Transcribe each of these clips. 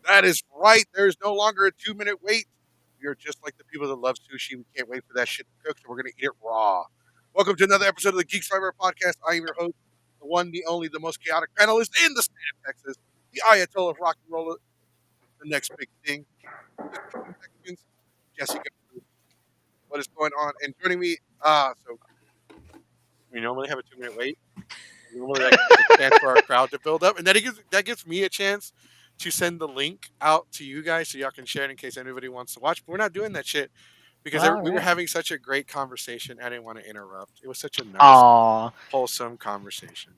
That is right. There's no longer a 2-minute wait. We are just like the people that love sushi. We can't wait for that shit to cook, so we're going to eat it raw. Welcome to another episode of the Geeks podcast. I am your host, the one, the only, the most chaotic panelist in the state of Texas, the Ayatollah of rock and roll, the next big thing. Just a few seconds. Jessica, what is going on? And joining me, so we normally have a 2-minute wait. Normally that gives a chance for our crowd to build up, and that gives me a chance to send the link out to you guys so y'all can share it in case anybody wants to watch. But we're not doing that shit because we were having such a great conversation. I didn't want to interrupt. It was such a nice, Aw. wholesome conversation.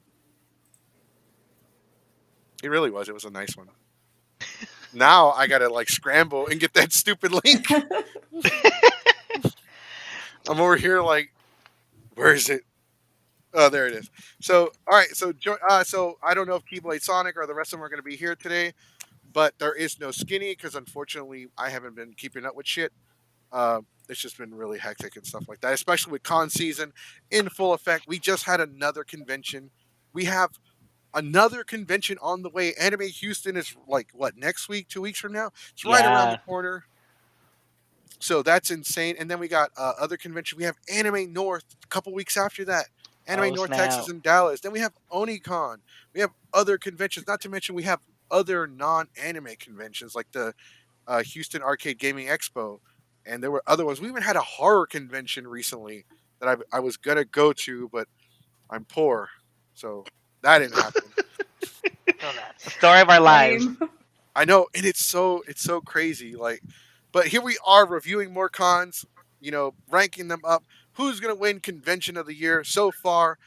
It really was. It was a nice one. Now I gotta like scramble and get that stupid link. I'm over here like, where is it? Oh, there it is. So, all right. So I don't know if Keyblade Sonic or the rest of them are going to be here today, but there is no Skinny because unfortunately I haven't been keeping up with shit. It's just been really hectic and stuff like that, especially with con season in full effect. We just had another convention. We have another convention on the way. Anime Houston is like what, next week, 2 weeks from now? It's right around the Yeah. corner. So that's insane. And then we got other convention. We have Anime North a couple weeks after that. Anime Oh, North snap. Texas and Dallas. Then we have OniCon. We have other conventions. Not to mention we have other non-anime conventions like the Houston Arcade Gaming Expo, and there were other ones. We even had a horror convention recently that I was gonna go to, but I'm poor, so that didn't happen. The story of our lives. Same. I know, and it's so crazy. Like, but here we are reviewing more cons, ranking them up. Who's gonna win Convention of the Year so far?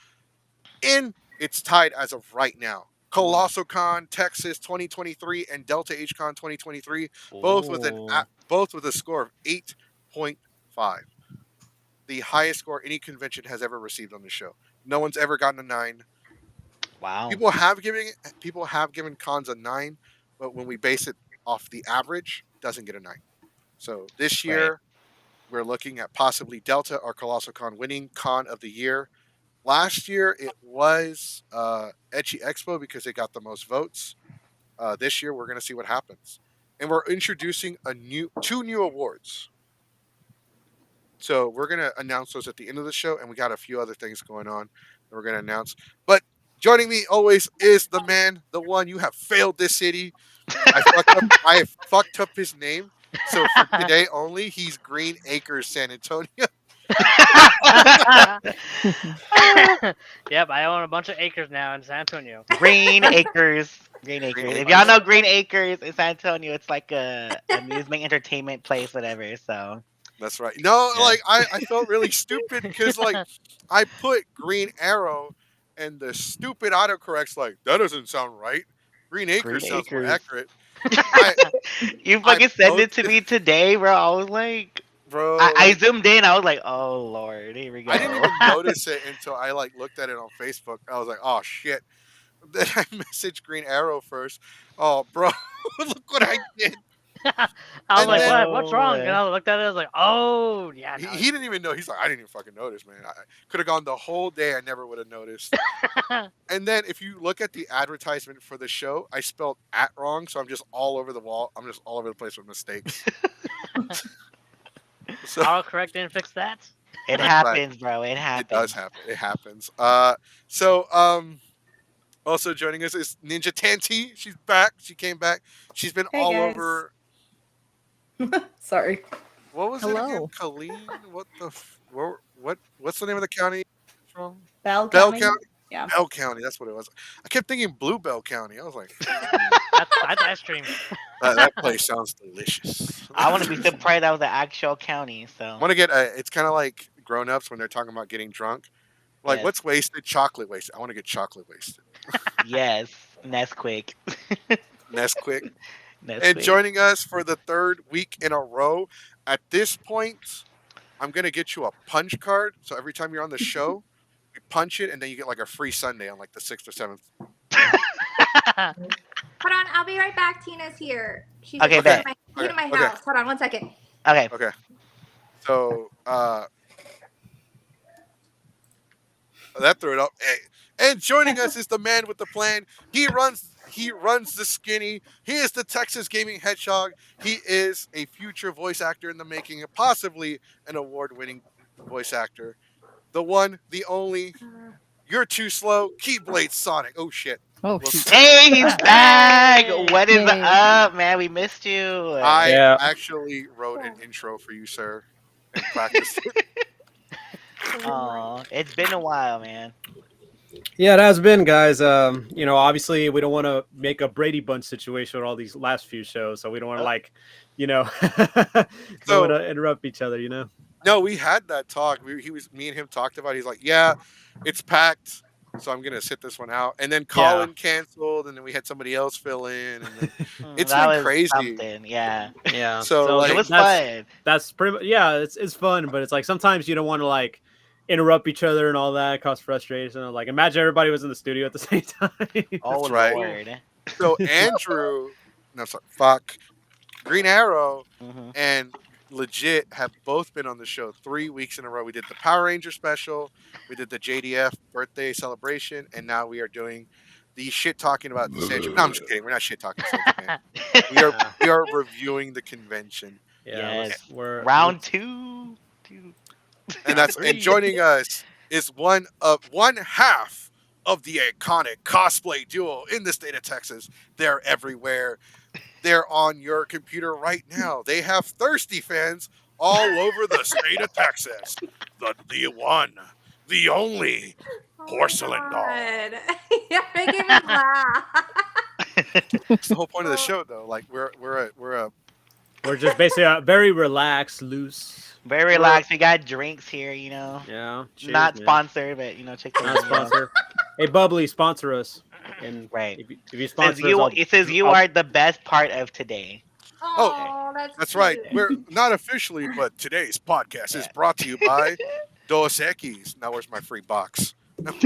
And it's tied as of right now. Colossal Con Texas 2023 and Delta H Con 2023, both with Ooh. both with a score of 8.5, the highest score any convention has ever received on the show. No one's ever gotten a 9. Wow. People have given cons a 9, but when we base it off the average, it doesn't get a 9. So this year, we're looking at possibly Delta or Colossal Con winning Con of the Year. Last year, it was Etchy Expo because they got the most votes. This year, we're going to see what happens. And we're introducing two new awards. So we're going to announce those at the end of the show, and we got a few other things going on that we're going to announce. But joining me always is the man, the one. You have failed this city. I have fucked up his name. So for today only, he's Green Acres, San Antonio. Yep, I own a bunch of acres now in San Antonio. Green Acres. Green Acres. Acres. If y'all know Green Acres in San Antonio, it's like a amusement entertainment place, whatever. So That's right. No, Yeah. like I felt really stupid because like I put Green Arrow and the stupid autocorrect's like, that doesn't sound right. Green Acres Green sounds more Acres. accurate. I, you fucking sent it to posted- me today, bro. I was like, Bro, I zoomed in. I was like, oh lord, here we go. I didn't even notice it until I like looked at it on Facebook. I was like, oh shit. Then I messaged Green Arrow first. Oh, bro, look what I did. I was And like, then- what's wrong? And I looked at it, I was like, oh, yeah. no, He didn't even know. He's like, I didn't even fucking notice, man. I could have gone the whole day. I never would have noticed. And then if you look at the advertisement for the show, I spelled "at" wrong, so I'm just all over the wall. I'm just all over the place with mistakes. So Autocorrect didn't fix that. It happens, bro. It happens. it does happen. It happens. Also joining us is Ninja Tanti. She's back. She came back. She's been Hey, all guys. over. Sorry. What was it again? Hello. Colleen? What the? What's the name of the county from? Bell Bell County? County. Yeah. Bell County. That's what it was. I kept thinking Bluebell County. I was like, That's ice cream. that place sounds delicious. I want to be surprised that was the actual county. So I want to get. It's kind of like grown-ups when they're talking about getting drunk. Like, Yes. what's wasted? Chocolate wasted. I want to get chocolate wasted. yes, Nesquik. Nesquik. Nesquik. And joining us for the third week in a row. At this point, I'm gonna get you a punch card. So every time you're on the show, you punch it, and then you get like a free Sunday on like the 6th or 7th. Hold on, I'll be right back. Tina's here. She's Okay, in bet. my Okay. house. Hold on 1 second. Okay. Okay. So that threw it up. Hey. And joining us is the man with the plan. He runs He runs the Skinny. He is the Texas Gaming Hedgehog. He is a future voice actor in the making, and possibly an award-winning voice actor. The one, the only. You're too slow. Keyblade Sonic. Oh shit. Oh, We'll shoot. see. Hey, he's back. Hey. What is Yay. up, man? We missed you. I Yeah. actually wrote an intro for you, sir, and practiced it. Aw, it's been a while, man. Yeah, it has been, guys. Obviously, we don't want to make a Brady Bunch situation with all these last few shows, so we don't want to don't want to interrupt each other. No, we had that talk. Me and him talked about it. He's like, yeah, it's packed, so I'm gonna sit this one out. And then Colin canceled, and then we had somebody else fill in. And then it's That been was crazy. something, yeah. Yeah. So, like, It was that's, fun. That's pretty. It's fun, but it's like sometimes you don't want to interrupt each other and all that, cause frustration. Like imagine everybody was in the studio at the same time. Oh, That's right. Lord. So Andrew, no, sorry, fuck, Green Arrow, Mhm. and Legit have both been on the show 3 weeks in a row. We did the Power Ranger special, we did the JDF birthday celebration, and now we are doing the shit talking about the Sandra. No, I'm just kidding. We're not shit talking Sandra. We are reviewing the convention, Yes. we're Round two. and joining us is one half of the iconic cosplay duo in the state of Texas. They're everywhere. They're on your computer right now. They have thirsty fans all over the state of Texas. The one, the only porcelain doll. God. You're making me laugh. That's the whole point of the show, though. Like we're just basically very relaxed, loose. Very relaxed. We got drinks here, Yeah. Cheers, Not man. sponsored, but check Not sponsor. Hey, Bubbly, sponsor us. And Right. if you sponsor us, It says you are the best part of today. Oh, that's right. cute. We're not officially, but today's podcast is brought to you by Dos Equis. Now, where's my free box? For real.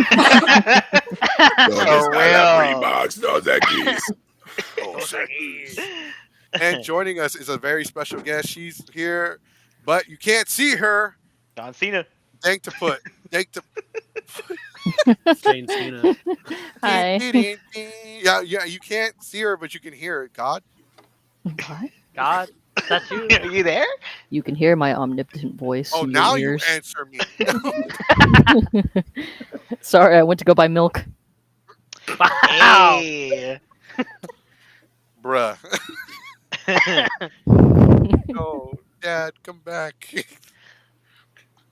Dos Equis. And joining us is a very special guest. She's here, but you can't see her. John Cena. Thank to Jane Cena. Hi. Yeah, you can't see her, but you can hear it. God. What? God, that's you. Are you there? You can hear my omnipotent voice. Oh, in now your you ears. answer me. Sorry, I went to go buy milk. Wow. Hey. Bruh. No, Dad, come back.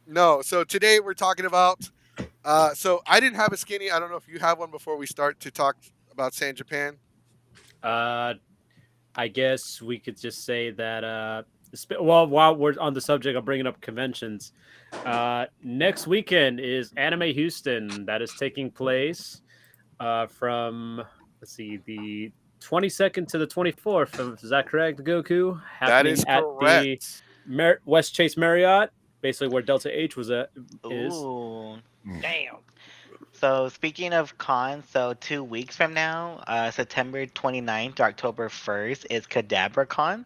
No, so today we're talking about. So I didn't have a skinny. I don't know if you have one before we start to talk about San Japan. I guess we could just say that. While we're on the subject of bringing up conventions, next weekend is Anime Houston that is taking place from the 22nd to the 24th. Is that correct, Goku? That is at correct. the West Chase Marriott, basically where Delta H is. Ooh. Damn. So speaking of cons, so 2 weeks from now, September 29th to October 1st is CadabraCon.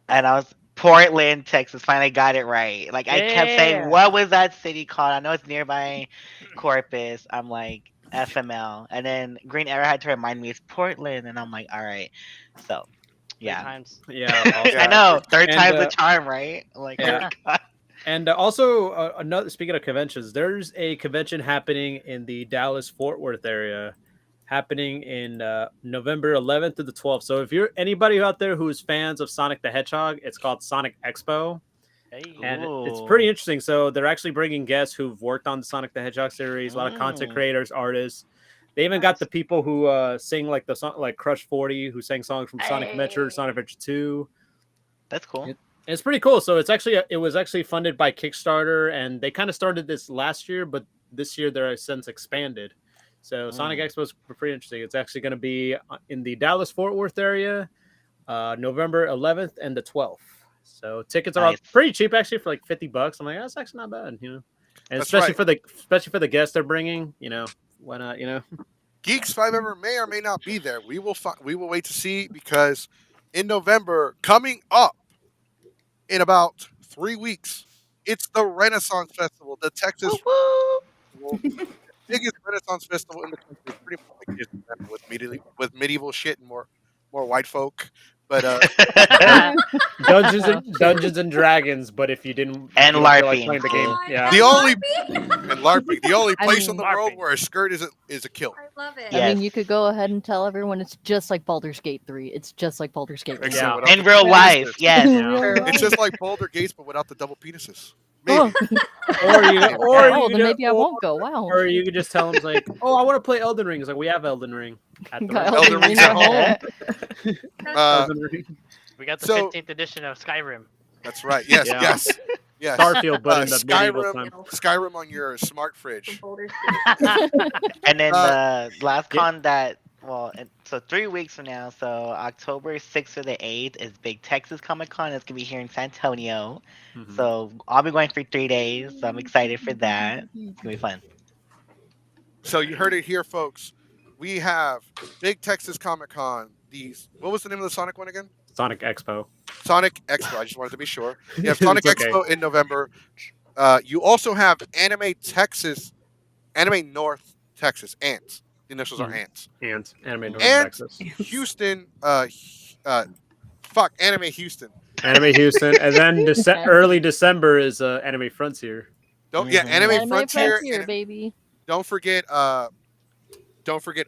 And I was Portland, Texas. Finally got it right. Like I kept saying, Yeah. what was that city called? I know it's nearby Corpus. I'm like FML, and then Green Arrow had to remind me it's Portland, and I'm like, all right. So, yeah, Times. Yeah, I know. Third And, time's the charm, right? Like, yeah. oh my God. And also, another speaking of conventions, there's a convention happening in the Dallas-Fort Worth area, happening in November 11th to the 12th. So if you're anybody out there who is fans of Sonic the Hedgehog, it's called Sonic Expo, Hey. and it's Ooh. pretty interesting. So they're actually bringing guests who've worked on the Sonic the Hedgehog series, a lot of content creators, artists. They even got the people who sing like the song, like Crush 40, who sang songs from Sonic Adventure, Sonic Adventure 2. That's cool. It's pretty cool. So it was actually funded by Kickstarter, and they kind of started this last year, but this year they're since expanded. So Sonic Expo is pretty interesting. It's actually going to be in the Dallas-Fort Worth area, November 11th and the 12th. So tickets are pretty cheap, actually, for like $50. I'm like, that's actually not bad, And That's especially for the guests they're bringing, why not, Geeks 5 ever may or may not be there. We will wait to see, because in November, coming up in about 3 weeks, it's the Renaissance Festival, the Texas. Woo-woo. biggest Renaissance festival in the country. It's pretty much like Disneyland with medieval shit and more white folk. But Dungeons and Dragons, but if you didn't And you don't feel like LARPing, playing the too. game, yeah. the only LARPing? and LARPing, the only I place mean- in the world LARPing. where a skirt is a kilt. I love it. Yeah. I mean, you could go ahead and tell everyone it's just like Baldur's Gate 3. It's just like Baldur's Gate 3. Except Yeah. without In the real penises. life, yes. In Yeah. real It's life. just like Boulder Gates, but without the double penises. Oh, Maybe. oh, then maybe I won't go. Wow. Or you could just tell them like, "Oh, I want to play Elden Ring." It's like we have Elden Ring at the Got restaurant. Elden Ring's at home. Uh, Elden Ring. We got the So- 15th edition of Skyrim. that's right. Yes, Yeah. yes. Starfield, but in the medieval Skyrim, time. Skyrim on your smart fridge. And then the last yeah. con that, so 3 weeks from now, so October 6th or the 8th is Big Texas Comic Con. It's going to be here in San Antonio. Mhm. So I'll be going for 3 days. So I'm excited for that. It's going to be fun. So you heard it here, folks. We have Big Texas Comic Con. What was the name of the Sonic one again? Sonic Expo. Sonic Expo. I just wanted to be sure. You have Sonic It's okay. Expo in November. You also have Anime North Texas, Ants. The initials are Ants. And Anime North And Texas. Houston, Anime Houston. Anime Houston, and then early December is Anime Frontier. Yeah, Mhm. Anime Anime Frontier. Frontier, and baby. don't forget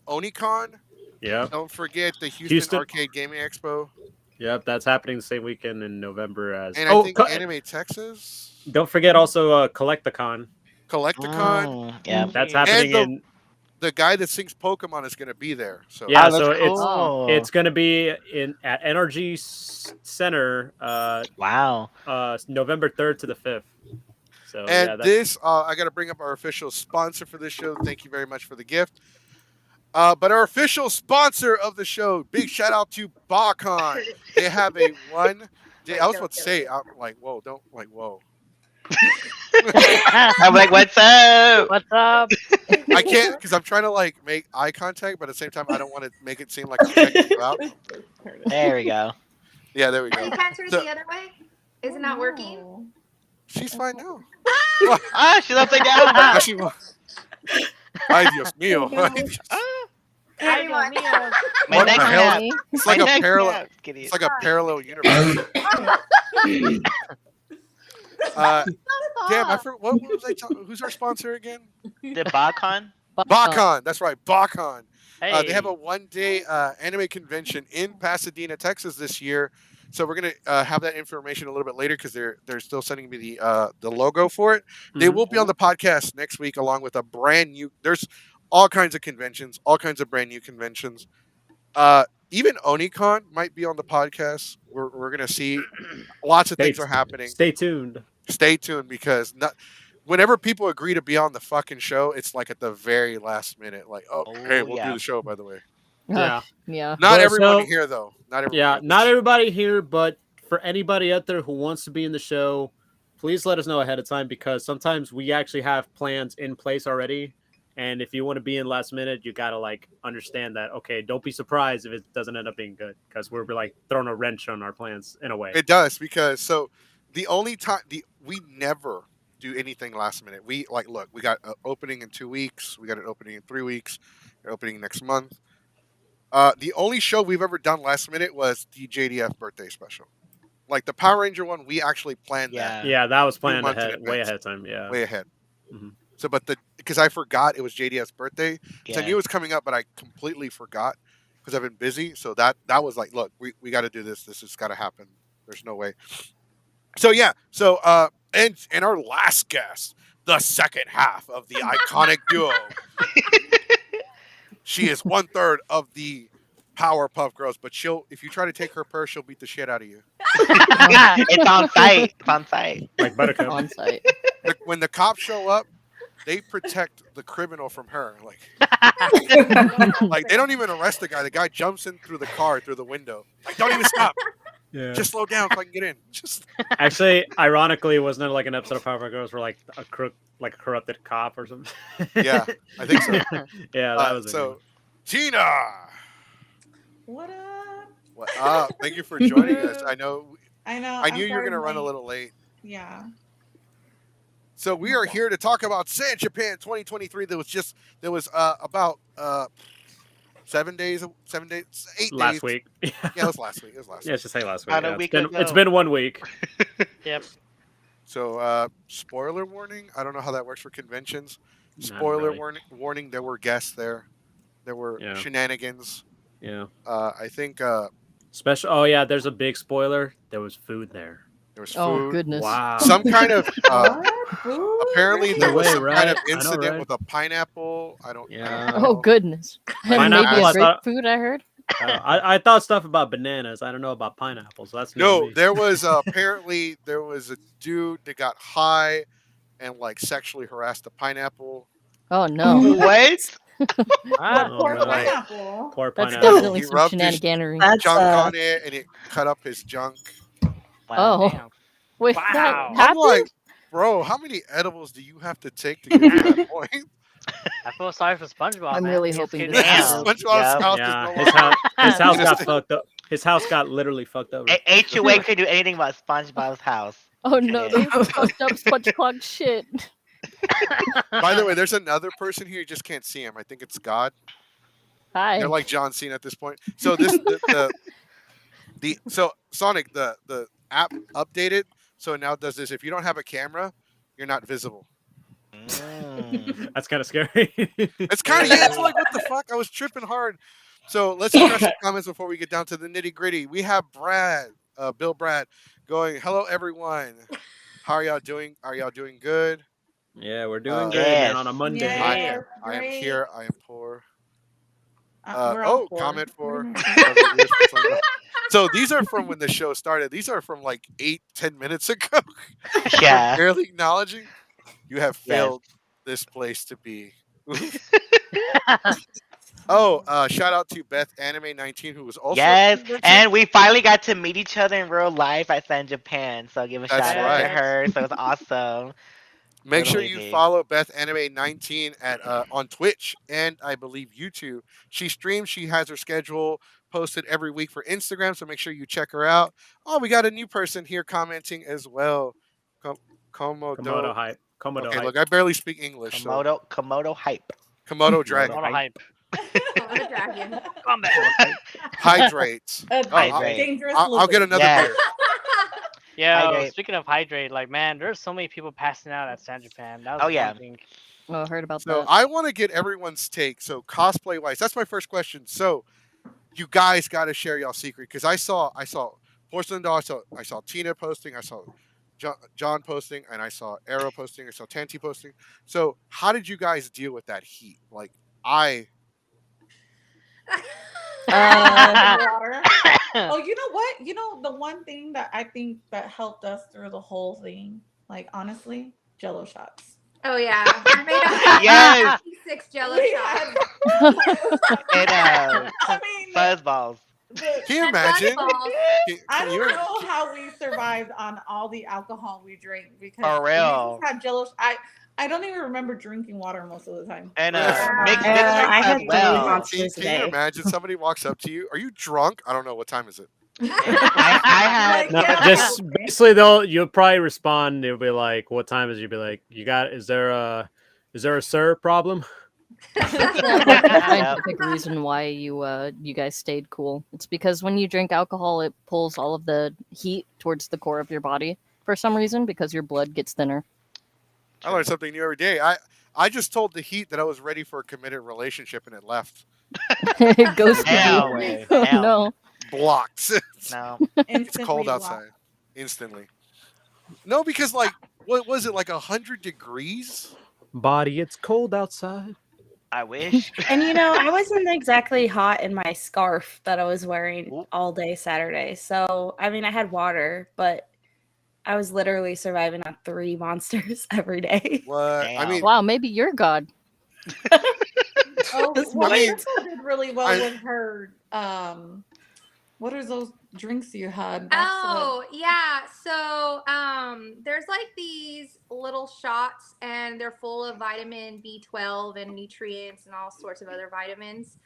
Onicon. Yep. Don't forget the Houston Houston. Arcade Gaming Expo. Yep, that's happening the same weekend in November as. And I think Anime Texas. Don't forget also Collecticon. Collecticon. Oh, yeah. That's happening the- in. The guy that sings Pokemon is going to be there. So Yeah, Oh, that's so cool. it's going to be at NRG Center. Wow. November 3rd to the 5th. So And yeah, that's, this, I got to bring up our official sponsor for this show. Thank you very much for the gift. But our official sponsor of the show, big shout out to BaCon. They have a 1 day. I was about to say, I'm like, whoa, don't like, whoa. I'm like, what's up? What's up? I can't because I'm trying to like make eye contact, but at the same time, I don't want to make it seem like I'm checking you out. There we go. Yeah, there we You go. can't turn So- the other way? Is it not working? She's fine now. Ah, she's upside down. Actually, ay, Dios mío. Ay, Dios. Ay, Dios mío. My What neck the hell? snapped. It's My like a neck parallel. snapped. Just kidding. It's like a parallel universe. Damn, I forgot. What was I talking? Who's our sponsor again? The BotCon? BaCon. That's right, BaCon. Hey. They have a 1 day anime convention in Pasadena, Texas this year. So we're gonna have that information a little bit later because they're still sending me the logo for it. They will be on the podcast next week along with a brand new. There's all kinds of conventions, all kinds of brand new conventions. Even Onicon might be on the podcast. We're gonna see lots of things are happening. Stay tuned. Stay tuned because whenever people agree to be on the fucking show, it's like at the very last minute. Like, oh, hey, we'll yeah. do the show. By the way, Yeah. Yeah. not Well, everybody so- here though. Not everybody. Yeah, here. not everybody here, but for anybody out there who wants to be in the show, please let us know ahead of time because sometimes we actually have plans in place already. And if you want to be in last minute, you got to like understand that, okay, don't be surprised if it doesn't end up being good because we're like throwing a wrench on our plans in a way. It does because the only time we never do anything last minute. We look, we got an opening in 2 weeks. We got an opening in 3 weeks. An opening next month. The only show we've ever done last minute was the JDF birthday special. Like the Power Ranger one, we actually planned that Yeah, that was planned months in way advance. ahead of time. Yeah. way ahead. Mhm. So, but because I forgot it was JDF's birthday, 'cause I Yeah. knew it was coming up, but I completely forgot because I've been busy. So that was like, look, we got to do this. This has got to happen. There's no way. So yeah. So and our last guest, the second half of the iconic duo. She is 1/3 of the Powerpuff Girls, but if you try to take her purse, she'll beat the shit out of you. It's on site. It's on site. Like Buttercup. On site. When the cops show up, they protect the criminal from her. Like they don't even arrest the guy. The guy jumps in through the car, through the window. Like, don't even stop. Yeah. Just slow down so I can get in. Just Actually, ironically, wasn't it like an episode of Powerpuff Girls where like a corrupted cop or something? yeah, I think so. Yeah, that was it. So. Tina, What up? what up? Thank you for joining us. I know. I know. I knew you were gonna run a little late. Yeah. So we are here to talk about San Japan 2023. There was about 8 days. Last week. Yeah, it was last week. Yeah, just say last week. About a Yeah, week it's ago. been 1 week. Yep. So spoiler warning. I don't know how that works for conventions. Not Spoiler really. warning. There were guests there. There were Yeah. shenanigans. Yeah. I think Special. Oh yeah, there's a big spoiler. There was food there. there was Oh food. goodness. Wow. Some kind of What? Food? apparently there No was way, some kind of right? I know, incident right? with a pineapple. I don't Yeah. Oh goodness. And Pineapple, maybe I a thought- grapefruit. I heard. I thought stuff about bananas. I don't know about pineapples. That's new to No, me. there was apparently there was a dude that got high and like sexually harassed a pineapple. Oh no. What? Oh, Poor no. pineapple. Poor That's pineapple. definitely He some rubbed his shenaniganery. That's Junk on it and it cut up his junk. Wow. Oh. Damn. Wait, Wow. that I'm happened? like, bro, how many edibles do you have to take to get to that point? I feel sorry for SpongeBob. I'm man. really He gets hoping kidnapped. this Damn. happens. SpongeBob's Yep. house Yeah, is no his longer. house got Just- fucked up. His house got literally fucked over. HOA could do anything about SpongeBob's house. Oh no, Yeah. those fucked up SpongeBob shit. By the way, there's another person here. You just can't see him. I think it's God. Hi. They're like John Cena at this point. So so Sonic the app updated. So it now does this. If you don't have a camera, you're not visible. Mm. That's kind of scary. It's kind of it's like what the fuck. I was tripping hard. So let's address some comments before we get down to the nitty gritty. We have Bill Brad, going. Hello everyone. How are y'all doing? Are y'all doing good? Yeah, we're doing good, Yes. man, on a Monday. Yeah. I am. I am great. here. I am poor. We're all poor. Comment for. What do you mean? So these are from when the show started. These are from like 8-10 minutes ago. Yeah. Barely acknowledging. You have Yes. failed this place to be. Shout out to Beth Anime 19, who was also Yes, convention. and we finally got to meet each other in real life at San Japan. So give a That's shout out right. to her. So it was awesome. Make sure Totally you did. follow Beth Anime 19 at on Twitch and I believe YouTube. She streams. She has her schedule posted every week for Instagram, so make sure you check her out. Oh, we got a new person here commenting as well. Komodo Komodo. hype. Komodo Okay, hype. look, I barely speak English. So. Komodo hype. Komodo dragon. Not a hype. Oh, the dragon. Combat. Hydrates. Hydrate. Dangerous I'll get another Yes. beer. Yeah, Hydrate. speaking of hydrate, like man, there's so many people passing out at San Japan. That was Oh, yeah. amazing. Oh, I heard about So that. I want to get everyone's take. So cosplay wise, that's my first question. So you guys got to share y'all secret because I saw Porcelain Doll, I saw Tina posting, I saw John posting, and I saw Arrow posting, I saw Tanti posting. So how did you guys deal with that heat? Like Water. Oh, you know what? You know the one thing that I think that helped us through the whole thing, like honestly, Jello shots. Oh yeah. I made Yes. 6 Jello We shots. And I mean, fuzzballs. the- can you And imagine? Buzzballs. I Can you- don't know how we survived on all the alcohol we drink because For we real. just had Jello. I don't even remember drinking water most of the time. And Yeah. mixed Yeah, drinks I as had well. monsters Can you today. imagine somebody walks up to you? Are you drunk? I don't know. What time is it? I had No, Yeah. just basically you'll probably respond. It'll be like, "What time is it?" You'll be like, is there a sir problem?" The scientific reason why you guys stayed cool. It's because when you drink alcohol, it pulls all of the heat towards the core of your body for some reason because your blood gets thinner. I learn something new every day. I just told the heat that I was ready for a committed relationship and it left. It goes Damn. to Damn. Oh no. Blocked. no. It's cold outside. Instantly. No, because like what was it, like 100 degrees? Body, it's cold outside. I wish. And you know, I wasn't exactly hot in my scarf that I was wearing Ooh. all day Saturday. So, I mean, I had water, but I was literally surviving on 3 monsters every day. What? I Damn. mean, Wow, maybe you're God. Oh, This well, morning. Crystal did really well I- with her. What are those drinks you had? Oh yeah, so there's like these little shots, and they're full of vitamin B12 and nutrients and all sorts of other vitamins.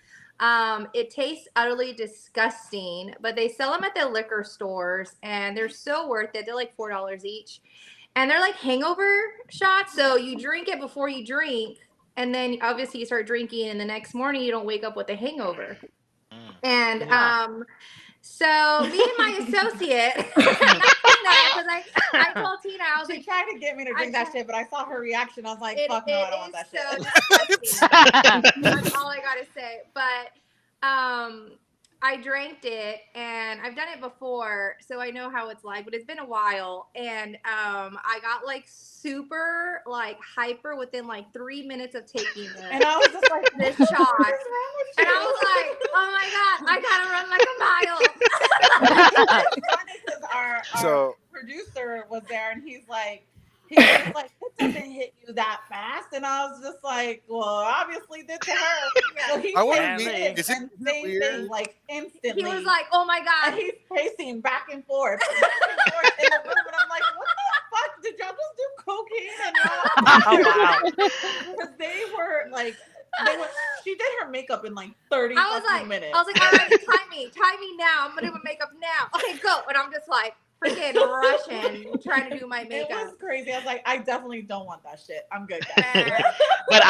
It tastes utterly disgusting, but they sell them at the liquor stores, and they're so worth it. They're like $4 each, and they're like hangover shots. So you drink it before you drink, and then obviously you start drinking, and the next morning you don't wake up with a hangover. And so me and my associate, not Tina, because I told Tina, I was She like, tried to get me to drink that shit, but I saw her reaction. I was like, fuck no, I don't want that shit. That's all I gotta say. But I drank it, and I've done it before, so I know how it's like, but it's been a while. And I got like super like hyper within like 3 minutes of taking this. And I was just like, this shot. And I was like, oh my God, I gotta run like a mile. Because our producer was there, and he was just like, it doesn't hit you that fast. And I was just like, well, obviously did to her. So he is it same thing, like instantly. He was like, oh my God. And he's pacing back and forth in the room. And I'm like, what the fuck? Did y'all just do cocaine? Because they were like, she did her makeup in like 30 minutes. I was like, all right, tie me now. I'm gonna do my makeup now. Okay, go. And I'm just like freaking rushing, trying to do my makeup. It was crazy. I was like, I definitely don't want that shit. I'm good. But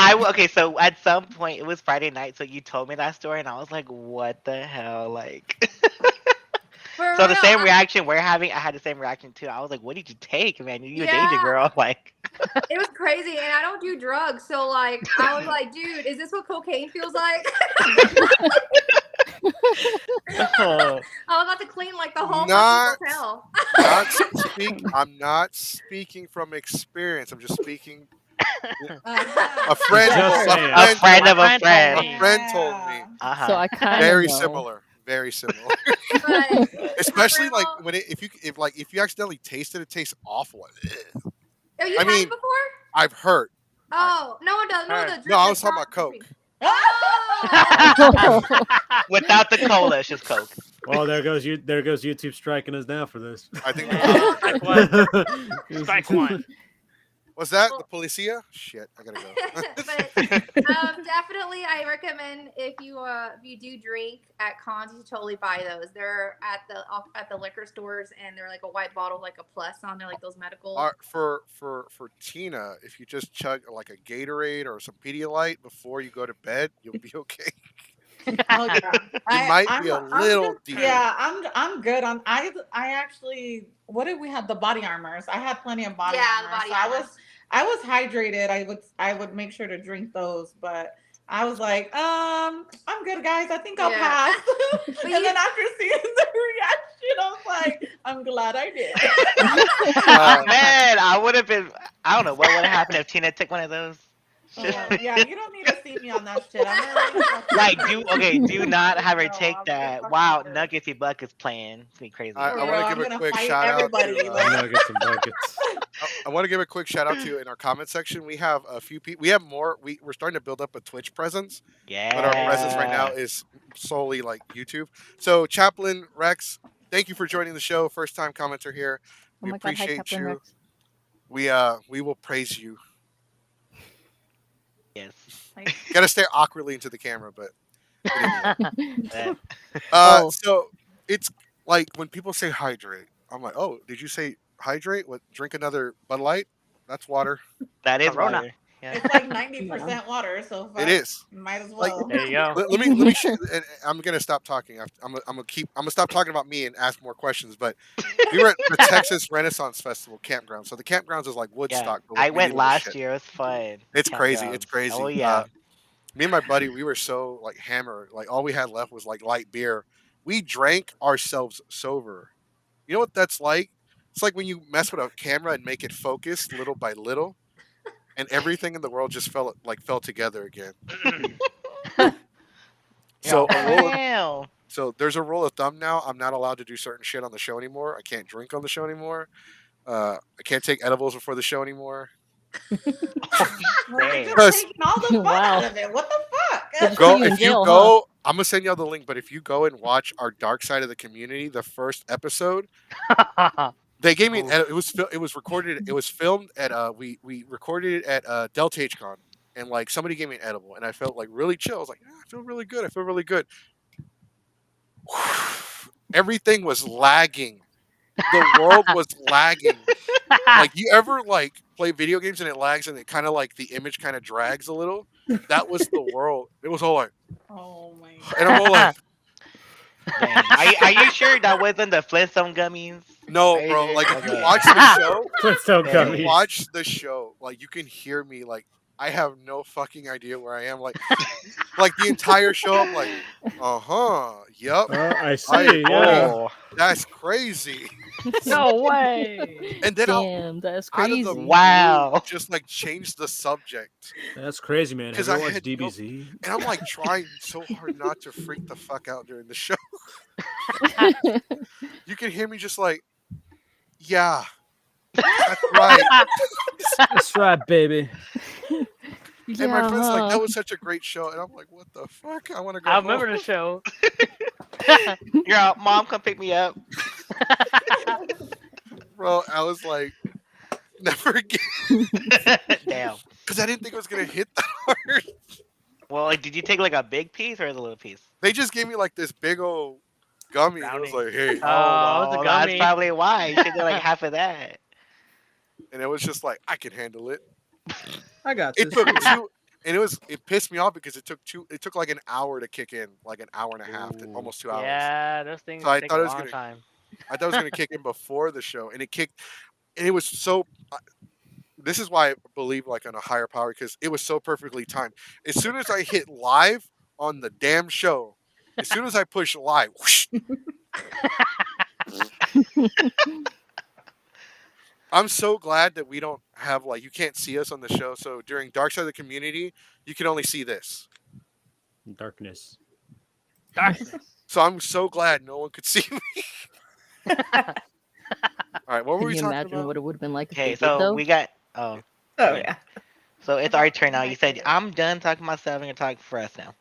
so at some point it was Friday night, so you told me that story, and I was like, what the hell, like. So the same reaction we're having, I had the same reaction too. I was like, what did you take, man? You a danger girl, like. It was crazy, and I don't do drugs, so like I was like, dude, is this what cocaine feels like? I was about to clean like the whole hotel. I'm not speaking from experience. I'm just speaking. A friend of a friend told me. So I kind of very similar. Especially like if you accidentally taste it, it tastes awful. Oh, you had it before? I've heard. Oh, no one does. No, I was talking about Coke. Without the cola, it's just Coke. Well, there goes YouTube striking us now for this. I think strike one. Was that the Policia? Shit, I gotta go. But definitely, I recommend if you do drink at cons, you should totally buy those. They're at the liquor stores, and they're like a white bottle, like a plus on there, like those medical. For Tina, if you just chug like a Gatorade or some Pedialyte before you go to bed, you'll be okay. Oh, yeah. You might be a little deep. Yeah, I'm good on. I actually, what did we have? The body armors. I had plenty of body armor. Body armors. I was hydrated. I would make sure to drink those, but I was like, I'm good, guys. I think I'll pass. And then after seeing the reaction, I was like, I'm glad I did. Man, I would have been. I don't know what would have happened if Tina took one of those. Yeah, you don't need to see me on that shit. I'm do not have her take that. Wow, Nuggetsy Buckets playing. It's gonna be crazy. I want to give a quick shout out to Nuggets and Buckets. I want to give a quick shout out to in our comment section. We have a few people. We have more. We're starting to build up a Twitch presence. Yeah. But our presence right now is solely like YouTube. So Chaplain Rex, thank you for joining the show. First time commenter here. We appreciate you. Rex. We will praise you. Yes. Gotta stare awkwardly into the camera, but. So it's like when people say hydrate, I'm like, oh, did you say hydrate? What? Drink another Bud Light? That's water. That is Corona. water. Yeah. It's like 90% water, so it is. Might as well. Like, there you go. Let me. And I'm gonna stop talking. I'm gonna stop talking about me and ask more questions. But we were at the Texas Renaissance Festival campground. So the campgrounds is like Woodstock. Yeah. I went last year. It was fun. It's crazy. It's crazy. Oh yeah. Me and my buddy, we were so like hammered. Like all we had left was like light beer. We drank ourselves sober. You know what that's like? It's like when you mess with a camera and make it focus little by little, and everything in the world just fell together again. So there's a rule of thumb now. I'm not allowed to do certain shit on the show anymore. I can't drink on the show anymore. I can't take edibles before the show anymore. Just taking all the fun out of it. What the fuck? If you go, I'm gonna send y'all the link. But if you go and watch our Dark Side of the Community, the first episode, they gave me it was recorded. It was filmed at we recorded it at Delta HCon, and like somebody gave me an edible, and I felt like really chill. I was like, yeah, I feel really good. Everything was lagging. the world was lagging. Like, you ever like play video games and it lags and it kind of like the image kind of drags a little? That was the world. It was all like, Oh my and I'm all like, Dang. Are you sure that wasn't the Flintstone gummies? no, Are you bro. sure? Like, if you Okay. watch the show, Flintstone Yeah. you gummies. watch the show, like you can hear me. Like, I have no fucking idea where I am. Like the entire show, I'm like, yep, I see. I agree. Yeah. Oh, That's crazy. No way. And then Damn, that's out of the crazy. Wow. blue, just like change the subject. That's crazy, man. Have 'Cause you I ever watched had no- DBZ? And I'm like trying so hard not to freak the fuck out during the show. You can hear me just like, yeah, that's right. That's right, baby. And my friend's like, huh. that was such a great show. And I'm like, what the fuck? I want to go I home. remember the show. Girl, mom, come pick me up. Bro, I was like, never again. Damn. Because I didn't think it was going to hit that hard. Well, like, did you take like a big piece or a little piece? They just gave me like this big old gummy. And it was Brownie. like, hey. Oh, it's a well, that's gummy. probably why. You should do like half of that. And it was just like, I can handle it. I got It this. took and it pissed me off because it took like an hour to kick in, like an hour and a half, to Ooh. almost 2 hours. Yeah, those things So I take thought a it was long gonna- time. I thought it was going to kick in before the show, and it kicked. And it was so. This is why I believe like on a higher power, because it was so perfectly timed. As soon as I hit live on the damn show, as soon as I push live, whoosh, I'm so glad that we don't have like, you can't see us on the show. So during Dark Side of the Community, you can only see this. Darkness. Darkness. So I'm so glad no one could see me. All right, what were Can we you talking imagine about? what it would have been like if Okay, they did, so though? we got. Oh, Oh yeah. so it's our turn now. You said I'm done talking myself and you're talking for us now.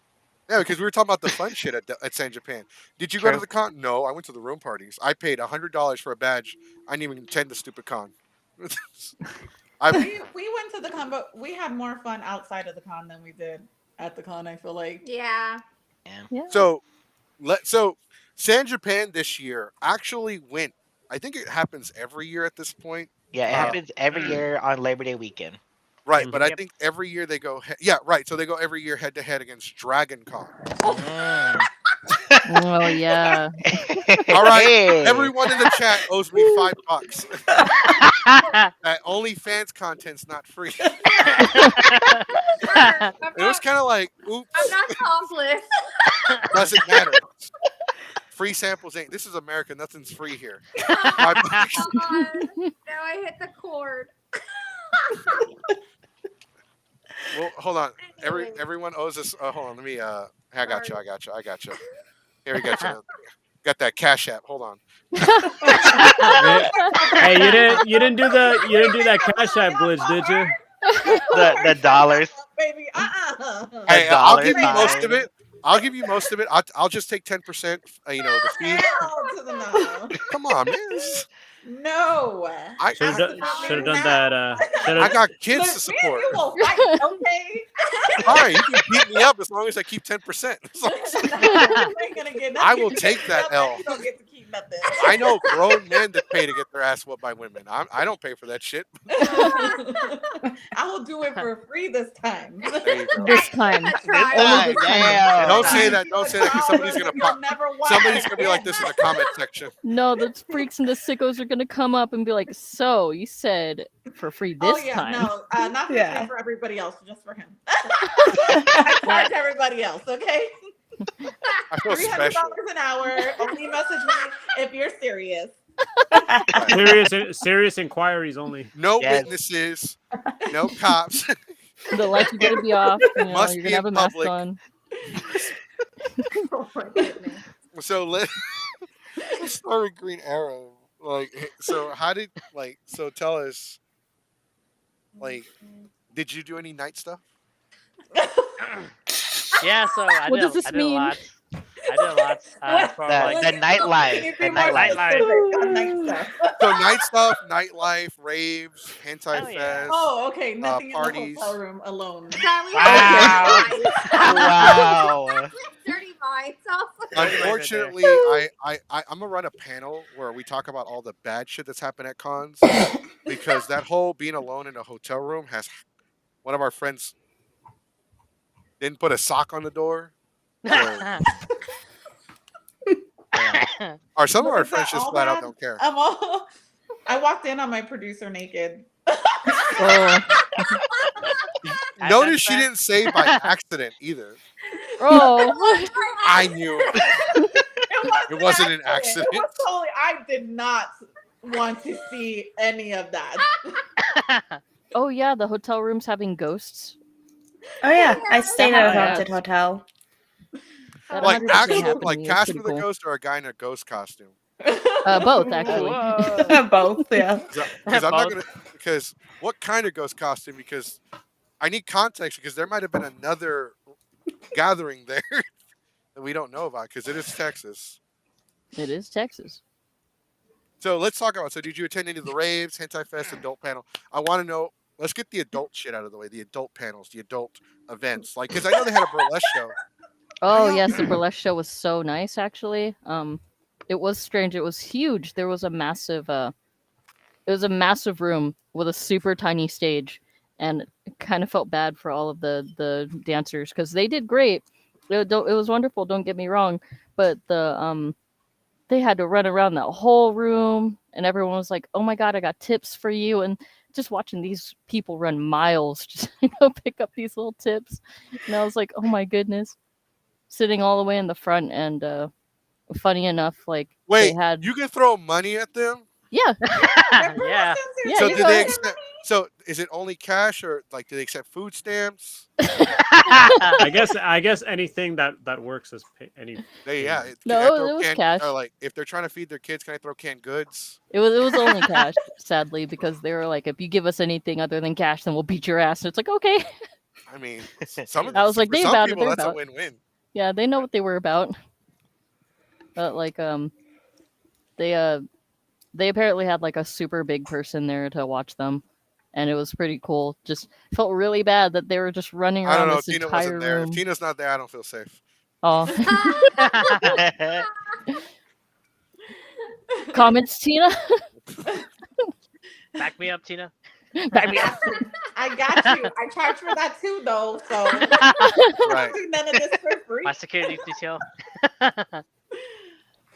Yeah, because we were talking about the fun shit at San Japan. Did you go to True. the con? No, I went to the room parties. I paid $100 for a badge. I didn't even attend the stupid con. We went to the con, but we had more fun outside of the con than we did at the con. I feel like. Yeah. Yeah. So San Japan this year actually went. I think it happens every year at this point. Yeah, it happens every year on Labor Day weekend. Right, but I Yep. think every year they go. Yeah, right. So they go every year head to head against Dragon Con. Mm. Oh yeah. All right, Hey. everyone in the chat owes me $5. That OnlyFans content's not free. Sure, It was kind of like, oops, I'm not topless. doesn't matter. Free samples ain't. This is America. Nothing's free here. $5. God. Now I hit the cord. Well, hold on. Anyway. Everyone owes us. Hold on. Let me. I got you. Here we got Got that Cash App. Hold on. Hey, you didn't do that Cash App glitch, did you? the dollars. Baby, Hey, A I'll dollar give you most sign. of it. I'll just take 10%. You know, the fee. Hell to the no. Come on, man. No. I Should have done that. I got kids Look, to me support. and you will fight, okay? All right, you can beat me up as long as I keep 10%. I will take that L. You don't get to keep nothing. I know grown men that pay to get their ass whooped by women. I don't pay for that shit. I will do it for free this time. There you go. This time. That's right. Only this time. Damn. Don't say that. Don't say that because somebody's gonna You'll pop. never watch Somebody's it gonna be like this in the comment section. No, the freaks and the sickos are gonna come up and be like, "So you said for free this Oh yeah, time?" no, not for, Yeah. for everybody else, just for him. I charge everybody else, okay? I feel $300 special. an hour. Only message me if you're serious. Serious inquiries only. No Yes. witnesses. No cops. The lights are gonna be off. You know, Must you're be gonna have in a mask public. on. Oh my goodness. So let's start with Green Arrow. So how did so tell us, did you do any night stuff? Yeah, so I What did, does this I did mean? a lot. I did lots. For The nightlife. The nightlife. So night stuff, nightlife, raves, hentai Hell yeah. fest. Oh, okay. Nothing Parties. in the hotel room alone. Wow. Wow. Dirty vibes. Unfortunately, I'm gonna run a panel where we talk about all the bad shit that's happened at cons because that whole being alone in a hotel room has one of our friends didn't put a sock on the door. Or some of our friends just flat out don't care. I walked in on my producer naked. Notice she didn't say by accident either. Oh, I knew it wasn't an accident. It was totally. I did not want to see any of that. Oh yeah, the hotel room's having ghosts. Oh yeah, I stayed at a haunted hotel. Like actual, like Casper the Ghost or a guy in a ghost costume. Both actually. Both, yeah. Because I'm not gonna. Because what kind of ghost costume? Because I need context. Because there might have been another gathering there that we don't know about. Because it is Texas. It is Texas. So let's talk about. So did you attend any of the raves, Hentai Fest, adult panel? I want to know. Let's get the adult shit out of the way. The adult panels, the adult events. Like, because I know they had a burlesque show. Oh yes, the burlesque show was so nice actually. It was strange. It was huge. There was a massive room with a super tiny stage, and it kind of felt bad for all of the dancers because they did great. It was wonderful. Don't get me wrong, but they had to run around that whole room, and everyone was like, "Oh my god, I got tips for you!" And just watching these people run miles just pick up these little tips, and I was like, "Oh my goodness." Sitting all the way in the front, and funny enough, like wait, they had you can throw money at them. Yeah. Yeah. So did they accept? So is it only cash or like do they accept food stamps? I guess anything that works is any. Yeah. No, it was cash. Or like if they're trying to feed their kids, can I throw canned goods? It was only cash, sadly, because they were like, if you give us anything other than cash, then we'll beat your ass. And it's like, okay. I mean, some of I was like, for some people, that's about a win-win. Yeah, they know what they were about. But like they apparently had like a super big person there to watch them, and it was pretty cool. Just felt really bad that they were just running around this Tina entire wasn't there. room. If Tina's not there, I don't feel safe. Oh. Comments, Tina? Back me up, Tina. Back me up. I got you. I charge for that too, though. So Right. none of this for free. My security detail.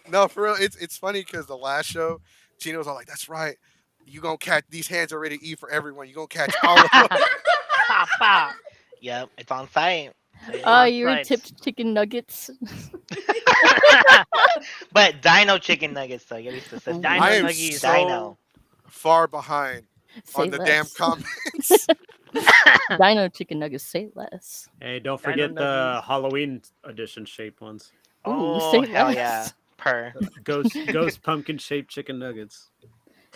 No, for real, it's funny because the last show, Tina was all like, "That's right, you gonna catch these hands are ready to eat for everyone. You gonna catch all of them." Pop, pop. Yep, it's on site. You were tipped chicken nuggets. But Dino chicken nuggets, though. You're used to say Dino I am nuggies. so Dino. far behind Say on the less. damn comments. Dino chicken nuggets, say less. Hey, don't Dino forget the nuggies. Halloween edition shaped ones. Ooh, Oh, say hell less. yeah. Per. Ghost pumpkin shaped chicken nuggets.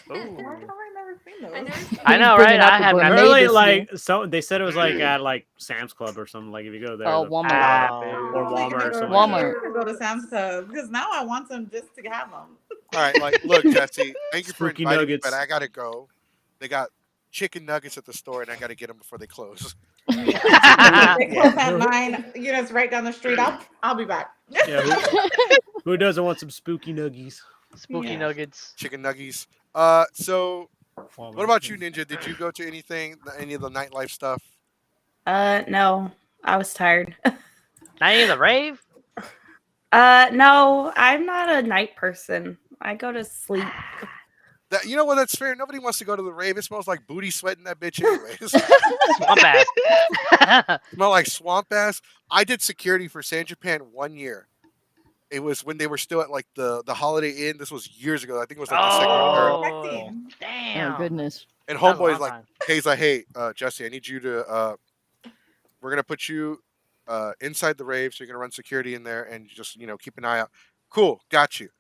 Why have I never seen those? I know, Bringing right? out I the have gourmet never. Apparently, this like so they said it was like at like Sam's Club or something. Like if you go there, Oh, the- Walmart. or Walmart or something. Walmart. I'm gonna go to Sam's Club because now I want some just to have them. All right, like, look, Jesse, thank you for Spooky inviting me, nuggets. but I gotta go. They got chicken nuggets at the store, and I gotta get them before they close. They close at 9. You know, it's right down the street. I'll be back. Yeah, who doesn't want some spooky nuggies? Spooky nuggets. Chicken nuggies. So what about you, Ninja? Did you go to any of the nightlife stuff? No, I was tired. Not even the rave. No, I'm not a night person. I go to sleep. You know what? That's fair. Nobody wants to go to the rave. It smells like booty sweat in that bitch, anyways. Swamp ass. Smell like swamp ass. I did security for San Japan 1 year. It was when they were still at like the Holiday Inn. This was years ago. I think it was like the second or third. Oh, damn. Oh, goodness. And That was a homeboy's long like, time. "Hey, hey, Jesse, I need you to. We're gonna put you inside the rave, so you're gonna run security in there, and just keep an eye out. Cool, got you.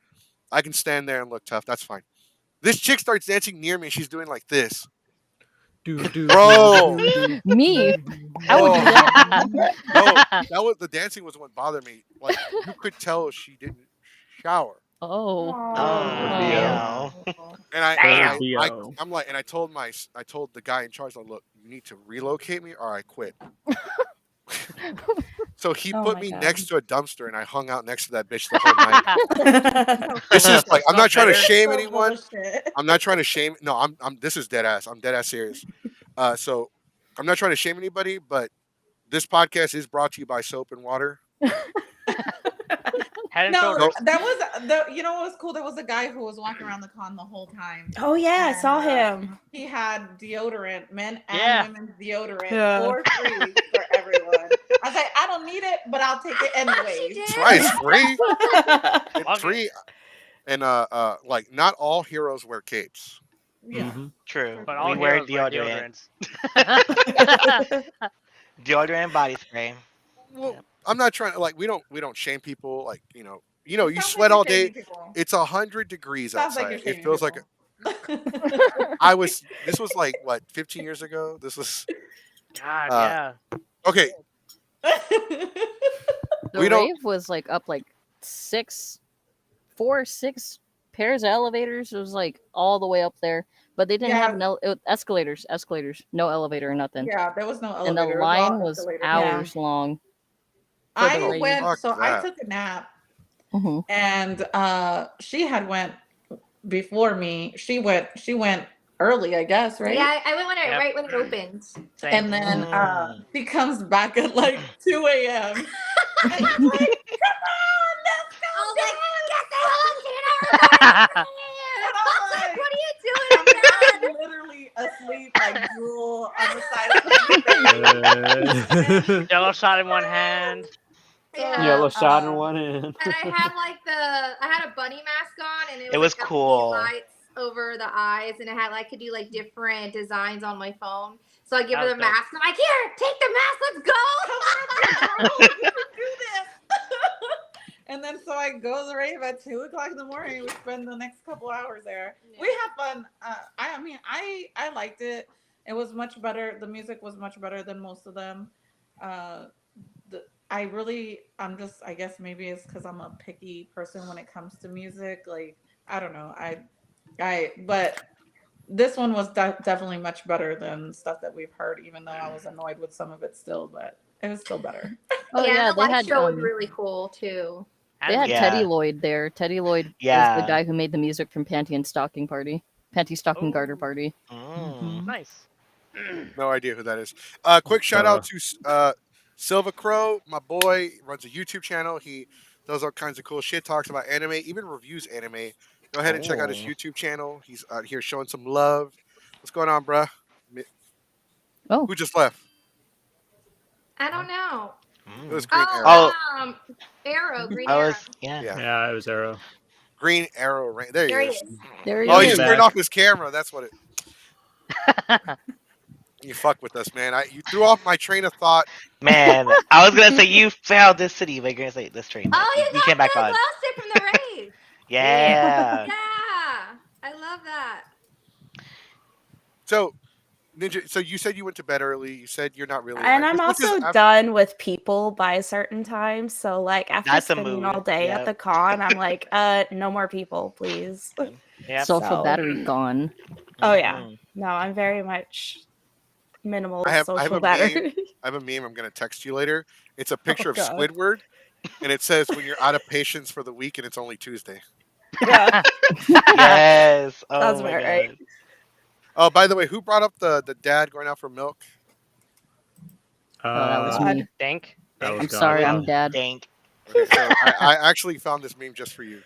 I can stand there and look tough. That's fine. This chick starts dancing near me. And she's doing like this, Bro. Me? How would you do that? No, that was the dancing was what bothered me. Like you could tell she didn't shower. Oh. Damn. And I'm like, and I told the guy in charge, like, look, you need to relocate me or I quit. So he put me next to a dumpster, and I hung out next to that bitch the whole night. This is like, I'm not trying to shame anyone. I'm not trying to shame. No, I'm. This is dead ass. I'm dead ass serious. So I'm not trying to shame anybody, but this podcast is brought to you by Soap and Water. Head and No, shoulders. that was you know what was cool? There was a guy who was walking around the con the whole time. Oh yeah, I saw him. He had deodorant, men and Yeah. women's deodorant Yeah. for free for everyone. I was like, I don't need it, but I'll take it anyways. That's right, it's free. It's Okay. free. And like not all heroes wear capes. Yeah. True. But all We wear heroes wear deodorant. deodorants. Deodorant and body spray. Well, I'm not trying to like we don't shame people, like you Sounds you like sweat you're all shaming day. people. It's 100 degrees Sounds like outside. you're It feels like people. this was like what 15 years ago. This was God, yeah. okay. The We don't- rave was like up like 4 or 6 pairs of elevators. It was like all the way up there, but they didn't have escalators. No elevator or nothing. Yeah, there was no elevator. And the It was all line was escalator. hours long. for the I rave. went, Fuck so I that. took a nap, Mhm. and she had went before me. She went early, I guess, right? Yeah, I went when Yep. right when it opened. Same. And then Mm. she comes back at like 2 a.m. and she's like, "Come on, let's go!" I was like, get the hell up, get out of And I was like, What are you doing? I'm done. literally asleep, like drool on the side of the bed. Yellow shot in one hand. Yeah. Yellow shot in one hand. And I had I had a bunny mask on, and It was like, cool. lights over the eyes, and I could do like different designs on my phone. So I give her That the was dope. mask. I'm like, here, take the mask, let's go. You can do this. And then so I go to the rave at 2 o'clock in the morning. We spend the next couple hours there. We had fun. I mean, I liked it. It was much better. The music was much better than most of them. I guess maybe it's because I'm a picky person when it comes to music. Like, I don't know. But this one was definitely much better than stuff that we've heard, even though I was annoyed with some of it still, but it was still better. Oh yeah, the they light had show was really cool too. they had Yeah. Teddy Lloyd there. Teddy Lloyd is Yeah. the guy who made the music from Panty and Stocking Garter Party. Mm. Nice. No idea who that is. Quick shout out to Silva Crow, my boy. Runs a YouTube channel. He does all kinds of cool shit. Talks about anime, even reviews anime. Go ahead and check out his Oh. YouTube channel. He's out here showing some love. What's going on, bruh? Oh. Who just left? I don't know. It was Green Arrow. Oh. Arrow, Green I Arrow. was yeah. Yeah. Yeah, it was Arrow. Green Arrow. There he There he is. is. There he Oh, he is. just turned off his camera. That's what it. You fuck with us, man. You threw off my train of thought. Man, I was gonna say you failed this city, but you're gonna say this train. Oh, you you got came back the on. glow stick from the rave. Yeah. Yeah, I love that. So, Ninja. So you said you went to bed early. You said you're not really. And like, I'm this is also after- done with people by a certain time. So like after That's a spending mood. all day Yep. at the con, I'm like, no more people, please. Yep. Social So- battery gone. Oh yeah. Mhm. No, I'm very much minimal I have social a battery. I have a meme I'm going to text you later. It's a picture of God. Squidward, and it says when you're out of patience for the week and it's only Tuesday. Yeah. Yes. Oh That's my about God. right. Oh, by the way, who brought up the dad going out for milk? Oh, that was God. me. Dank. That was I'm God. sorry, I'm dad. Dank. Okay, so I actually found this meme just for you.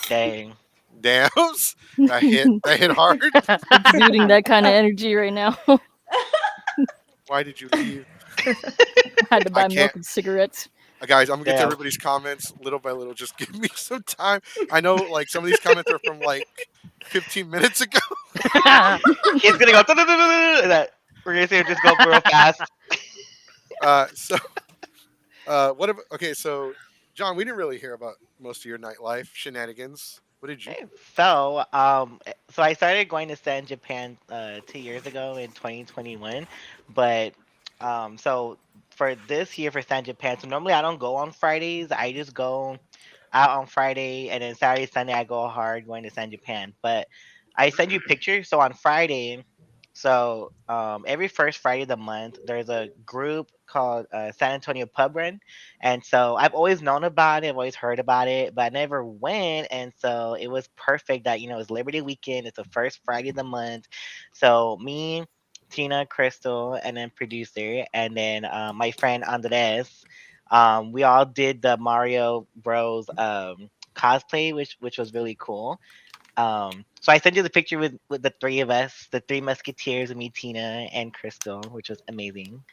Dang. Damn, that hit hard. Exuding that kind of energy right now. Why did you leave? Had to buy can't- milk and cigarettes. Guys, I'm gonna get to Yeah. everybody's comments little by little. Just give me some time. I know, like some of these comments are from like 15 minutes ago. He's gonna go. That we're gonna see him just go real fast. Okay, so John, we didn't really hear about most of your nightlife shenanigans. What did you do? So I started going to San Japan 2 years ago in 2021, but so for this year for San Japan, so normally I don't go on Fridays. I just go out on Friday, and then Saturday, Sunday I go hard going to San Japan. But I send you pictures. So on Friday, so every first Friday of the month, there's a group called San Antonio Pub Run, and so I've always known about it, I've always heard about it, but I never went. And so it was perfect that it's Liberty Weekend. It's the first Friday of the month. So me, Tina, Crystal, and then producer, and then my friend Andres. We all did the Mario Bros. Cosplay, which was really cool. So I sent you the picture with the three of us, the three Musketeers, me, Tina, and Crystal, which was amazing.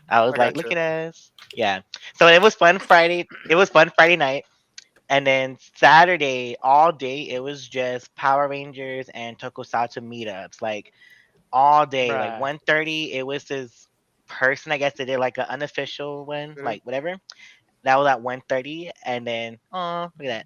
I was I like, got look you. at us. Yeah. So it was fun Friday. It was fun Friday night. And then Saturday, all day, it was just Power Rangers and Tokusatsu meetups. Like all day. Like Bruh. 1:30, it was this person, I guess they did like an unofficial one, Mhm. like whatever. That was at 1:30. And then look at that.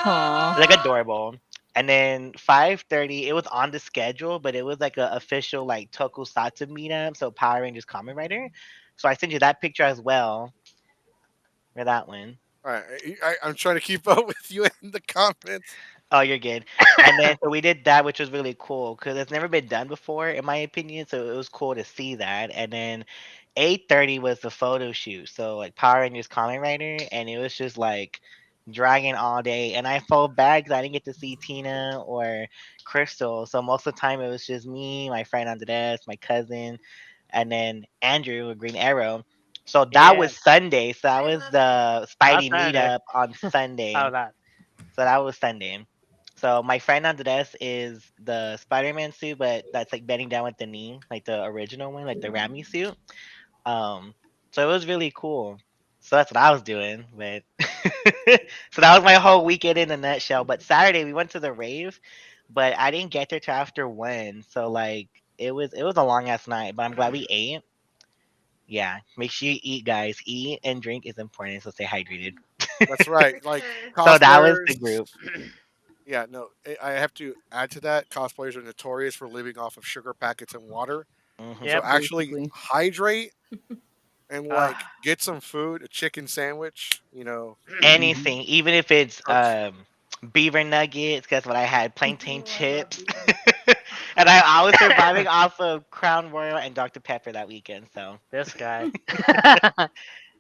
Aw. Like adorable. And then 5:30, it was on the schedule, but it was like a official like Tokusatsu meetup, so Power Rangers Kamen Rider. So I sent you that picture as well for that one. All right, I'm trying to keep up with you in the comments. Oh, you're good. And then so we did that, which was really cool because it's never been done before, in my opinion. So it was cool to see that. And then 8:30 was the photo shoot. So like Power Rangers Kamen Rider, and it was just like dragging all day. And I felt bad because I didn't get to see Tina or Crystal. So most of the time it was just me, my friend Andres, my cousin, and then Andrew with Green Arrow. So that Yeah, was Sunday. So that I was love it. the that's Spidey Saturday. meetup on How Sunday. about that? So that was Sunday. So my friend Andres is the Spider-Man suit, but that's like bending down with the knee, like the original one, like the Rami suit. Um, so it was really cool. So that's what I was doing, but so that was my whole weekend in a nutshell. But Saturday we went to the rave, but I didn't get there till after 1. So like it was a long ass night, but I'm glad we ate. Yeah, make sure you eat, guys. Eat and drink is important, so stay hydrated. That's right. For Like sure. So that was the cosplayers. group. Yeah, no, I have to add to that. Cosplayers are notorious for living off of sugar packets and water. Hmm. So Yep. actually Basically. hydrate and Uh, like get some food, a chicken sandwich. Mhm. Anything, even if it's Turkey. beaver nuggets. Guess what I had? Plantain Ooh, I love chips, beaver. and I was surviving off of Crown Royal and Dr Pepper that weekend. So this guy.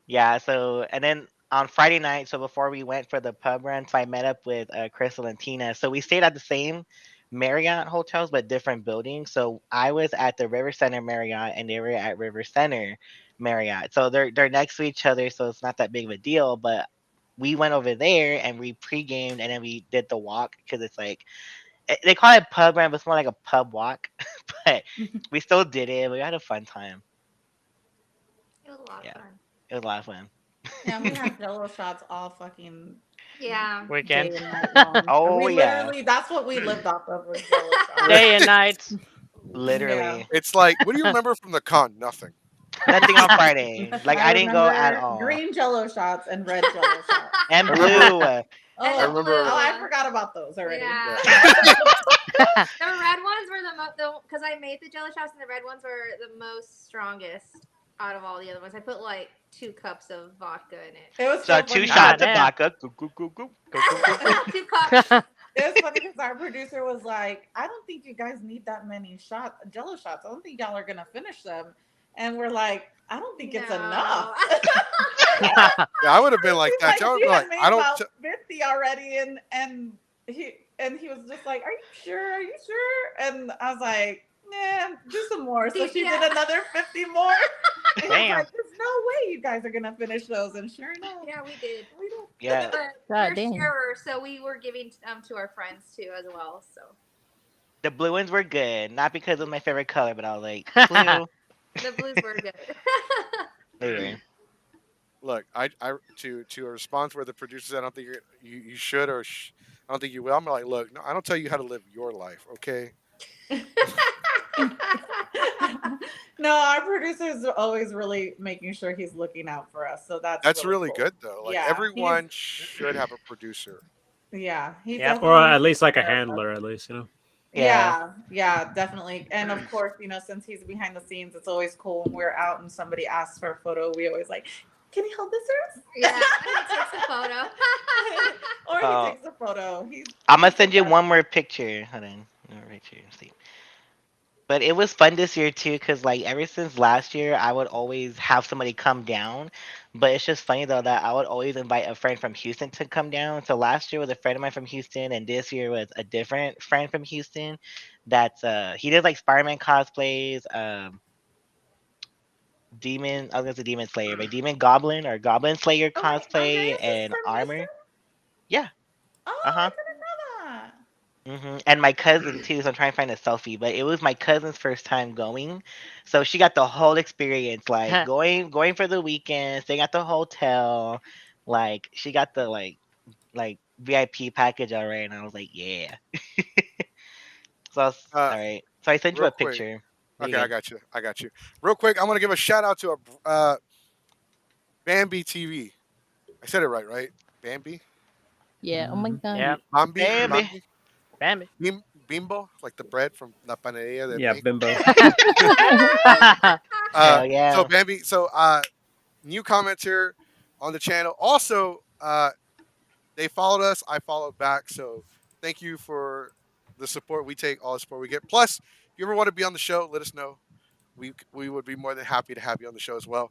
yeah. So and then on Friday night, so before we went for the pub run, so I met up with Crystal and Tina. So we stayed at the same Marriott hotels but different buildings. So I was at the River Center Marriott and they were at River Center Marriott. So they're next to each other, so it's not that big of a deal. But we went over there and we pre-gamed and then we did the walk because it's like they call it pub run, but it's more like a pub walk. But we still did it. We had a fun time. It was a lot of Yeah, fun. it was a lot of fun. Yeah, we had Jello shots all fucking Yeah. day Weekend. and night long. Oh We yeah, literally, that's what we lived off of was Jello shots. Day and night. Yeah. literally It's like, what do you remember from the con? Nothing. nothing on Friday. Like I I didn't go at remember all. green Jello shots and red Jello shots. And I remember. blue. I And Oh, the remember. I blue. forgot about those already. Yeah. Yeah. The red ones were because I made the jelly shots and the red ones were the most strongest out of all the other ones. I put like 2 cups of vodka in it. It was So so two funny. shots of damn. vodka. Goop, goop, goop, goop. Go, go, go, go. 2 cups. It was funny because our producer was like, I don't think you guys need that many Jello shots. I don't think y'all are gonna finish them. And we're like, I don't think it's enough. Yeah, I would have been like He's that. like, Y'all would she be had like, made I don't. about 50 already, and he was just like, "Are you sure? Are you sure?" And I was like, "Yeah, do some more." So she Yeah. did another 50 more. And he was Damn. like, "There's no way you guys are gonna finish those." And sure enough, Yeah, we did. we did. Yeah. But God we're dang. sharers, so we were giving to our friends too as well. So The blue ones were good. Not because of my favorite color, but I was like, blue. the blues were good. They were. Look, to a response where the producer said, I don't think you should I don't think you will. I'm like, look, no, I don't tell you how to live your life, okay? No, our producer's always really making sure he's looking out for us. So that's That's really cool. good though. Like Yeah, everyone should have a producer. Yeah, he Yep. definitely Or at takes least like a care of us. handler, at least, you know. Yeah, yeah, definitely. And of course, since he's behind the scenes, it's always cool when we're out and somebody asks for a photo. We always like, can you hold this for us? Yeah, he takes a photo. Or he takes a photo. I'm gonna send you one more picture. Hold on, one more picture. See. But it was fun this year too, cause like ever since last year, I would always have somebody come down. But it's just funny though that I would always invite a friend from Houston to come down. So last year was a friend of mine from Houston, and this year was a different friend from Houston. That's he did like Spider-Man cosplays, Demon. I was gonna say Demon Slayer, but Demon Goblin or Goblin Slayer cosplay and armor. Yeah. Oh, Uh I huh. didn't know that. And my cousin too. So I'm trying to find a selfie, but it was my cousin's first time going, so she got the whole experience, like going for the weekend, staying at the hotel, like she got the like VIP package already, and I was like, yeah. So all right. So I sent you Real a quick. picture. Okay, I got you. Real quick, I want to give a shout out to Bambi TV. I said it right? Bambi? Yeah. Oh my god. Yeah. Bambi? Bambi. Bambi. Bimbo? Like the bread from La Panaderia de Yeah, México? Bimbo. Hell yeah. So Bambi, new comments here on the channel. Also, they followed us. I followed back. So thank you for the support. We take all the support we get. Plus, if you ever want to be on the show, let us know. We would be more than happy to have you on the show as well.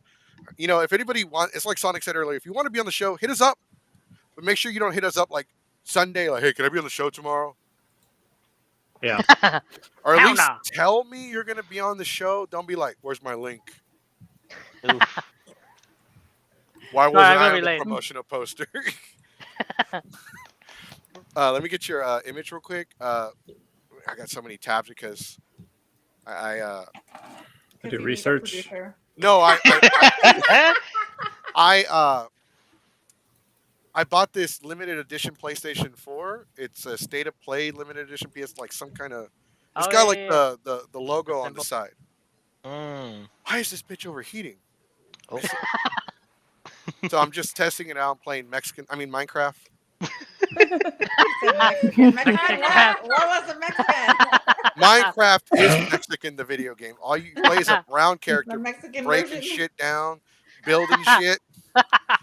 If anybody wants, it's like Sonic said earlier. If you want to be on the show, hit us up. But make sure you don't hit us up like Sunday. Like, hey, can I be on the show tomorrow? Yeah. Or at Hell least no. tell me you're gonna be on the show. Don't be like, "Where's my link? Oof. Why wasn't I'm I gonna on be the late. promotional poster?" Let me get your image real quick. I got so many tabs because I Because do you need a research. producer. no I bought this limited edition PlayStation 4. It's a State of Play limited edition PS, like some kind of. It's Oh, got yeah, like yeah, the logo on the symbol. side. Mm. Why is this bitch overheating? Oh. So I'm just testing it out. I'm playing Minecraft. Mexican. What was a Mexican? Minecraft is Mexican, the video game. All you play is a brown The character Mexican breaking version. shit down, building shit,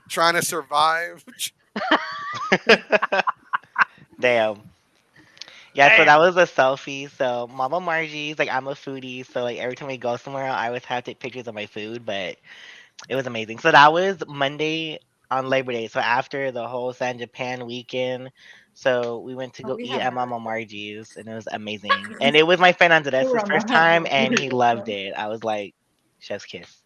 trying to survive. Damn. Yeah, so Damn. that was a selfie. So Mama Margie's like I'm a foodie, so like every time we go somewhere, I always have to take pictures of my food. But it was amazing. So that was Monday on Labor Day. So after the whole San Japan weekend, so we went to Oh, go we eat have at that. Mama Margie's, and it was amazing. And it was my friend Andres' first time, and he loved it. it. I was like, chef's kiss.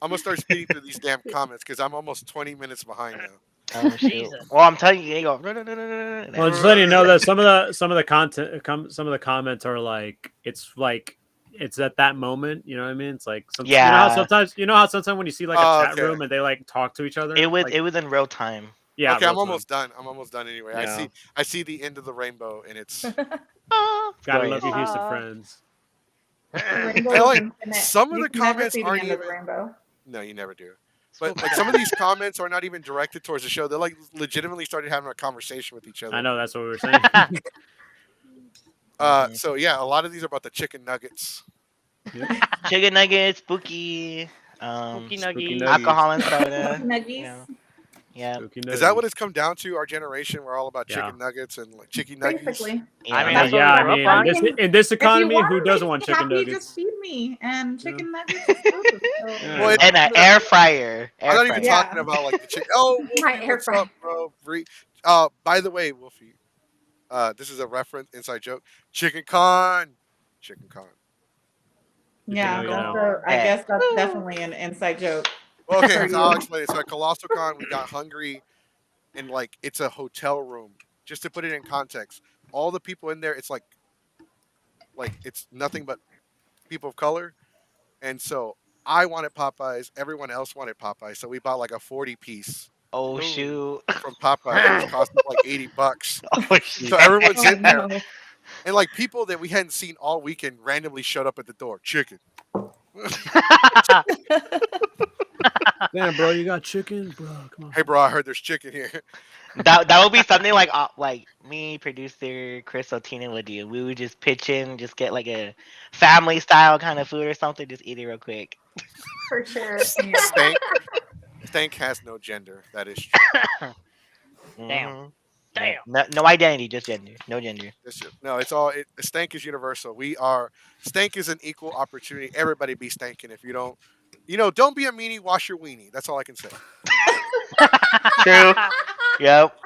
I'm gonna start speeding through these damn comments because I'm almost 20 minutes behind now. Oh shoot! Jesus. Well, I'm telling you, they go. Well, just letting you know that some of the content, some of the comments are like it's at that moment. You know what I mean? It's like Yeah. you know how sometimes when you see like a chat room and they like talk to each other. It was like, it was in real time. Yeah. Okay, real I'm time. almost done. I'm almost done anyway. Yeah. I see the end of the rainbow, and it's. Gotta love you, Houston Aw. friends. Rainbow I is like infinite. some of You the can never comments see the aren't end of the even. rainbow. No, you never do. But like some of these comments are not even directed towards the show. They're like legitimately started having a conversation with each other. I know that's what we were saying. So yeah, a lot of these are about the chicken nuggets. Chicken nuggets, spooky, Spooky Spooky nuggies. nuggies. alcohol and soda. Nuggies. You know, yeah. Is that what it's come down to? Our generation, we're all about chicken nuggets and like chicken nuggets. Basically. I mean, Yeah. that's what Yeah, we I grew mean, up on. in this If you economy, want who to doesn't make want me chicken happy, nuggets? just feed me. And chicken nuggets is food. So. Yeah. And an air fryer. I'm not even fryer. talking about like the chicken. Oh, My Wolfie, air what's fryer. up, bro? By the way, Wolfie, this is a reference, inside joke. Chicken con. Yeah, You that's know. I guess that's definitely an inside joke. Well, okay, For so I'll you. explain it. So at Colossal Con, we got hungry, and like it's a hotel room. Just to put it in context, all the people in there, it's like it's nothing but people of color, and so I wanted Popeyes. Everyone else wanted Popeyes, so we bought like a 40-piece Oh shoot. from Popeyes, which cost us like $80. Oh shoot. So everyone's in there, No. and like people that we hadn't seen all weekend randomly showed up at the door. Chicken. Damn, bro, you got chicken, bro. Come on. Hey, bro, I heard there's chicken here. That would be something like me, producer Chris or Tina would do. We would just pitch in, just get like a family style kind of food or something, just eat it real quick. For sure. Stank has no gender. That is true. Damn. Mhm. Damn. No identity, just gender. No gender. No, it's all. Stank is universal. Stank is an equal opportunity. Everybody be stanking. If you don't, don't be a meanie. Wash your weenie. That's all I can say. True. Yep.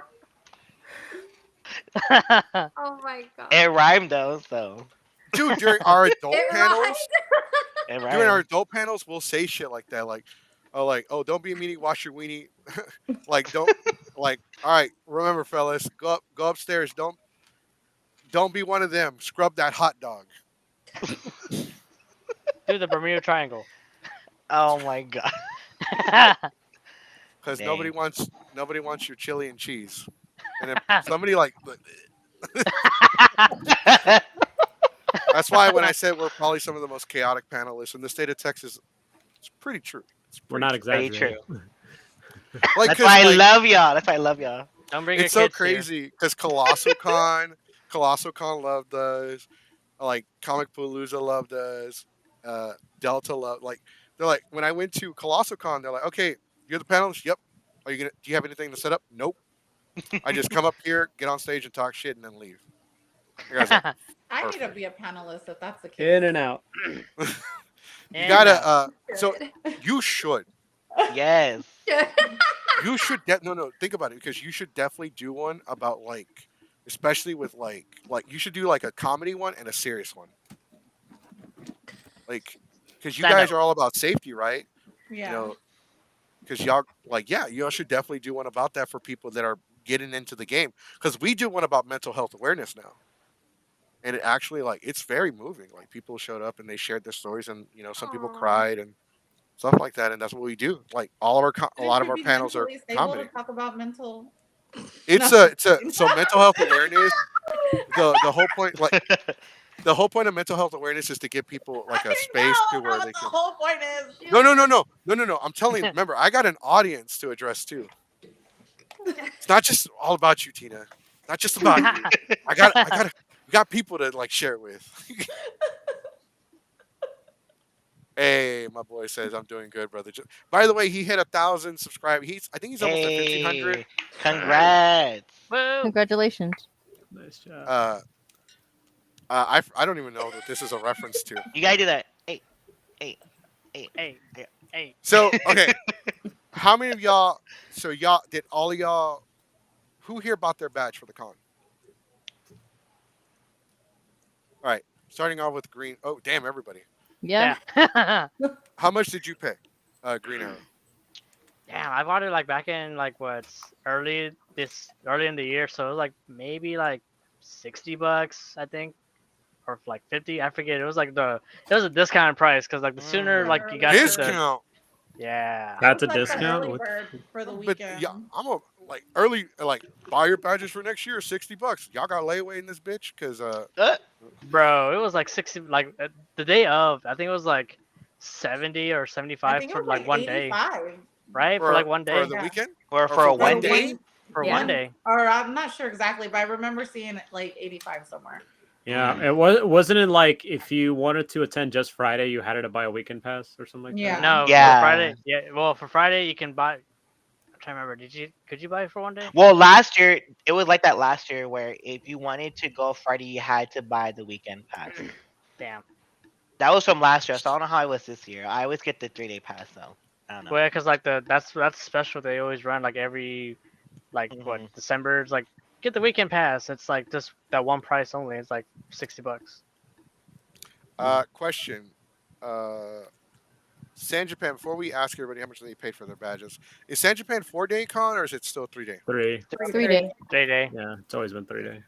Oh my god. It rhymed though, so Dude, during our adult It panels, it during our rhymed. adult panels, we'll say shit like that, oh, don't be a meanie. Wash your weenie. Don't, all right. Remember, fellas, go upstairs. Don't be one of them. Scrub that hot dog. Do the Bermuda Triangle. Oh my god. Because Dang. nobody wants your chili and cheese. And if somebody like, that's why when I said we're probably some of the most chaotic panelists in the state of Texas, it's pretty true. We're not Very exaggerating. true. Like, That's why I love y'all. That's why I love y'all. Don't bring it's your so kids here. crazy because Colossal Con loved us. Like Comic Palooza loved us. Delta loved. They're like, when I went to Colossal Con, they're like, okay, you're the panelist. Yep. Do you have anything to set up? Nope. I just come up here, get on stage, and talk shit, and then leave. You guys are- I need to be a panelist if that's the case. In and out. you gotta. So you should. Yes. You should no, think about it, because you should definitely do one about especially with like you should do like a comedy one and a serious one, because you Stand guys up. are all about safety, right? Yeah. Because y'all should definitely do one about that for people that are getting into the game, because we do one about mental health awareness now, and it actually it's very moving. Like, people showed up and they shared their stories, and some people Aw. cried and stuff like that, and that's what we do. Like, a lot of our panels are comedy. To talk about mental. So mental health awareness. The whole point, the whole point of mental health awareness is to give people a space to where they The can. whole point is. No. I'm telling you. Remember, I got an audience to address too. It's not just all about you, Tina. Not just about you. We got people to share it with. Hey, my boy says I'm doing good, brother. By the way, he hit 1,000 subscribers. I think he's almost at 1,500. Hey, congrats. Woo. Congratulations. Nice job. I don't even know that this is a reference to. You gotta do that. Hey. Hey. So, okay. How many of y'all? So did all of y'all? Who here bought their badge for the con? All right. Starting off with green. Oh, damn! Everybody. Yeah. Yeah. How much did you pay? Green Arrow. Damn, I bought it back in early in the year, so it was maybe $60, I think, or 50. I forget. It was it was a discounted price because the sooner you got Discount. yeah. That's a It's the discount. early bird for the But weekend. yeah, I'm a early buy your badges for next year, $60. Y'all got layaway in this bitch, because Bro, it was 60 the day of. I think it was 70 or I 75 think it for was one day, 85. right? For 1 day. for the Yeah. weekend, Or for a for one one day. day? For Yeah. 1 day. Or I'm not sure exactly, but I remember seeing it 85 somewhere. Yeah, it wasn't it if you wanted to attend just Friday, you had to buy a weekend pass or something like Yeah. that? No, Yeah. for Friday. Yeah, well, for Friday you can buy. I'm trying to remember. Could you buy it for 1 day? Well, last year it was like that last year where if you wanted to go Friday, you had to buy the weekend pass. Damn. That was from last year, so I don't know how it was this year. I always get the 3-day pass though. I don't know. Well, yeah, because that's special. They always run every Mhm. December. It's get the weekend pass. It's just that one price only. It's $60. Question. San Japan, before we ask everybody how much they paid for their badges, is San Japan 4-day con, or is it still 3-day? 3. 3 days. 3 day. Yeah, it's always been 3 day.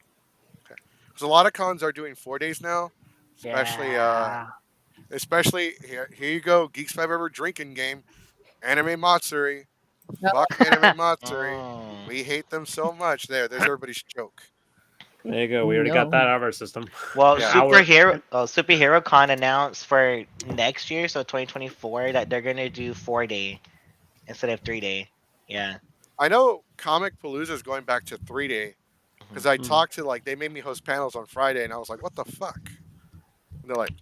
Because a lot of cons are doing 4 days now. Especially Yeah. especially here you go, Geeks 5 Ever drinking game. Anime Matsuri. No. Fuck Anime Matsuri. Mm. We hate them so much. There's everybody's joke. There you go. We already got No. that out of our system. Well, Yeah. Superhero Con announced for next year, so 2024, that they're gonna do 4-day. instead of 3-day. Yeah. I know Comic Palooza is going back to 3-day because I Mhm. talked to they made me host panels on Friday, and I was like, what the fuck? And they're like,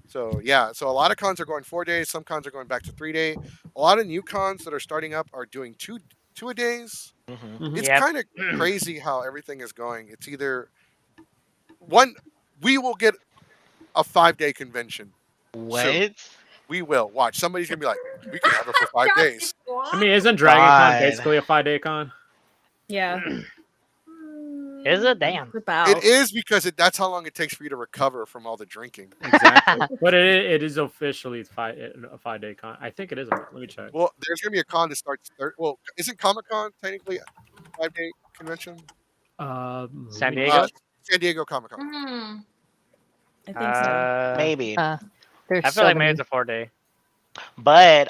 so yeah. So a lot of cons are going 4 days. Some cons are going back to 3-day. A lot of new cons that are starting up are doing two a days. Mm-hmm. It's Yep. kind of crazy how everything is going. It's either one. We will get a 5-day convention soon. What? We will watch. Somebody's gonna be like, we can have it for 5 days. I mean, isn't Dragon Con basically a 5-day con? Yeah. Is it? Damn. About. It is because that's how long it takes for you to recover from all the drinking. Exactly. But it is officially a 5-day con. I think it is. Let me check. Well, there's gonna be a con that starts. Well, isn't Comic Con technically a 5-day convention? San Diego. San Diego Comic Con. Mm. I think so. Maybe. There's I feel so like many. maybe it's a 4-day. But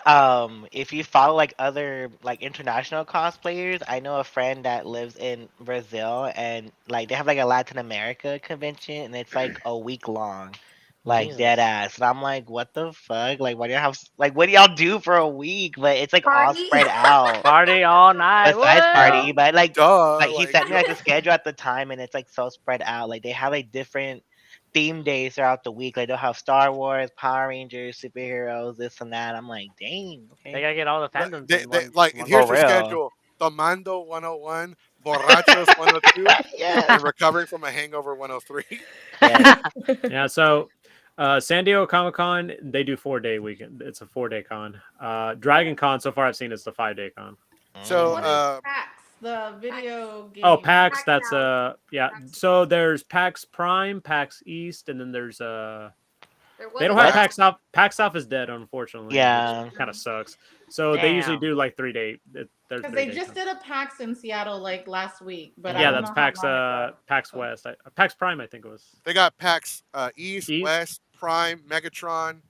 if you follow like other like international cosplayers, I know a friend that lives in Brazil, and like they have like a Latin America convention, and it's like a week long, like Jesus. dead ass. And I'm like, what the fuck? Like, what do you have? Like, what do y'all do for a week? But it's like all Party? spread out. Party all night. Besides What? party, but like Duh. he sent me like the schedule at the time, and it's like so spread out. Like they have like different theme days throughout the week. Like they'll have Star Wars, Power Rangers, superheroes, this and that. I'm like, dang, They okay. gotta get all the fandoms They, in they, one. like, one here's For the real. schedule: Tomando 101, Borrachos 102, Yeah. and Recovering from a Hangover 103. Yeah. Yeah, so San Diego Comic Con, they do 4-day weekend. It's a 4-day con. Dragon Con, so far I've seen, it's the 5-day con. So, What is PAX? The video game. Oh, PAX, PAX that's South. yeah. PAX. So there's PAX Prime, PAX East, and then there's There was they don't a have What? PAX South. PAX South is dead, unfortunately. Yeah. Kind of sucks. So they usually Damn. do like 3-day. There's Because they 3-day just cons. did a PAX in Seattle like last week, but I Yeah, don't that's know how PAX long it was. PAX West. PAX Prime, I think it was. They got PAX East, East? West, Prime, Megatron.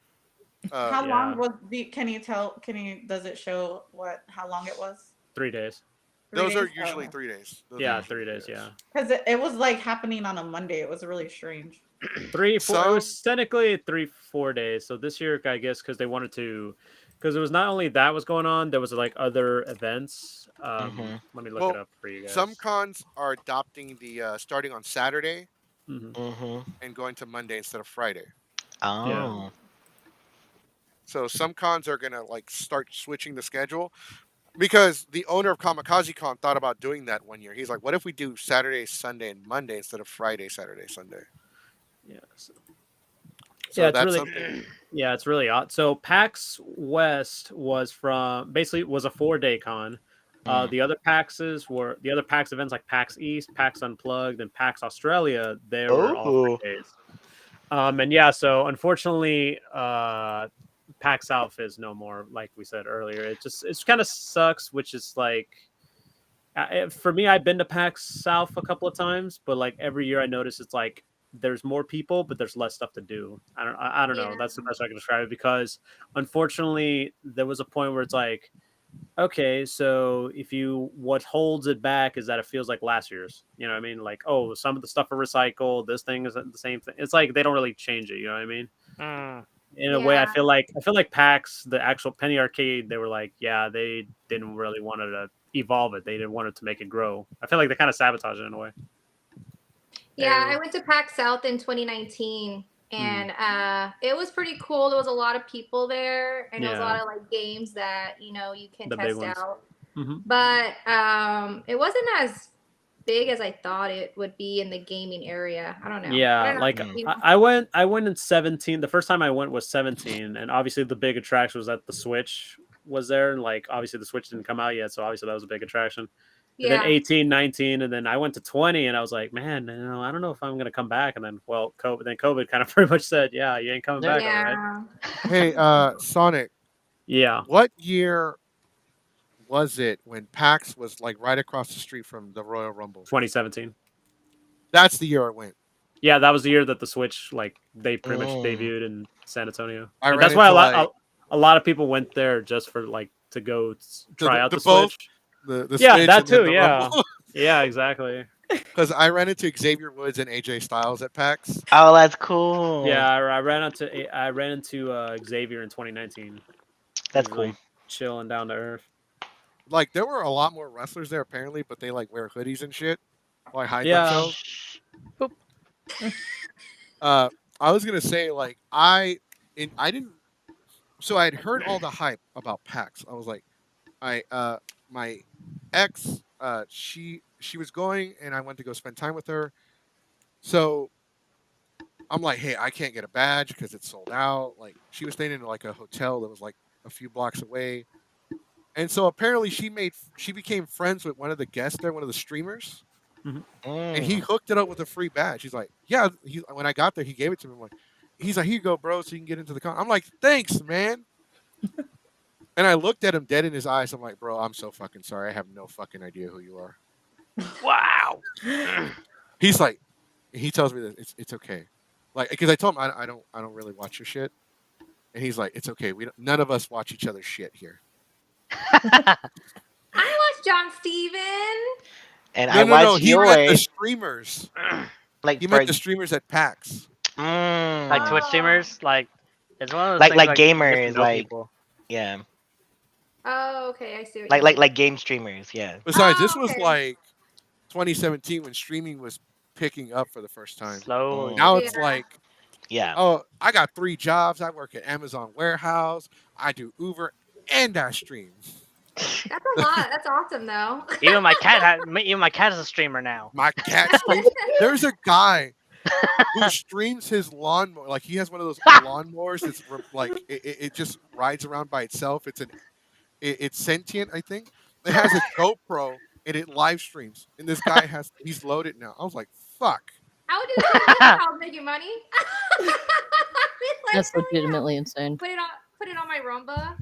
How yeah. long was the? Can you tell? Does it show how long it was? 3 days. Those are usually 3 days. Those are Yeah, usually 3 days. Yeah. Because it was like happening on a Monday. It was really strange. 3, 4. It Some- was technically 3, 4 days. So this year, I guess, because they wanted to, because it was not only that was going on, there was like other events. Mhm. Let me look Well, it up for you guys. Some cons are adopting the starting on Saturday Mhm. Mm-hmm. and going to Monday instead of Friday. Oh. So some cons are gonna like start switching the schedule because the owner of Kamikaze Con thought about doing that one year. He's like, "What if we do Saturday, Sunday, and Monday instead of Friday, Saturday, Sunday?" Yeah. So So it's that's really, something. yeah, it's really odd. So PAX West was basically was a 4-day con. Mm. The other PAX events like PAX East, PAX Unplugged, and PAX Australia. They were all Oh. 3 days. And yeah, so unfortunately, PAX South is no more. Like we said earlier, it's kind of sucks. Which is like, for me, I've been to PAX South a couple of times, but like every year I notice it's like there's more people, but there's less stuff to do. I don't know. Yeah. That's the best I can describe it, because unfortunately there was a point where it's like, okay, so what holds it back is that it feels like last year's. You know what I mean? Like, oh, some of the stuff are recycled. This thing is the same thing. It's like they don't really change it. You know what I mean? In a way, I Yeah. feel like PAX, the actual Penny Arcade, they were like, yeah, they didn't really want to evolve it. They didn't want it to make it grow. I feel like they kind of sabotage it in a way. Yeah, I went to PAX South in 2019, and it was pretty cool. There was a lot of people there, and there was a lot of like games that you can The big test ones. out. Mhm. But it wasn't as big as I thought it would be in the gaming area. I don't know. I Yeah, don't know. like You know? I went in 17. The first time I went was 17, and obviously the big attraction was that the Switch was there, and like obviously the Switch didn't come out yet, so obviously that was a big attraction. And then Yeah. 18, 19, and then I went to 20, and I was like, man, I don't know if I'm gonna come back. And then COVID kind of pretty much said, yeah, you ain't coming back, all right? Yeah. Hey, Sonic, Yeah. what year was it when PAX was like right across the street from the Royal Rumble? 2017. That's the year I went. Yeah, that was the year that the Switch, like, they pretty much Mm. debuted in San Antonio. I And ran that's why into, a lot of people went there just for like to go try out the both Switch. the Yeah, Switch that and then too. the Yeah, Rumble. yeah, exactly. Because I ran into Xavier Woods and AJ Styles at PAX. Oh, that's cool. Yeah, I ran into Xavier in 2019. That's He's, cool. like, chilling down to earth. Like there were a lot more wrestlers there apparently, but they like wear hoodies and shit, like hide Yeah. themselves. Boop. I was gonna say like I didn't. So I had heard all the hype about PAX. I was like, my ex, she was going, and I went to go spend time with her. So I'm like, hey, I can't get a badge because it's sold out. Like she was staying in like a hotel that was like a few blocks away. And so apparently she became friends with one of the guests there, one of the streamers, and he hooked it up with a free badge. He's like, yeah. When I got there, he gave it to me. I'm like, he's like, here you go, bro, so you can get into the con. I'm like, thanks, man. And I looked at him dead in his eyes. I'm like, bro, I'm so fucking sorry. I have no fucking idea who you are. Wow. He's like, he tells me that it's okay, like because I told him I don't really watch your shit, and he's like, it's okay. None of us watch each other's shit here. I watch JohnSteven. And No, I no, watched no. He yours. met the streamers. Like He for met the streamers at PAX. Like Twitch Oh. streamers, like it's one of those like things, like you get to gamers, know like people. yeah, Oh, okay. I see what you mean. like game streamers. Yeah. Besides, Oh, this was okay. like 2017 when streaming was picking up for the first time. Slowly. Now it's Yeah. like, Yeah. oh, I got 3 jobs. I work at Amazon warehouse. I do Uber, and I stream. That's a lot. That's awesome, though. Even my cat is a streamer now. My cat streams. There's a guy who streams his lawnmower. Like he has one of those lawnmowers that's like it just rides around by itself. It's sentient, I think. It has a GoPro and it live streams. And this guy he's loaded now. I was like, fuck. I would do that if I was making money. That's legitimately insane. Put it on my Roomba.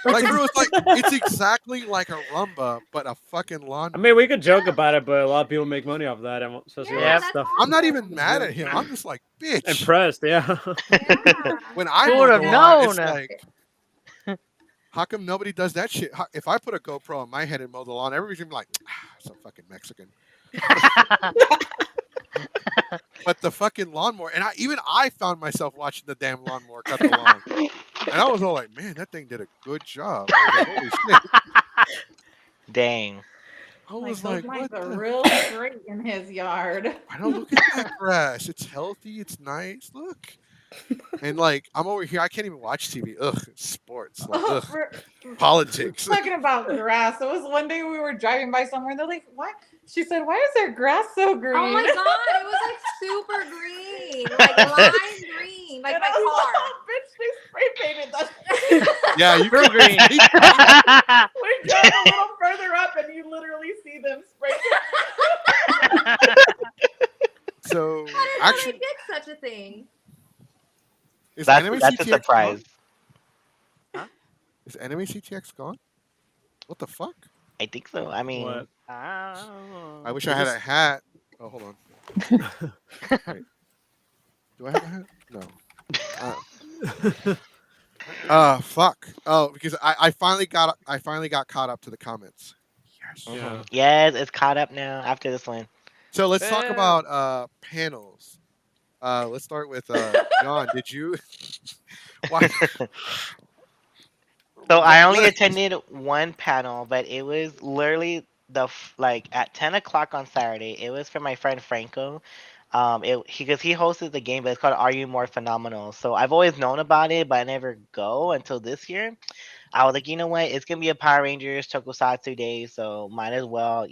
Like bro, it's exactly like a Rumba, but a fucking lawn. I mean, we could joke about it, but a lot of people make money off that. And especially Yeah, that that's stuff. I'm not even mad at him. I'm just like, bitch. Impressed, yeah. Yeah. When I Who mow would've the lawn, it's known? like, how come nobody does that shit? If I put a GoPro on my head and mow the lawn, everybody's gonna be like, it's a fucking Mexican. But the fucking lawnmower, and I found myself watching the damn lawnmower cut the lawn, and I was all like, man, that thing did a good job. I was like, holy shit. Dang. I was like, what are the? real straight in his yard. I don't look at that grass. It's healthy. It's nice. Look. And like I'm over here, I can't even watch TV. Ugh, sports. Like, ugh, politics. Talking about grass. It was one day we were driving by somewhere and they're like, what? She said, why is their grass so green? Oh my god, it was like super green, like lime green, like And my I was car. like, oh, bitch, they spray painted that. Yeah, you Real green. We drive a little further up and you literally see them spray painted. So I didn't know actually, they did such a thing. is That's Anime a CTX surprise. gone? Is Anime CTX gone? What the fuck? I think so. I mean, What? I wish I had a hat. Oh, hold on. Wait. Do I have a hat? No. Fuck. Oh, because I finally got caught up to the comments. Yes. Yeah. yes, it's caught up now after this one. So let's talk about panels. Let's start with John. Did you? Why? So I only attended one panel, but it was literally like at 10 o'clock on Saturday. It was for my friend Franco. Because he hosted the game, but it's called Are You More Phenomenal? So I've always known about it, but I never go until this year. I was like, you know what? It's gonna be a Power Rangers Tokusatsu day, so might as well,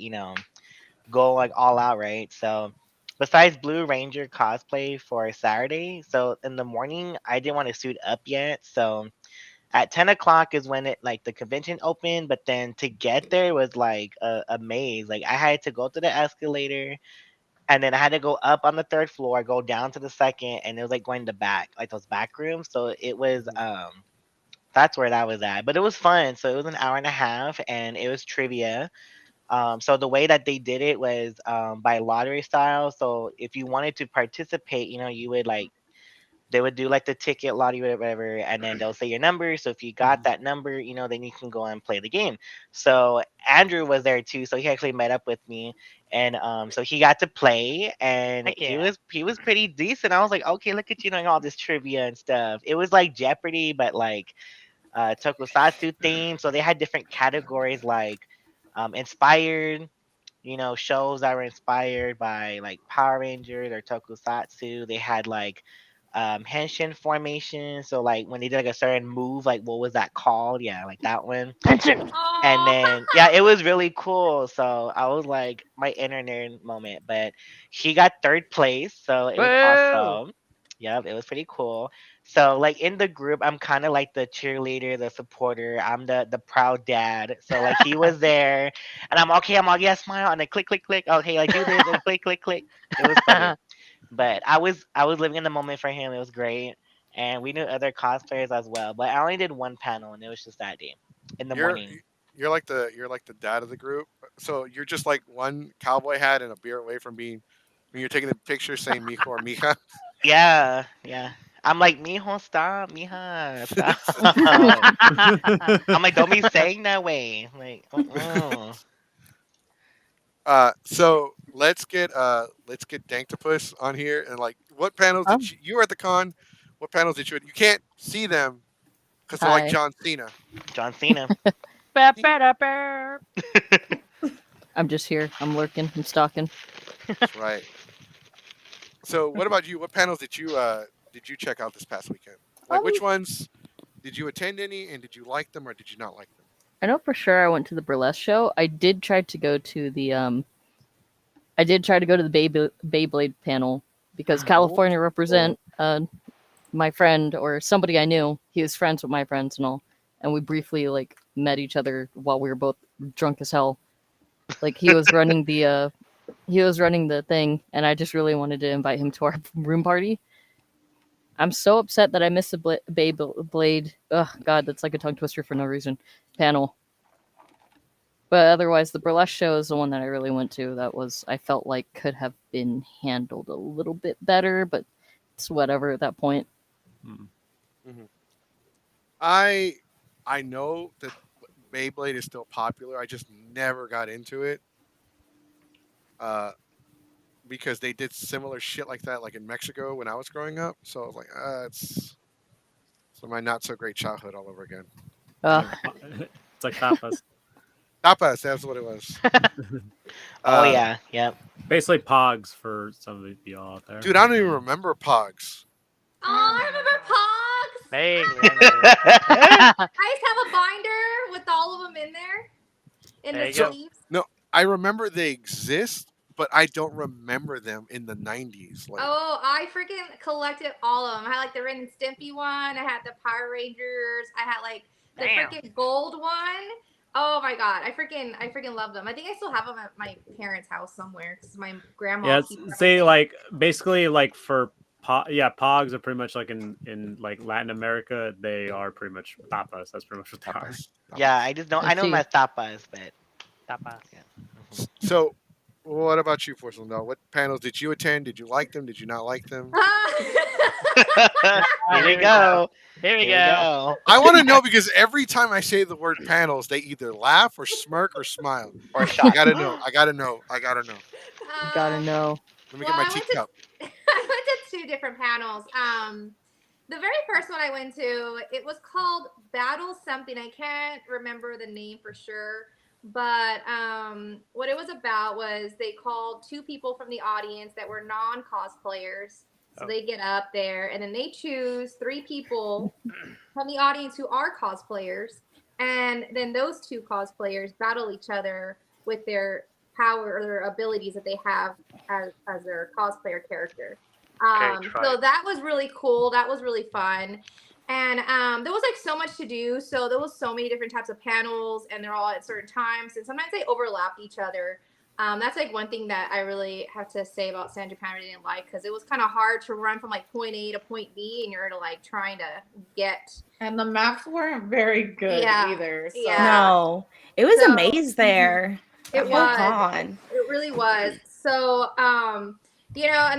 go like all out, right? So besides Blue Ranger cosplay for Saturday, so in the morning I didn't want to suit up yet, so at 10 o'clock is when it like the convention opened, but then to get there was like a maze. Like I had to go to the escalator, and then I had to go up on the third floor, go down to the second, and it was like going to the back, like those back rooms. So it was that's where that was at. But it was fun. So it was an hour and a half, and it was trivia. So the way that they did it was by lottery style. So if you wanted to participate, you would like they would do like the ticket lottery or whatever, and then they'll say your number. So if you got that number, then you can go and play the game. So Andrew was there too, so he actually met up with me, and so he got to play, and Heck yeah. he was pretty decent. I was like, okay, look at you knowing all this trivia and stuff. It was like Jeopardy, but like tokusatsu theme. So they had different categories like inspired, shows that were inspired by like Power Rangers or tokusatsu. They had like henshin formation. So like when they did like a certain move, like what was that called? Yeah, like that one. And then yeah, it was really cool. So I was like my inner nerd moment. But he got third place, so it was awesome. Yep, it was pretty cool. So like in the group, I'm kind of like the cheerleader, the supporter. I'm the proud dad. So like he was there, and I'm okay. I'm all yeah, smile, and then click click click. Okay, like do this and click click click. It was funny, but I was living in the moment for him. It was great, and we knew other cosplayers as well. But I only did one panel, and it was just that day in the You're morning. you're like the dad of the group. So you're just like one cowboy hat and a beer away from being when you're taking the picture saying mijo or mija. Yeah, yeah. I'm like, mijo, stop, mija, stop. I'm like, don't be saying that way. Like, So let's get Danktopus on here and like what panels Oh, did you were at the con? What panels did you can't see them because they're like hi. John Cena. John Cena. I'm just here. I'm lurking. I'm stalking. That's right. So what about you? What panels did you check out this past weekend? Like Um, which ones did you attend any and did you like them or did you not like them? I know for sure I went to the burlesque show. I did try to go to the Beyblade panel because California represent my friend or somebody I knew. He was friends with my friends and all, and we briefly like met each other while we were both drunk as hell. Like he was running the thing, and I just really wanted to invite him to our room party. I'm so upset that I missed the Beyblade. Ugh, God, that's like a tongue twister for no reason. Panel. But otherwise, the burlesque show is the one that I really went to. I felt like could have been handled a little bit better, but it's whatever at that point. Mhm. I know that Beyblade is still popular. I just never got into it. Uh, because they did similar shit like that, like in Mexico when I was growing up. So I was like, it's my not so great childhood all over again. It's like tapas. Tapas, that's what it was. Oh yeah, yep. Basically pogs for some of y'all out there. Dude, I don't even remember Pogs. Oh, I remember Pogs. Vaguely. I used to have a binder with all of them in there in There the you go. sleeves. No, I remember they exist, but I don't remember them in the 90s. Like, Oh, I freaking collected all of them. I had like the Ren and Stimpy one. I had the Power Rangers. I had like the Damn. freaking gold one. Oh my god, I freaking love them. I think I still have them at my parents' house somewhere because my grandma. Yeah, keeps them. say like basically like for pogs are pretty much like in like Latin America, they are pretty much tapas. That's pretty much what they are. tapas. Yeah, I just know I Let's know see. my tapas, but Tapas. So, what about you, Force Lindell? What panels did you attend? Did you like them? Did you not like them? here we go. Here we Here we go. go. I want to know because every time I say the word panels, they either laugh or smirk or smile. Or I shot. gotta know. I gotta know. I gotta know. Gotta know. Let me get my I went to teacup. I went to 2 different panels. The very first one I went to, it was called Battle something. I can't remember the name for sure. But what it was about was they called 2 people from the audience that were non-cosplayers. So they get up there and then they choose 3 people from the audience who are cosplayers. And then those 2 cosplayers battle each other with their power or their abilities that they have as their cosplayer character. So that was really cool. That was really fun. And there was like so much to do. So there was so many different types of panels and they're all at certain times. And sometimes they overlapped each other. That's like one thing that I really have to say about San Japan I didn't like because it was kind of hard to run from like point A to point B and you're like trying to get. And the maps weren't very good either. So. Yeah. No, it was a maze there. It was. Con. It really was. So, and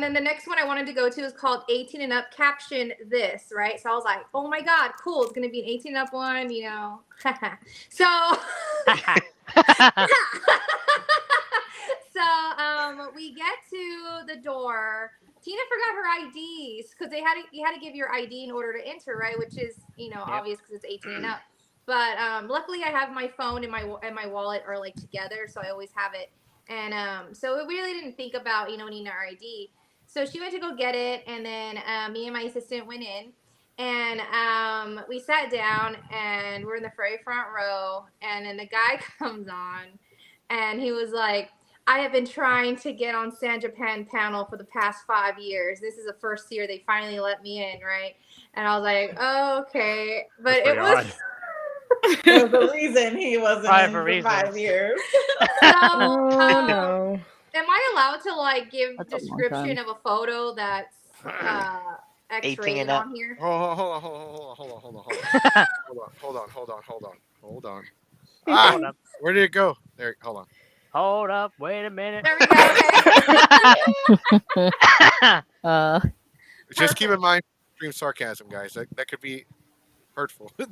then the next one I wanted to go to is called 18 and Up, caption this, right? So I was like, oh my God, cool. It's going to be an 18 and up one, So, we get to the door. Tina forgot her IDs because you had to give your ID in order to enter, right? Which is, obvious because it's 18 and up. But luckily, I have my phone and my wallet are like together, so I always have it. And so we really didn't think about needing our ID. So she went to go get it, and then me and my assistant went in, and we sat down, and we're in the very front row, and then the guy comes on, and he was like, I have been trying to get on San Japan panel for the past 5 years. This is the first year they finally let me in, right? And I was like, oh, okay. But it was... There's a reason he wasn't in for 5 years. So, no. am I allowed to like give That's a long description time. of a photo that's 18 X-rated and up. on here? Hold on. Ah, Hold up. where did it go? There. Hold on. Hold up. Wait a minute. There we go. Okay. Just keep in mind, extreme sarcasm, guys. That could be hurtful. Yeah.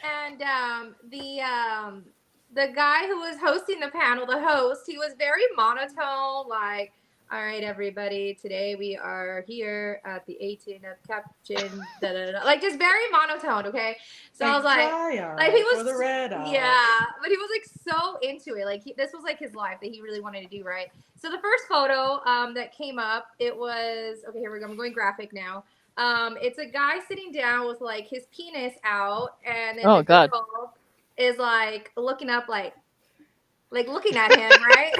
And the guy who was hosting the panel, the host, he was very monotone, like, all right, everybody, today we are here at the 18 of Captain, like just very monotone, okay? So I was like he was, the red yeah, but he was like so into it, like this was like his life that he really wanted to do, right? So the first photo that came up, it was, okay, here we go, I'm going graphic now. It's a guy sitting down with like his penis out, and then the girl is like looking up, like looking at him, right?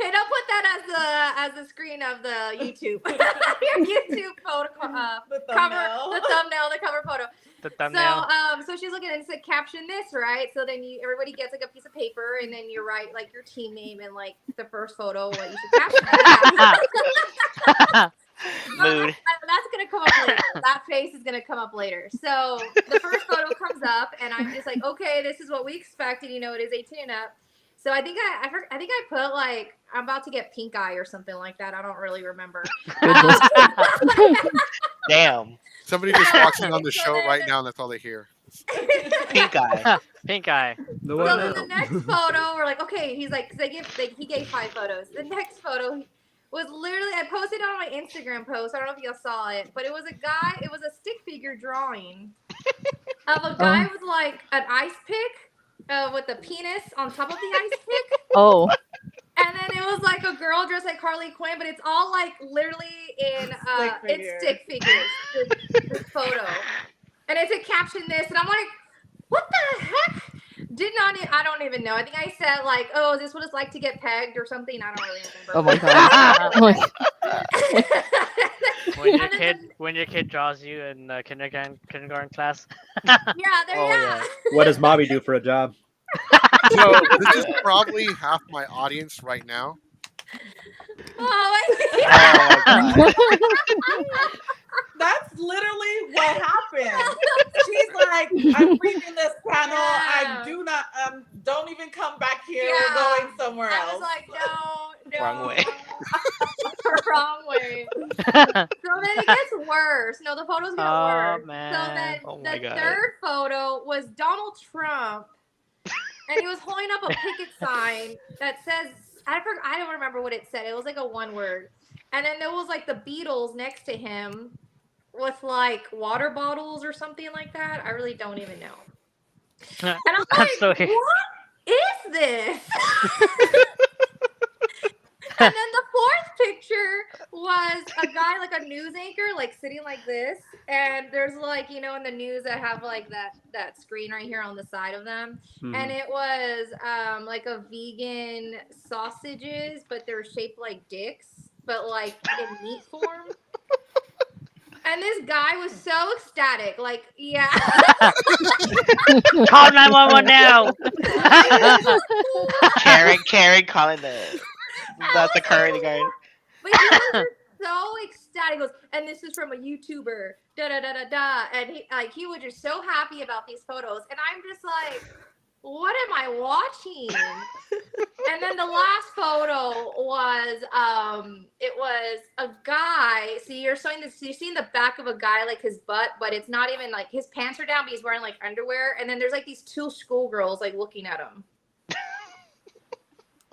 Okay, don't put that as the screen of the YouTube your YouTube photo the cover photo. The thumbnail. So she's looking and said, caption this, right? So then everybody gets like a piece of paper, and then you write like your team name and like the first photo, what you should caption. Mood. That's gonna come up later. That face is gonna come up later. So the first photo comes up, and I'm just like, okay, this is what we expected. It is 18 and up. So I think I put like, I'm about to get pink eye or something like that. I don't really remember. Damn. Somebody just walks in on the show right now, and that's all they hear. Pink eye. Pink eye. So then the next photo, we're like, okay, he's like, he gave 5 photos. The next photo was literally, I posted it on my Instagram post. I don't know if y'all saw it, but it was a guy, it was a stick figure drawing of a guy with like an ice pick. With a penis on top of the ice pick. Oh. And then it was like a girl dressed like Harley Quinn, but it's all like literally in it's stick figures. This photo, and it's a caption this, and I'm like, what the heck? I don't even know. I think I said like, oh, is this what it's like to get pegged or something? I don't really remember. Oh my god. When your kid draws you in kindergarten class. Yeah. What does mommy do for a job? So this is probably half my audience right now. Oh, that's literally what happened. She's like, I'm leaving this panel. I do not, don't even come back here. We're going somewhere else. I was like, no. Wrong way. Wrong way. So then it gets worse. No, the photos get worse. Man. So then the third photo was Donald Trump, and he was holding up a picket sign that says, I don't remember what it said. It was like a one word. And then there was like the Beatles next to him with like water bottles or something like that. I really don't even know. And I'm like, what is this? And then the fourth picture was a guy, like a news anchor, like sitting like this. And there's like, in the news that have like that screen right here on the side of them. Mm-hmm. And it was like a vegan sausages, but they're shaped like dicks, but like in meat form. And this guy was so ecstatic, like, yeah. Call 911 now. Karen calling the security guard. But he was so ecstatic. He goes, and this is from a YouTuber, da da da da da. And he was just so happy about these photos. And I'm just like, what am I watching? And then the last photo was it was a guy. See, you're seeing the back of a guy, like his butt, but it's not even like his pants are down, but he's wearing like underwear. And then there's like these two schoolgirls like looking at him.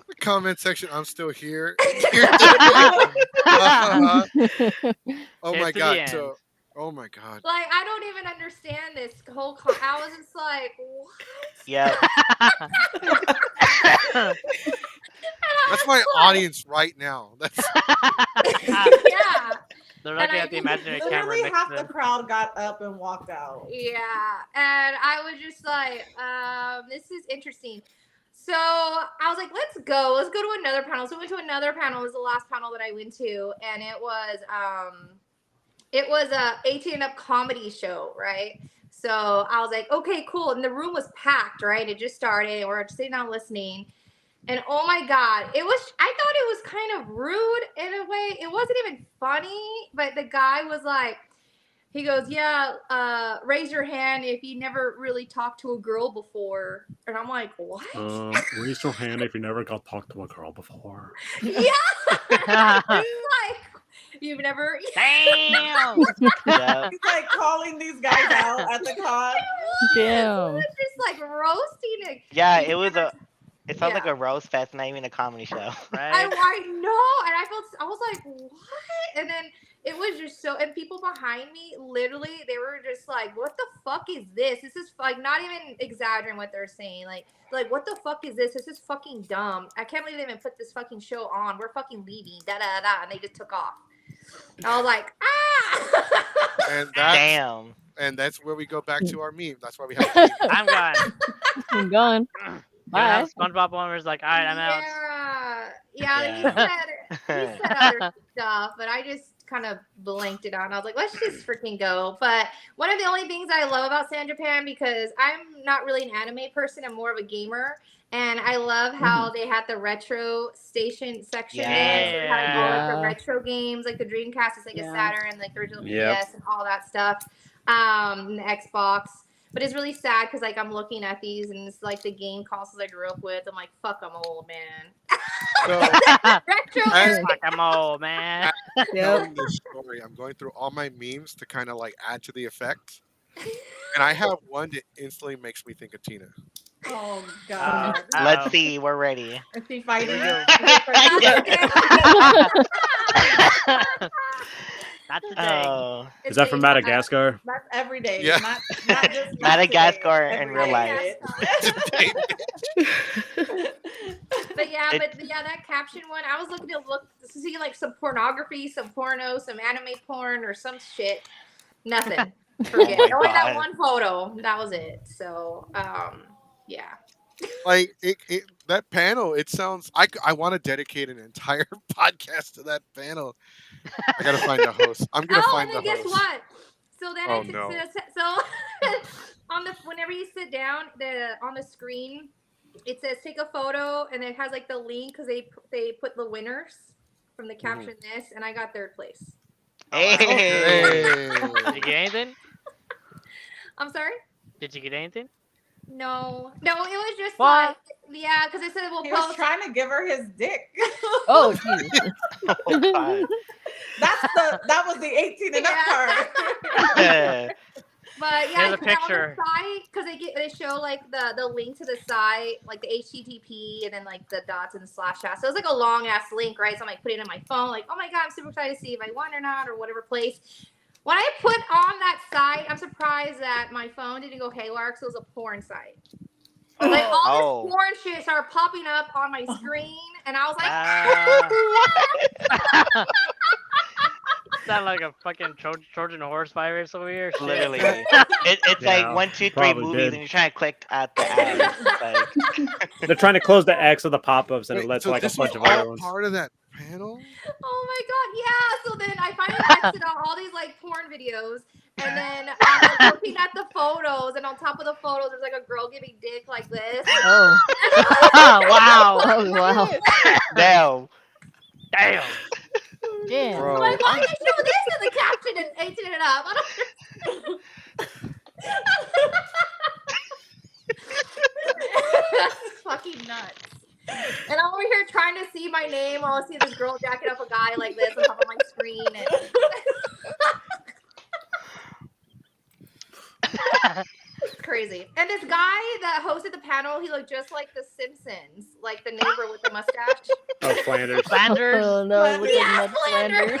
The comment section, I'm still here. Oh my god. So, oh my god. Like, I don't even understand this whole I was just like, what? Yeah. That's my audience right now. That's Yeah. They're looking at the imaginary camera Literally next half to the them. crowd got up and walked out. Yeah. And I was just like, this is interesting. So I was like, let's go to another panel. So we went to another panel. It was the last panel that I went to, and it was a 18 and up comedy show, right? So I was like, okay, cool. And the room was packed, right? It just started, and we're just sitting down listening. And oh my God, I thought it was kind of rude in a way. It wasn't even funny, but the guy was like, he goes, yeah, raise your hand if you never really talked to a girl before. And I'm like, what? Raise your hand if you never got talked to a girl before. Yeah. He's like, you've never. Damn. Yeah. He's like calling these guys out at the con. Damn. He was just like roasting it. Yeah, it sounds like a roast fest, not even a comedy show. Right? I know, and I was like, what? And then it was just so, and people behind me, literally, they were just like, what the fuck is this? This is like not even exaggerating what they're saying. Like what the fuck is this? This is fucking dumb. I can't believe they even put this fucking show on. We're fucking leaving. Da da da, and they just took off. I was like, and Damn. And that's where we go back to our meme. That's why we have. Meme. I'm gone. I'm gone. Bye. SpongeBob one was like, all right, I'm out. Yeah. He said other stuff, but I just kind of blanked it out. And I was like, let's just freaking go. But one of the only things I love about San Japan, because I'm not really an anime person, I'm more of a gamer. And I love how they had the retro station section there. So they had all like the retro games, like the Dreamcast, it's like a Saturn, like the original PS and all that stuff. And the Xbox. But it's really sad because like I'm looking at these and it's like the game consoles I grew up with. I'm like, fuck, I'm old, man. So, Fuck, I'm old, man. telling this story, I'm going through all my memes to kind of like add to the effect. And I have one that instantly makes me think of Tina. Oh God. Let's see. We're ready. Is she fighting? Not today. Oh. Is that from Madagascar? That's every day. Yeah. Not just Madagascar today, in real life. But that caption one, I was looking to see like some pornography, some porno, some anime porn, or some shit. Nothing. Forget. Only that one photo. That was it. So, yeah. Like that panel, it sounds. I want to dedicate an entire podcast to that panel. I gotta find the host. I'm gonna find the host. Guess what? So then no. on the whenever you sit down, on the screen, it says take a photo, and it has like the link because they put the winners from the caption this, and I got third place. Hey. Did you get anything? I'm sorry? Did you get anything? No, it was just What? because I said He was trying to give her his dick. Oh, geez. Oh, God. That was the 18 and up part. But Here's a picture. Because they show like the link to the site, like the HTTP, and then like the dots and the slash hash. So it's like a long ass link, right? So I'm like putting it in my phone, like, oh my God, I'm super excited to see if I won or not, or whatever place. When I put on that site, I'm surprised that my phone didn't go haywire because it was a porn site. Like all this porn shit started popping up on my screen, and I was like, Sound like a fucking Trojan horse virus over here. Shit. Literally. It's like 1, 2, 3 movies, and you're trying to click at the ads. Like... They're trying to close the X of the pop-ups, and it lets like a bunch of other ones. Part of that panel. oh my God, yeah. So then I finally tested out all these like porn videos, and then I was looking at the photos, and on top of the photos, there's like a girl giving dick like this. Oh. Wow. Oh, wow. Damn. Damn. Bro, Like, why did they show this in the caption and 18 it up? I don't... That's fucking nuts. And I'm over here trying to see my name while I see this girl jacking up a guy like this on top of my screen. And... It's crazy. And this guy that hosted the panel, he looked just like the Simpsons, like the neighbor with the mustache. Oh, Flanders. Flanders. Oh no, it looks Yeah, like Ned Flanders.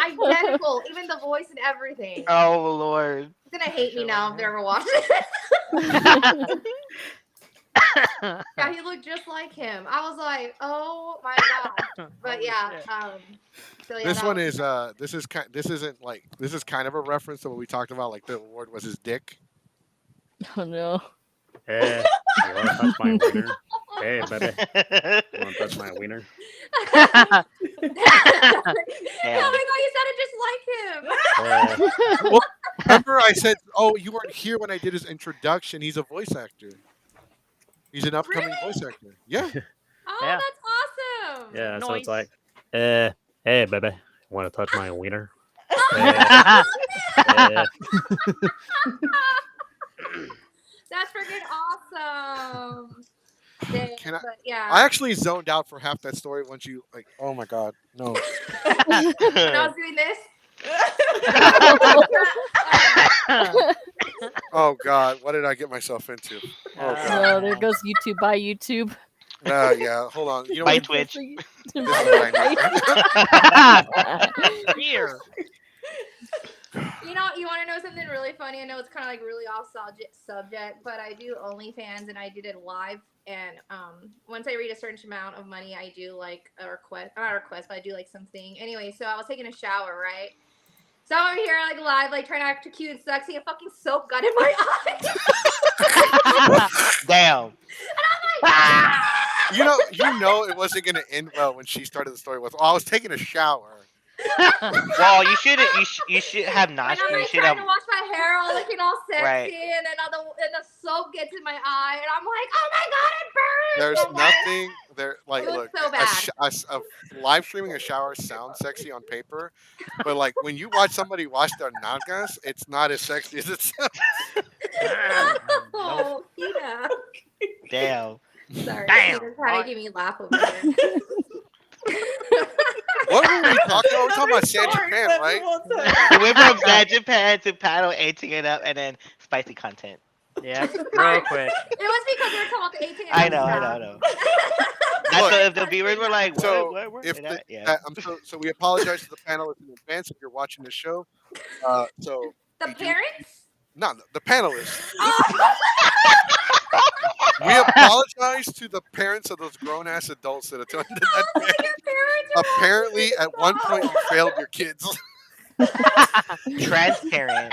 Identical, even the voice and everything. Oh Lord. He's gonna hate me now if they ever watch it. Yeah, he looked just like him. I was like, oh my god. But yeah, so yeah, This one is this is kind of a reference to what we talked about. Like the award was his dick. Oh no. Hey, you want to touch my wiener? Hey, baby, you want to touch my wiener? Oh my god, you sounded just like him. Well, remember I said, oh, you weren't here when I did his introduction. He's a voice actor. He's an upcoming voice actor. Yeah. Oh, Yeah. that's awesome. Yeah, so Nice. it's like, hey, baby, you want to touch my wiener? That's freaking awesome. Dang, Can I- but yeah. I actually zoned out for half that story once you like. Oh my god, no. When I was doing this. Oh god, what did I get myself into? Oh god. Oh, there goes YouTube by YouTube. Yeah. Hold on. You know By what? Twitch. This is what I need. Here. You know, you want to know something really funny? I know it's kind of like really off subject, but I do OnlyFans and I did it live. And once I reach a certain amount of money, I do like a request, not a request, but I do like something. Anyway, so I was taking a shower, right? So I'm over here like live, like trying to act cute and sexy, and fucking soap got in my eye. Damn. And I'm like, You know, it wasn't gonna end well when she started the story with, "Oh, I was taking a shower." Well, you should have and not. I'm You like should trying have. to wash my hair, all looking all sexy, Right. and then the soap gets in my eye, and I'm like, oh my god, it burns. There's so bad. nothing there. Like, It was look, so bad. a live streaming a shower sounds sexy on paper, but like when you watch somebody wash their nalgas, it's not as sexy as it sounds. Oh, Peter. Damn. Sorry, Damn. Peter's trying to give me a laugh over here. What were we talking about? We're talking about San Japan, right? We went from Sad Japan to paddle 18 it up and then spicy content. Yeah, real quick. It was because we were talking about the 18 I know. That's Look, so if the viewers were like, what? So what? if And the, yeah. so we apologize to the panelists in advance if you're watching the show. So The we do- parents? no, the panelists. Oh. We apologize to the parents of those grown ass adults that attended that. Your parents are Apparently, at one point, you failed your kids. Transparent.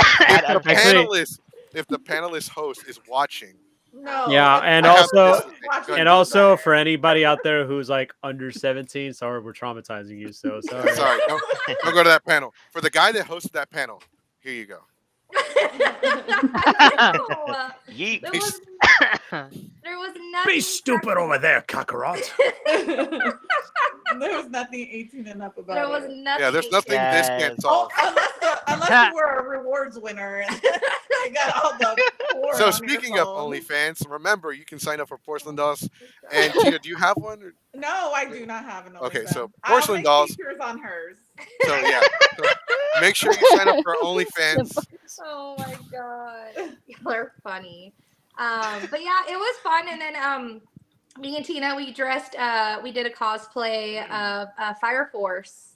If the panelist host is watching, No. Yeah, and I have also, this- Watch and also for anybody out there who's like under 17, sorry, we're traumatizing you. So sorry. sorry, don't go to that panel. For the guy that hosted that panel, here you go. Yeet. There was nothing. Be stupid over there, Kakarot. There was nothing 18 and up about There was it. nothing. Yeah, there's nothing this Yes. can't solve. Unless you were a rewards winner and I got all the porn So on speaking your of phone. OnlyFans, remember you can sign up for porcelain dolls. And Tina, do you have one? Or- No, I do not have an OnlyFans. Okay, so I'll porcelain make dolls- features on hers. So yeah, so make sure you sign up for OnlyFans. Oh my god, y'all are funny. But yeah, it was fun. And then me and Tina, we dressed. We did a cosplay of Fire Force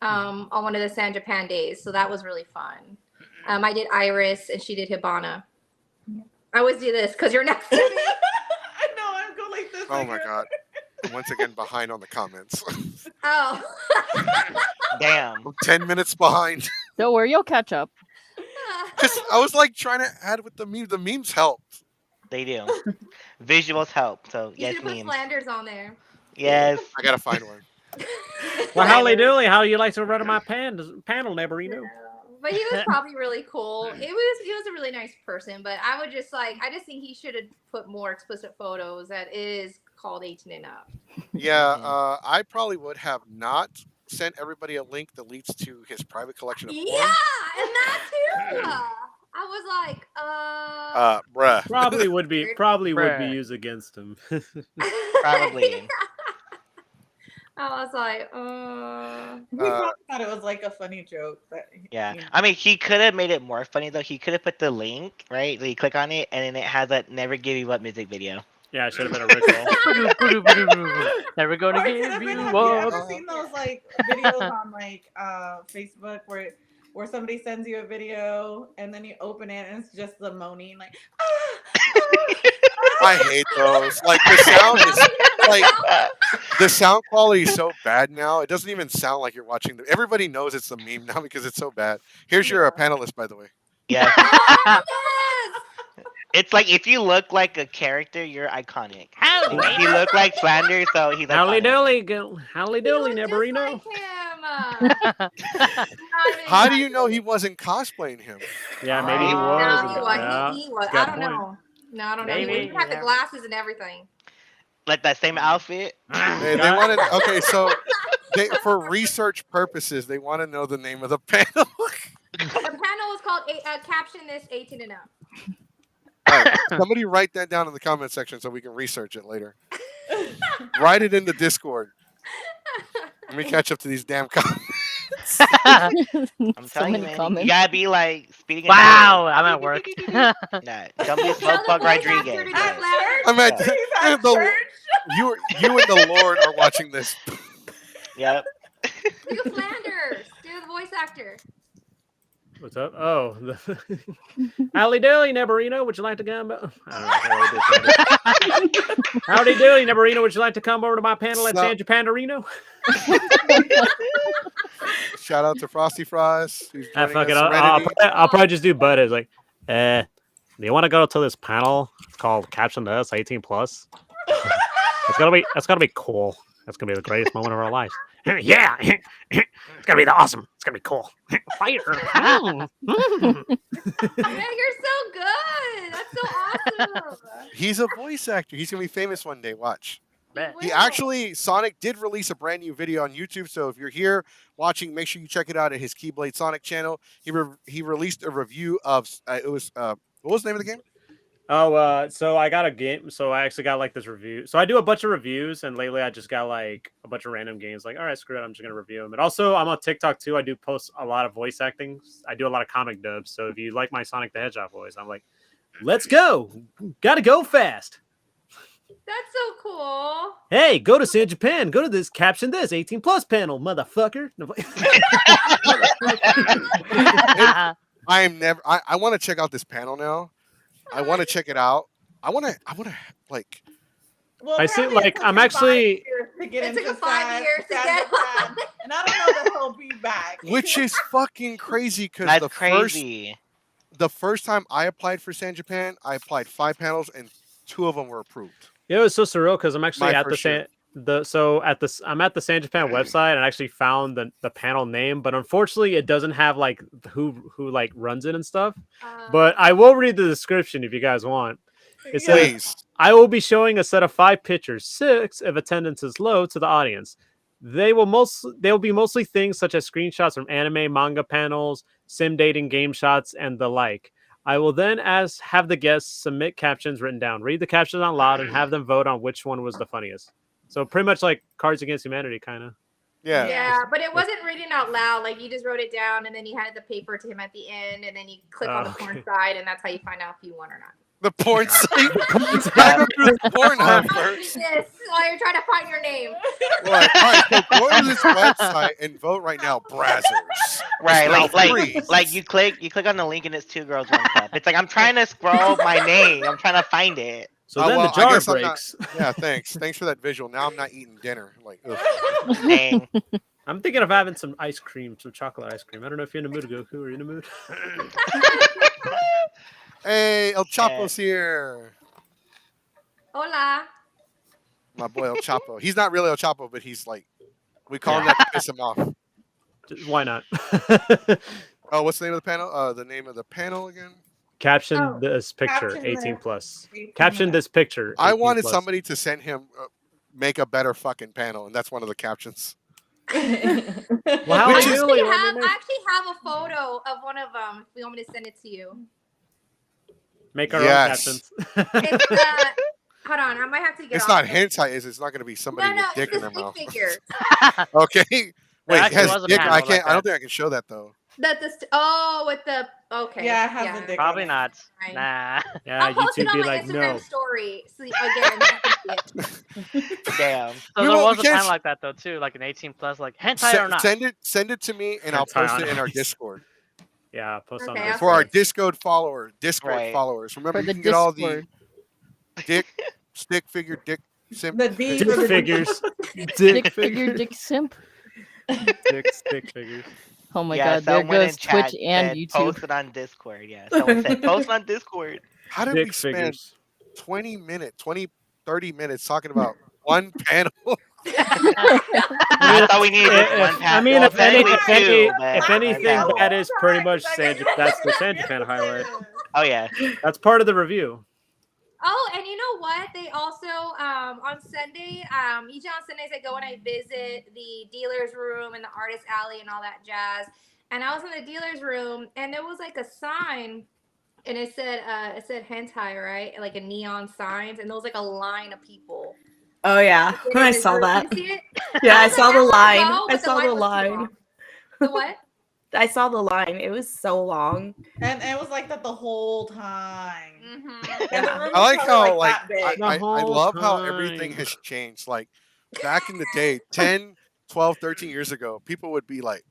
on one of the San Japan days, so that was really fun. I did Iris, and she did Hibana. I always do this because you're next to me. I know, I'm going like this. Oh like my god. Once again behind on the comments. Oh. Damn. I'm 10 minutes behind. Don't worry, you'll catch up. Because I was like trying to add with the memes. The memes helped. They do. Visuals help. So You yes, should put memes. Flanders on there. Yes. I gotta find one. Well, how they doing? How you like to run my panel, Neverino? But he was probably really cool. He was a really nice person, but I would just I just think he should have put more explicit photos that is called 18 and up. Yeah, I probably would have not sent everybody a link that leads to his private collection of porn. Yeah, and that too. I was like, bruh. Probably would be Bruh. used against him. Probably. I was like, We probably thought it was like a funny joke. But, Yeah. you know. I mean, he could have made it more funny though. He could have put the link, right? So you click on it, and then it has that "Never Give You Up" music video. Yeah, it should have been a ritual. Never gonna Or it give could have been, you have you up. ever seen those like videos on like Facebook where somebody sends you a video and then you open it and it's just the moaning like I hate those. Like the sound is like the sound quality is so bad now. It doesn't even sound like you're watching. Everybody knows it's the meme now because it's so bad. Here's your panelist, by the way. Yeah. yes! It's like if you look like a character, you're iconic. Howdy. He looked like Flanders, so he's Howdy iconic. dooley, howdy He dooley, was just Neverino. like him. How do you know he wasn't cosplaying him? Yeah, maybe he Oh. was. No, and- he was. yeah, He was. got I don't point. know. No, I don't know. He Maybe, even had the yeah. glasses and everything. Like that same outfit. They wanted. Okay, so for research purposes, they want to know the name of the panel. The panel was called "Caption This 18 and Up." All right, somebody write that down in the comment section so we can research it later. Write it in the Discord. Let me catch up to these damn comments. I'm So telling you, many man. You comments. gotta be like speeding. in Wow, I'm at work. Nah, don't be Tell the Slowpoke voice actor Rodriguez. to do At Flanders. I'm at He's at the, church. you and the Lord are watching this. Yep. Do Flanders. Do the voice actor. What's up? Oh, howdy dooley, Neverino. Would you like to come? Howdy dooley, Neverino. Would you like to come over to my panel at So- San Japanarino? Shout out to Frosty Fries. Who's Ah, joining fuck it. us. I'll Serenity. probably just do Bud. It's like, do you want to go to this panel? It's called Caption This 18 Plus. It's gonna be cool. That's gonna be the greatest moment of our lives. Yeah, it's gonna be awesome. It's gonna be cool. Fire. Man, you're so good. That's so awesome. He's a voice actor. He's gonna be famous one day. Watch. He Will. actually, Sonic did release a brand new video on YouTube. So if you're here watching, make sure you check it out at his Keyblade Sonic channel. He released a review of what was the name of the game? Oh, so I got a game. So I actually got like this review. So I do a bunch of reviews, and lately I just got like a bunch of random games. Like, all right, screw it, I'm just gonna review them. And also, I'm on TikTok too. I do post a lot of voice acting. I do a lot of comic dubs. So if you like my Sonic the Hedgehog voice, I'm like, let's go. Gotta go fast. That's so cool. Hey, go to San Japan. Go to this Caption This 18 Plus panel, motherfucker. I am never. I want to check out this panel now. I want to check it out. I want to like. Well, I see, apparently like, it took I'm him 5 actually- years to get It took into him 5 years to San get Japan, and I don't know that he'll be back. Which is fucking crazy because That's the crazy. first time I applied for San Japan, I applied 5 panels and 2 of them were approved. Yeah, it was so surreal because I'm actually My at the first year. I'm at the San Japan website and I actually found the panel name, but unfortunately it doesn't have like who like runs it and stuff. But I will read the description if you guys want. It says, Please. I will be showing a set of 5 pictures, 6 if attendance is low, to the audience. They will be mostly things such as screenshots from anime, manga panels, sim dating, game shots, and the like. I will then have the guests submit captions written down, read the captions out loud, and have them vote on which one was the funniest. So pretty much like Cards Against Humanity, kind of. Yeah. Yeah, but it wasn't reading out loud. Like you just wrote it down, and then you handed the paper to him at the end, and then you click on the porn side, and that's how you find out if you won or not. The porn site. Gotta go through the porn hub first. Yes, while you're trying to find your name. Like, all right, so go to this website and vote right now, Brazzers. Right, Now like freeze. like you click on the link and it's 2 girls 1 cup. It's like I'm trying to scroll my name. I'm trying to find it. So Oh, then well, the I jar guess I'm not- breaks. Yeah, thanks for that visual. Now I'm not eating dinner. Like, ugh. Dang. I'm thinking of having some ice cream, some chocolate ice cream. I don't know if you're in the mood, Goku. Are you in the mood? Hey, El Chapo's here. Hola. My boy El Chapo. He's not really El Chapo, but he's like, we call him that to piss him off. Why not? Oh, what's the name of the panel? The name of the panel again? Caption Oh, this picture, caption 18 this. plus. 18 Caption plus. this picture. I 18 wanted plus. somebody to send him make a better fucking panel, and that's one of the captions. Well, how I Which are is- you doing? actually have a photo of one of them. If you want me to send it to you. Make our Yes. own captions. It's hold on, I might have to get. It's off not this. hentai, is it? It's not going to be somebody No, with dick it's in a their stick mouth. figure. Okay. Wait, it actually has was a dick. panel I like can't. I don't that. think I can show that though. That the with the okay. Yeah, it has a dick. Probably on it. not. Fine. Nah. Yeah, I'll post it YouTube on be my like, Instagram no. story. So again, you can see it. Damn. So We there won't- was we a can't panel sh- like that though too, like an 18 plus, like hentai or not. Send it to me, and I'll Hentai post on it in our ice. Discord Yeah, post on Okay, I'll this. for our see. Discord followers. Right. Remember, For you the can get all the Discord. dick, stick figure, dick, simp. The D Dick for the figures. Dick figure, dick simp. Dick stick figures. Oh my Yeah, god, there someone in goes chat Twitch and said YouTube. post it on Discord. Yeah, someone said post on Discord. How did Dick we spend figures. 30 minutes talking about one panel? I thought we needed just one I panel. mean, Well, if any, technically two, but if one anything, panel. that is pretty much that's the San San Japan highlight. Oh yeah. That's part of the review. Oh, and you know what? They also on Sunday, each on Sundays I go and I visit the dealer's room and the artist alley and all that jazz. And I was in the dealer's room and there was like a sign and it said hentai, right? Like a neon signs, and there was like a line of people. Oh yeah, Getting I this saw group. that. You see it? Yeah, I was saw like, the wanna line. go, I but saw the was too line. long. The what? I saw the line. It was so long. And it was like that the whole time. Mm-hmm. And the room I was like probably how that big. I whole love how everything time. has changed. Like back in the day, 10, 12, 13 years ago, people would be like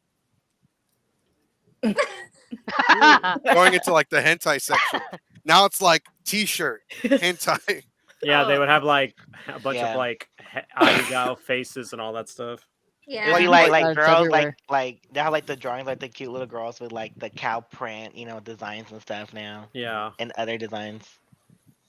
going into like the hentai section. Now it's like t-shirt, hentai. Yeah, they would have like a bunch Yeah. of like eyebrow faces and all that stuff. Yeah. It'd be Like, like it's girls everywhere. like they have like the drawings like the cute little girls with like the cow print, designs and stuff now. Yeah. And other designs.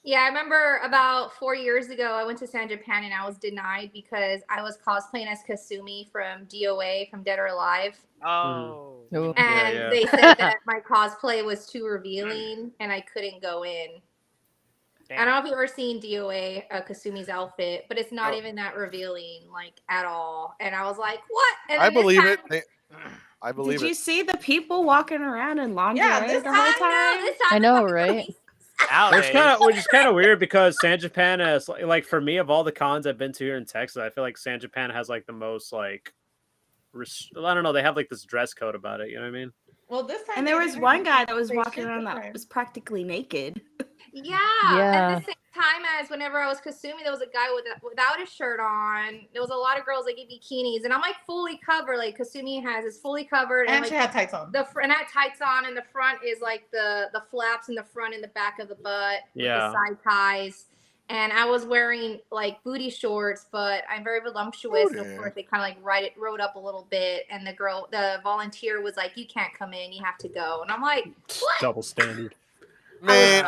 Yeah, I remember about 4 years ago, I went to San Japan and I was denied because I was cosplaying as Kasumi from DOA, from Dead or Alive. Oh. Oh. And yeah. they said that my cosplay was too revealing and I couldn't go in. I don't know if you've ever seen DOA, Kasumi's outfit, but it's not even that revealing, like, at all. And I was like, what? And I then this believe time- it. I believe Did you it. see the people walking around in lingerie this the whole I time? know, this time I it's know, like right? Which is kind of weird because San Japan has like for me of all the cons I've been to here in Texas, I feel like San Japan has like the most like I don't know, they have like this dress code about it, you know what I mean? Well, this time And there they was didn't one have guy that was say walking shit around this that time. was practically naked. Yeah. Yeah. At the same time as whenever I was Kasumi, there was a guy without a shirt on. There was a lot of girls like in bikinis, and I'm like fully covered. Like Kasumi has is fully covered, And like she had tights on. and I had tights on, and the front is like the flaps in the front and the back of the butt. Yeah. With the side ties. And I was wearing like booty shorts, but I'm very voluptuous. And of course, they kind of like rode up a little bit. And the volunteer was like, "You can't come in. You have to go." And I'm like, "What?" Double standard. Man,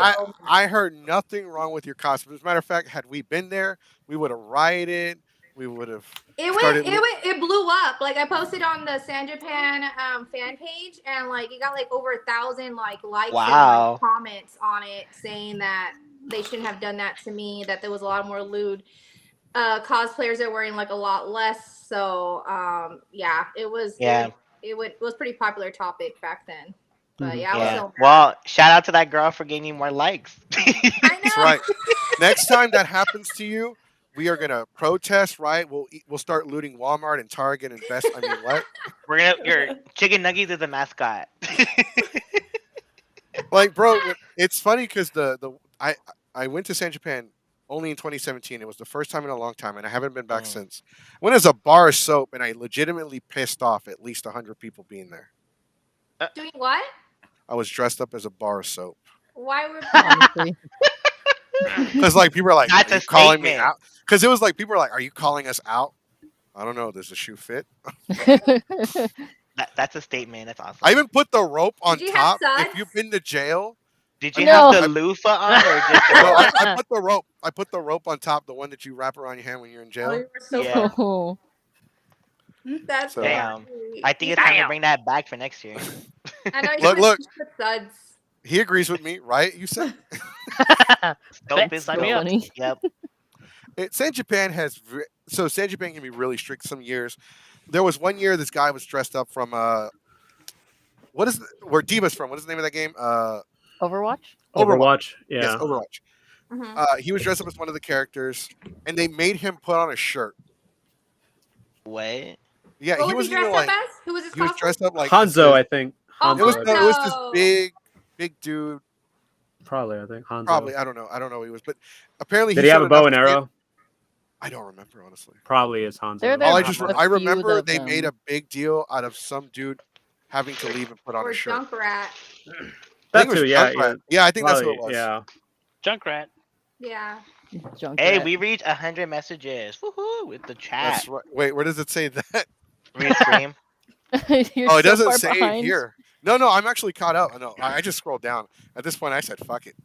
I heard nothing wrong with your costume. As a matter of fact, had we been there, we would have rioted. We would have. It blew up. Like I posted on the San Japan fan page, and like it got like over 1,000 like likes and like, comments on it saying that they shouldn't have done that to me. That there was a lot more lewd cosplayers that were wearing like a lot less. So yeah, it was. Yeah. It was pretty popular topic back then. But yeah, I was so mad. Well, shout out to that girl for getting you more likes. I know. That's right. Next time that happens to you, we are gonna protest. Right? We'll start looting Walmart and Target and Best. I mean, what? Your chicken nuggets is a mascot. Like, bro, it's funny because I went to San Japan only in 2017. It was the first time in a long time, and I haven't been back since. I went as a bar of soap, and I legitimately pissed off at least 100 people being there. Doing what? I was dressed up as a bar of soap. Why were Honestly. Because like people are like, That's are a you calling me statement. out? Because it was like people are like, are you calling us out? I don't know. Does the shoe fit? That's a statement. That's awesome. I even put the rope on Did you have top. If suds? you've been to jail, Did you No. have the loofah on or just the no, rope? I put the rope. I put the rope on top, the one that you wrap around your hand when you're in Oh, jail. you were so Yeah. Oh. That's So- Damn. funny. I think it's time to bring that back for next year. I know you Look. put suds. He agrees with me, right? You said Dope is Sign me dope. up. Funny. Yep. San Japan has San Japan can be really strict some years. There was one year this guy was dressed up from where Diva's from? What is the name of that game? Overwatch? Overwatch. Yes, Yeah. Overwatch. He was dressed up as one of the characters, and they made him put on a shirt. What? Yeah, What he was he wasn't even dressed up like. as? Who was his He was costume? dressed up like Hanzo, I think. Oh, It was Hanzo. it was this Hanzo. big dude. Probably, I think. Hanzo. Probably, I don't know who he was, but apparently Did he have showed a bow enough and skin. arrow? I don't remember honestly. Probably is Hanzo. There All I a just few I remember of they made a them. big deal out of some dude having to leave and put on Or a shirt. Junkrat. I That think it was too, yeah. Junkrat. Yeah, I think that's who it Probably, was. yeah. Junkrat. Yeah. Junkrat. Hey, we reached 100 messages. Woohoo! With the chat. That's right. Wait, where does it say that? Restream. You're Oh, it so doesn't far say it behind. here. No, I'm actually caught up. No, I just scrolled down. At this point, I said, "Fuck it."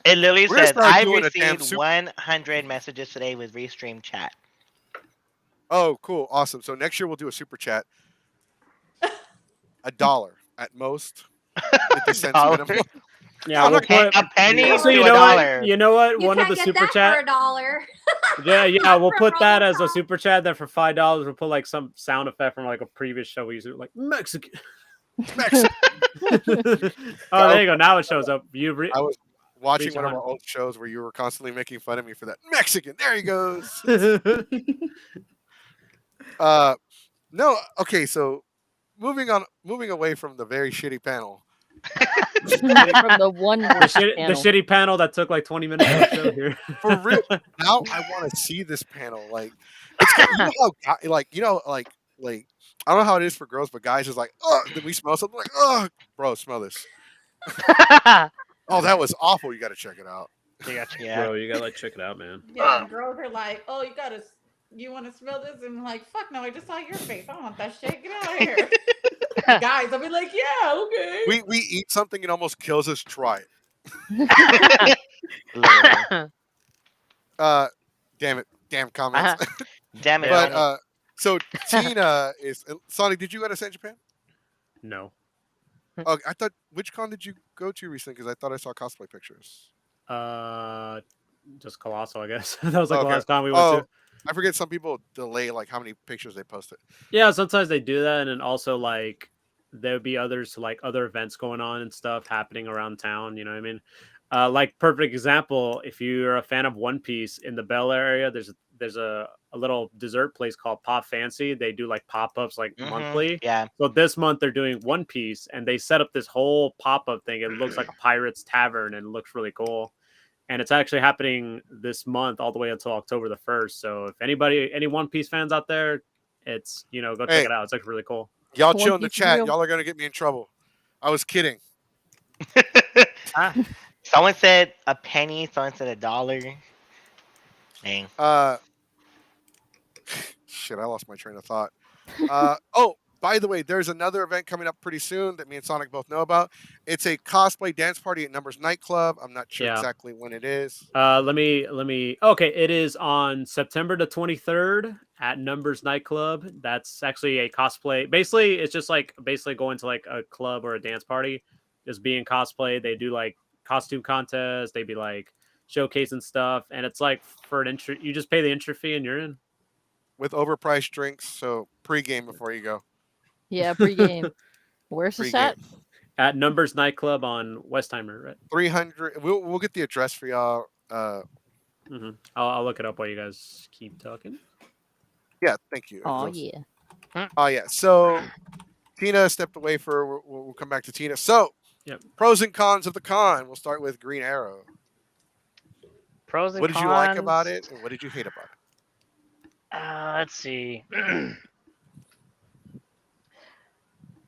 It literally We're gonna says, start I doing a damn received super- 100 messages today with Restream chat. Oh, cool, awesome. So next year we'll do a super chat. $1 at most. 50 cents $1. minimum. Yeah, I'm we'll not put A penny So to you a know dollar. what? You know what? You One of can't the get super that for chat. $1. Yeah, we'll For put that as a Robocop. super chat. Then for $5, we'll put like some sound effect from like a previous show we used to like Mexican. Mexican. Oh, there you go. Now it shows up. I was watching Reach one of our 100. old shows where you were constantly making fun of me for that Mexican. There he goes. No, okay, so moving away from the very shitty panel. From the one the worst shitty panel. panel that took like 20 minutes to show here. For real. Now I want to see this panel. Like, it's you know how like I don't know how it is for girls, but guys is like, oh, then we smell something like, oh, bro, smell this. Oh, that was awful. You got to check it out. Yeah. Bro, you gotta like check it out, man. Yeah, and girls are like, oh, you want to smell this? And I'm like, fuck no, I just saw your face. I don't want that shit. Get out of here. Guys, I'll be like, yeah, okay. We eat something, it almost kills us. Try it. Literally. Damn comments. Damn it. But so Tina is Sonic. Did you go to San Japan? No. Oh, I thought. Which con did you go to recently? Because I thought I saw cosplay pictures. Just Colossal, I guess. That was like Okay. the last con we went to. I forget some people delay like how many pictures they posted. Yeah, sometimes they do that, and then also like there would be others like other events going on and stuff happening around town. You know what I mean? Like perfect example, if you're a fan of One Piece in the Bel Air area, there's a little dessert place called Pop Fancy. They do like pop-ups like monthly. Yeah. So this month they're doing One Piece, and they set up this whole pop-up thing. It looks like a pirate's tavern, and it looks really cool. And it's actually happening this month all the way until October the 1st. So if any One Piece fans out there, it's, go check it out. It's like really cool. Y'all One chill in the Piece chat. real. Y'all are gonna get me in trouble. I was kidding. Someone said a penny. Someone said $1. Dang. Shit, I lost my train of thought. Oh, by the way, there's another event coming up pretty soon that me and Sonic both know about. It's a cosplay dance party at Numbers Nightclub. I'm not sure exactly when it is. Let me. Okay, it is on September the 23rd at Numbers Nightclub. That's actually a cosplay. Basically, it's just like going to like a club or a dance party, just being cosplay. They do like costume contests. They be like showcasing stuff, and it's like for an entry. You just pay the entry fee and you're in. With overpriced drinks, so pregame before you go. Yeah, pregame. Where's this at? At Numbers Nightclub on Westheimer, right? 300. We'll get the address for y'all. I'll look it up while you guys keep talking. Yeah, thank you. Oh yeah. Oh yeah. So Tina stepped away for. We'll come back to Tina. So, pros and cons of the con. We'll start with Green Arrow. Pros and what did cons. you like about it, and what did you hate about it? Let's see.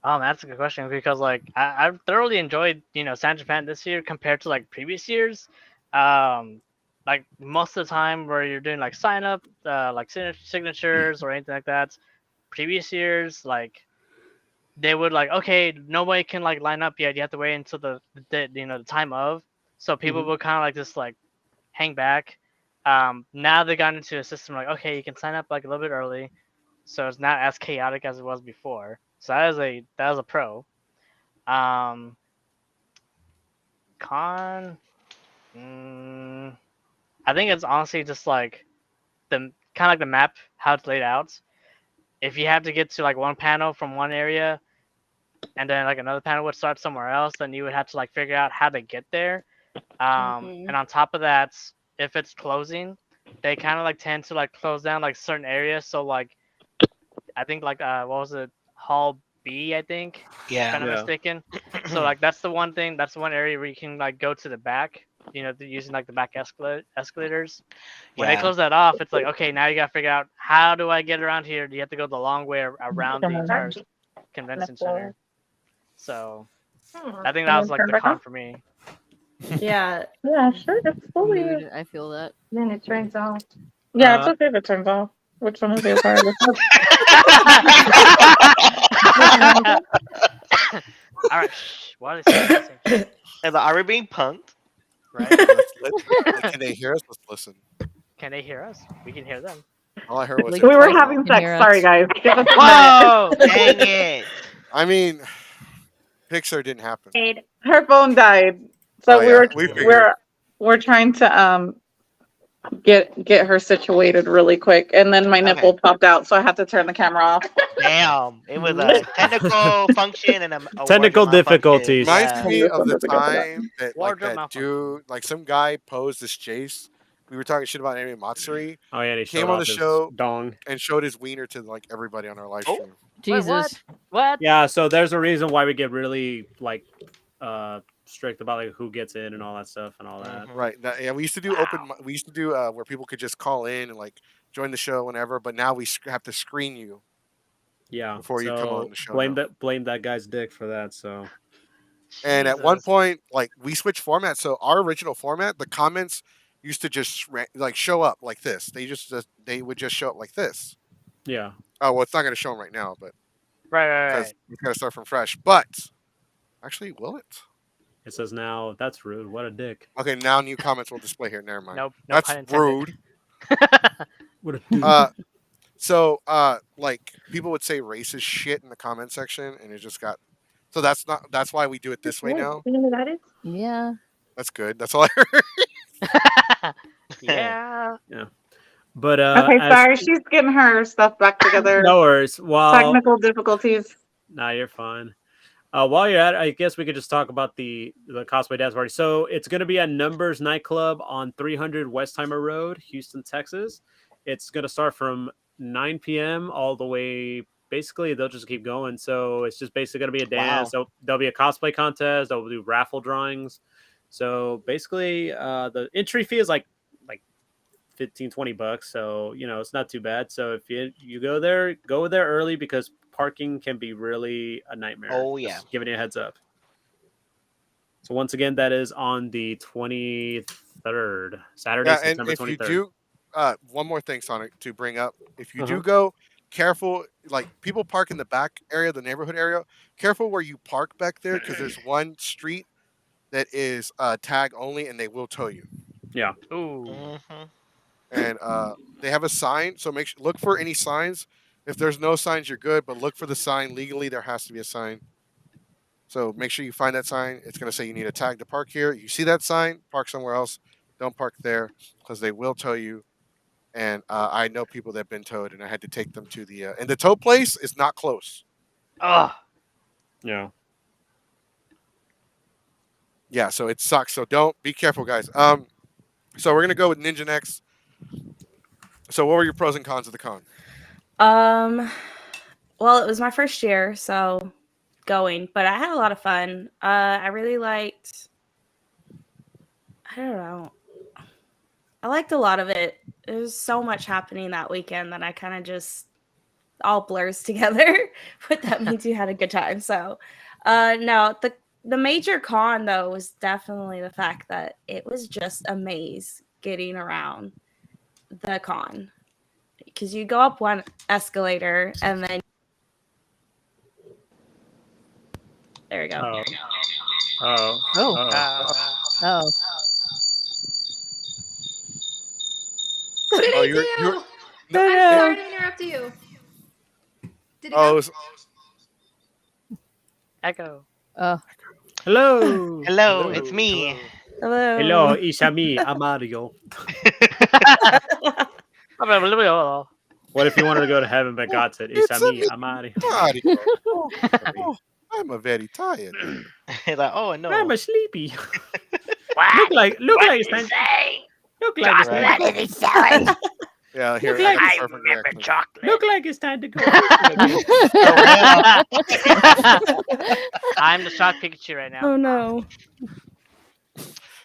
That's a good question because like I've thoroughly enjoyed San Japan this year compared to like previous years. Like most of the time where you're doing like sign up, like signatures or anything like that. Previous years, like they would like, okay, nobody can like line up yet. You have to wait until the time of. So people would kind of like just like hang back. Now they got into a system like, okay, you can sign up like a little bit early, so it's not as chaotic as it was before. So that is a pro. Con. I think it's honestly just like the kind of like the map, how it's laid out. If you have to get to like one panel from one area, and then like another panel would start somewhere else, then you would have to like figure out how to get there. And on top of that, if it's closing, they kind of like tend to like close down like certain areas. So like I think like what was it, Hall B, I think. Yeah. If I'm not mistaken. So like that's the one thing. That's one area where you can like go to the back. You know, using like the back escalators. When they close that off, it's like, okay, now you gotta figure out how do I get around here? Do you have to go the long way around the entire convention center? So I think that was like the con for me. Yeah. Yeah, sure. It's fully. Mood, I feel that. Then it turns off. Yeah, it's okay if it turns off. Which one is your part? All right. What is it? Are we being punked? Right? Can they hear us? Let's listen. Can they hear us? We can hear them. All I heard was Like, We were Can having sex. hear us. Sorry, guys. Give us Whoa! Dang it. I mean, Pixar didn't happen. Her phone died, so Oh, yeah, we we're trying to get her situated really quick, and then my nipple popped out, so I had to turn the camera off. Damn. It was a technical function and a Technical wardrobe malfunction. difficulties. Reminds me of the Something about that. time that Wardrobe that dude, like some guy posed as Jace. We were talking shit about Anime Matsuri Oh yeah, he Came showed on off the his show. dong. and showed his wiener to like everybody on our live Oh. stream. Jesus. What? Yeah, so there's a reason why we get really like strict about like who gets in and all that stuff and all that. Right. Yeah, we used to do We used to do where people could just call in and like join the show whenever. But now we have to screen you. Yeah. Before you come on the show Blame now. that guy's dick for that. So And at one point, like we switched formats. So our original format, the comments used to just like show up like this. They would just show up like this. yeah. Oh well, it's not going to show them right now, but Right. because we got to start from fresh. But actually, will it? It says now that's rude. What a dick. Okay, now new comments will display here. Never mind. Nope. That's pun intended. rude. What a dude. So like people would say racist shit in the comment section, and it just got. So that's why we do it this way now. You know who that is? Yeah. That's good. That's all I heard. Yeah. But Okay, sorry, she's getting her stuff back together. no worries. Well, Technical difficulties. nah, you're fine. While you're at it, I guess we could just talk about the cosplay dance party. So it's going to be at Numbers Nightclub on 300 Westheimer Road, Houston, Texas. It's going to start from 9 p.m. all the way. Basically, they'll just keep going. So it's just basically going to be a dance. Wow. So there'll be a cosplay contest. They'll do raffle drawings. So basically, the entry fee is like $15-20. So it's not too bad. So if you go there early because parking can be really a nightmare. Oh, yeah. Just giving you a heads up. So once again, that is on the 23rd, Saturday, Yeah, and September if 23rd. you do, one more thing, Sonic, to bring up. If you do Uh-huh. go, careful. Like people park in the back area, the neighborhood area. Careful where you park back there because there's one street that is tag only, and they will tow you. Yeah. Ooh. Mm-hmm. And they have a sign, so look for any signs. If there's no signs, you're good. But look for the sign. Legally, there has to be a sign. So make sure you find that sign. It's going to say you need a tag to park here. You see that sign, park somewhere else. Don't park there because they will tow you. And I know people that have been towed, and I had to take them to the and the tow place is not close. Oh. Yeah. Yeah, so it sucks. So don't be careful, guys. So we're gonna go with Ninja next. So what were your pros and cons of the con? Well, it was my first year, so going, but I had a lot of fun. I really liked. I don't know. I liked a lot of it. There was so much happening that weekend that I kind of just all blurs together, but that means you had a good time. So, no, the major con though was definitely the fact that it was just a maze getting around the con because you go up one escalator and then there we go. Oh. Oh. What did Oh, I you're- do? you're- I'm sorry to interrupt you. Did it go? Echo. Hello. Hello, it's me. Hello. Hello, it's me, Amario. What if you wanted to go to heaven but God said, it's me, Amario? I'm a very tired. Like, oh no. I'm a sleepy. What? look like What it's did he time. say? Look like it's Chocolate. time. What did he say? Yeah, here Look like I got I the perfect remember reaction. chocolate. Look like it's time to go. I'm the shock Pikachu right now. Oh no.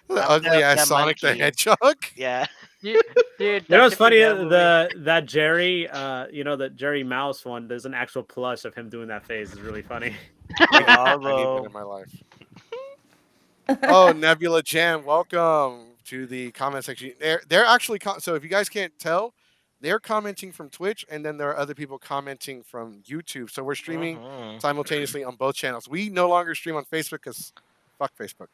The I'm ugly ass the Sonic the monkey. Hedgehog. Yeah. Dude, You know what's that's funny? a movie. That Jerry, the Jerry Mouse one. There's an actual plush of him doing that phase. Is really funny. I need that Bravo. in my life. Oh, Nebula Jam, welcome to the comment section. They're actually so if you guys can't tell, they're commenting from Twitch, and then there are other people commenting from YouTube. So we're streaming simultaneously on both channels. We no longer stream on Facebook because fuck Facebook.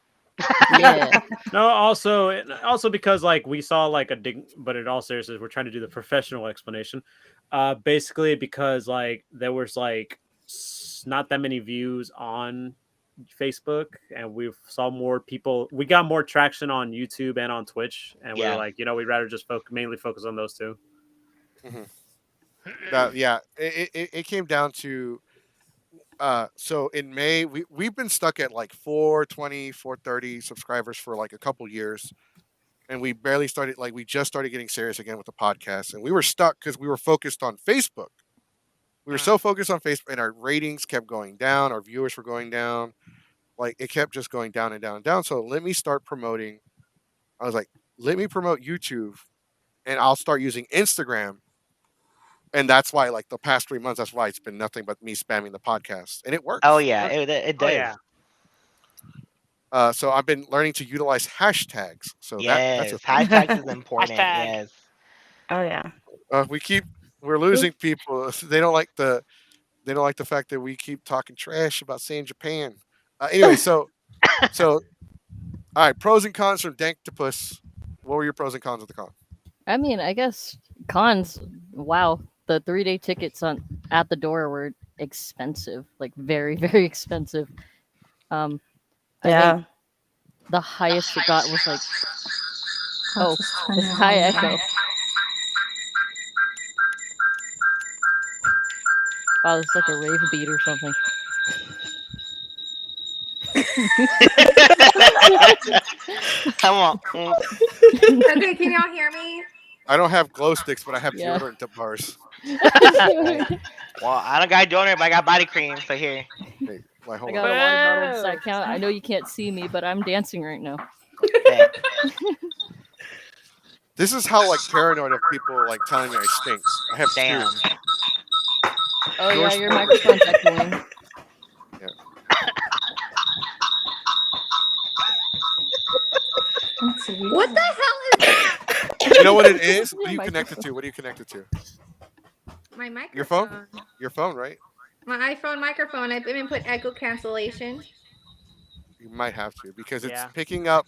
Yeah. No, also because like we saw like but in all seriousness, we're trying to do the professional explanation. Basically because like there was like not that many views on Facebook, and we saw more people. We got more traction on YouTube and on Twitch, and we were like, we'd rather just mainly focus on those two. It came down to. So in May, we've been stuck at like 420, 430 subscribers for like a couple years, and we barely started. Like we just started getting serious again with the podcast, and we were stuck because we were focused on Facebook. We were so focused on Facebook, and our ratings kept going down. Our viewers were going down. Like it kept just going down and down and down. So let me start promoting. I was like, let me promote YouTube, and I'll start using Instagram. And that's why, like the past 3 months, that's why it's been nothing but me spamming the podcast, and it works. Oh yeah, it does. Oh, yeah. So I've been learning to utilize hashtags. So yes, that's hashtags is important. Hashtag. Yes. Oh yeah. We're losing people. They don't like the fact that we keep talking trash about saying Japan. Anyway, so all right, pros and cons from Danktopus. What were your pros and cons of the con? I mean, I guess cons. Wow, the 3-day tickets at the door were expensive, like very, very expensive. I think the highest it got was like, high echo. Wow, it's like a rave beat or something. Come on. Okay, can y'all hear me? I don't have glow sticks, but I have Yeah. deodorant tip bars. Well, I don't got deodorant, but I got body cream. So here. Hey, wait, I hold got on. a water bottle. Does that count? I know you can't see me, but I'm dancing right now. Hey. This is how like paranoid of people like telling me I stink. I have Damn. two. Oh yeah, your microphone's echoing. Yeah. What the hell is that? You know what it is? What are you connected to? What are you connected to? My microphone. Your phone? Your phone, right? My iPhone microphone. I've even put echo cancellation. You might have to because it's Yeah. picking up.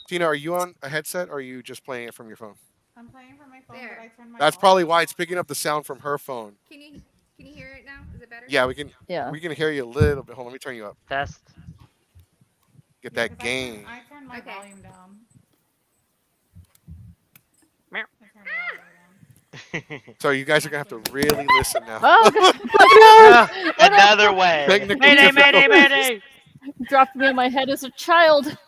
Tina, are you on a headset or are you just playing it from your phone? I'm playing from my phone, There. but I turned my That's volume probably why down. it's picking up the sound from her phone. Can you hear it now? Is it better? Yeah, we can. Yeah. We can hear you a little bit. Hold on, let me turn you up. Test. Get Yeah, that 'cause gain. I turned my Okay. volume down. Meow. I turned it all the way down. So you guys are gonna have to really listen now. Oh, God. Another way. Technical Mayday, mayday, difficulties. mayday. Dropped me on my head as a child.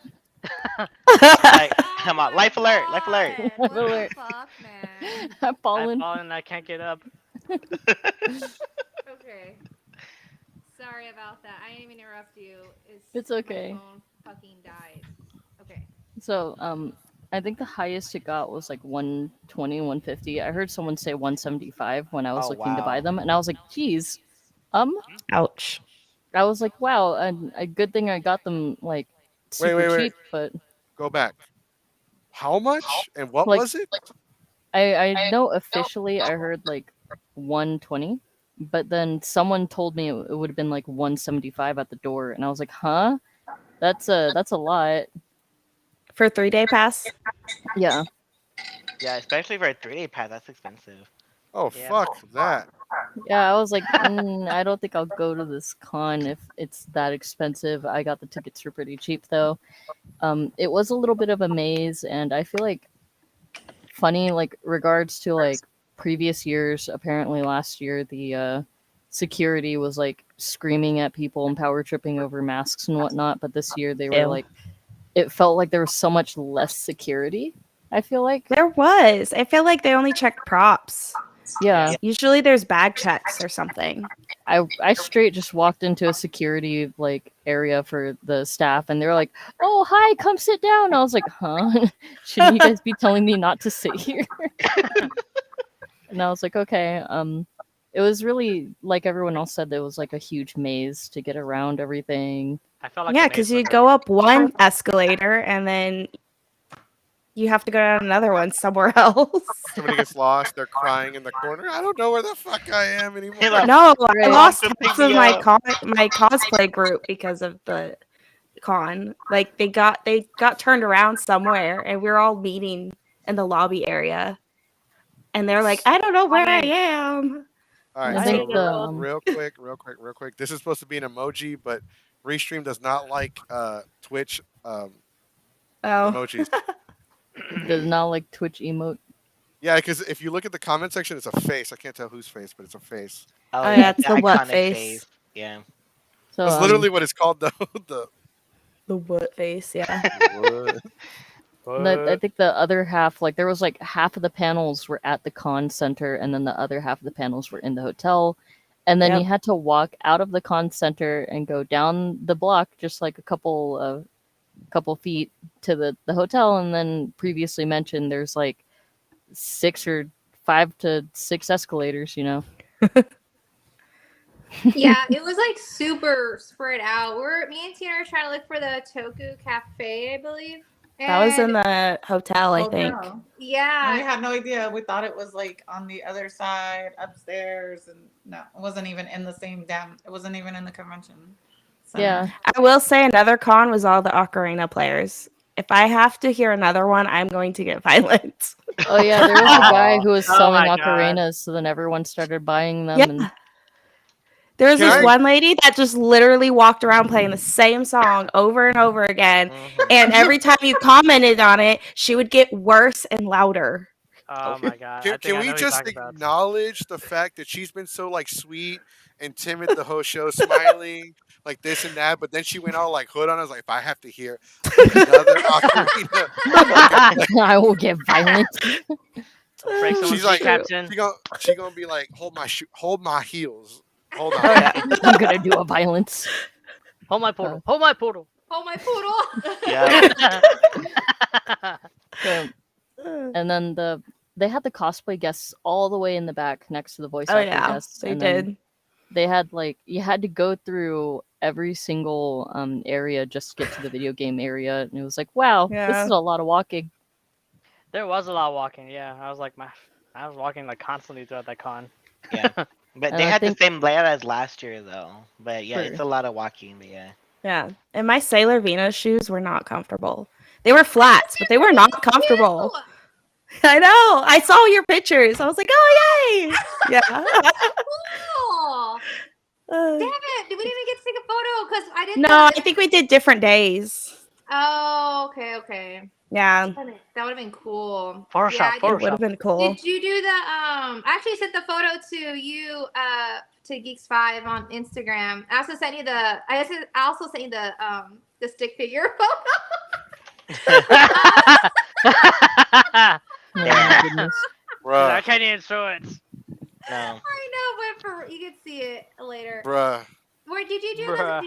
Like, come on, life alert, life alert. God, What Alert. the fuck, man? I've I've fallen. fallen and I can't get up. Okay. Sorry about that. I didn't even interrupt you. It's okay. My phone fucking died. Okay. So, I think the highest it got was like 120, 150. I heard someone say 175 when I was Oh, looking to buy wow. them, and I was like, geez. Ouch. I was like, wow, a good thing I got them like super wait. cheap, but Go back. How much and what Like- was it? I know officially I heard like 120, but then someone told me it would have been like 175 at the door, and I was like, huh? That's a lot. For 3-day pass? Yeah. Yeah, especially for a 3-day pass, that's expensive. Oh Yeah. fuck that. Yeah, I was like, I don't think I'll go to this con if it's that expensive. I got the tickets for pretty cheap though. It was a little bit of a maze, and I feel like funny like regards to like previous years. Apparently, last year the security was like screaming at people and power tripping over masks and whatnot. But this year they were like, it felt like there was so much less security. I feel like there was. I feel like they only checked props. Yeah. Usually there's bag checks or something. I straight just walked into a security like area for the staff and they're like, "Oh, hi, come sit down." I was like, "Huh? Shouldn't you guys be telling me not to sit here?" And I was like, "Okay." It was really like everyone else said, there was like a huge maze to get around everything. I felt like yeah, because you go up one escalator and then you have to go down another one somewhere else. Somebody gets lost. They're crying in the corner. I don't know where the fuck I am anymore. No, I lost half of my cosplay group because of the con. Like they got turned around somewhere, and we were all meeting in the lobby area, and they're like, "I don't know where I am." All right, so real quick. This is supposed to be an emoji, but Restream does not like Twitch emojis. Does not like Twitch emote. Yeah, because if you look at the comment section, it's a face. I can't tell whose face, but it's a face. Oh yeah, it's the what face. Yeah. So that's literally what it's called, though. The what face, yeah. I think the other half, like there was like half of the panels were at the con center, and then the other half of the panels were in the hotel, and then you had to walk out of the con center and go down the block, just like a couple feet to the hotel, and then previously mentioned there's like 5 to 6 escalators, you know. Yeah, it was like super spread out. Me and Tina were trying to look for the Toku Cafe, I believe. That was in the hotel, I think. Yeah. And we had no idea. We thought it was like on the other side, upstairs, and no, it wasn't even in the same it wasn't even in the convention. So. Yeah. I will say another con was all the Ocarina players. If I have to hear another one, I'm going to get violent. Oh yeah, there was a guy who was selling ocarinas, so then everyone started buying them. Yeah. And there was this one lady that just literally walked around playing the same song over and over again, and every time you commented on it, she would get worse and louder. Oh my god! Can we just acknowledge the fact that she's been so like sweet and timid the whole show, smiling like this and that, but then she went all like hood on us, like if I have to hear another ocarina, I will get violent. She's like, she gonna be like, hold my heels. Hold on. I'm gonna do a violence. Hold my portal. Hold my portal. Hold my poodle. Yeah. And then they had the cosplay guests all the way in the back next to the voice actor guests. They did. They had like you had to go through every single area just to get to the video game area, and it was like, wow, this is a lot of walking. There was a lot of walking. Yeah, I was walking like constantly throughout that con. Yeah. But they had the same layout as last year, though. But yeah, it's a lot of walking. But yeah. Yeah, and my Sailor Venus shoes were not comfortable. They were flats, but they were not comfortable. I know. I saw your pictures. I was like, oh yay! Yeah. Cool. Damn it! We didn't even get to take a photo because I didn't. No, I think we did different days. Oh, okay. Yeah. That would have been cool. Photoshop. It would have been cool. Did you do the I actually sent the photo to you to Geeks 5 on Instagram. I also sent you the stick figure photo. Oh my goodness. I can't even show it. No. I know, but you can see it later. Bruh. Where did you do the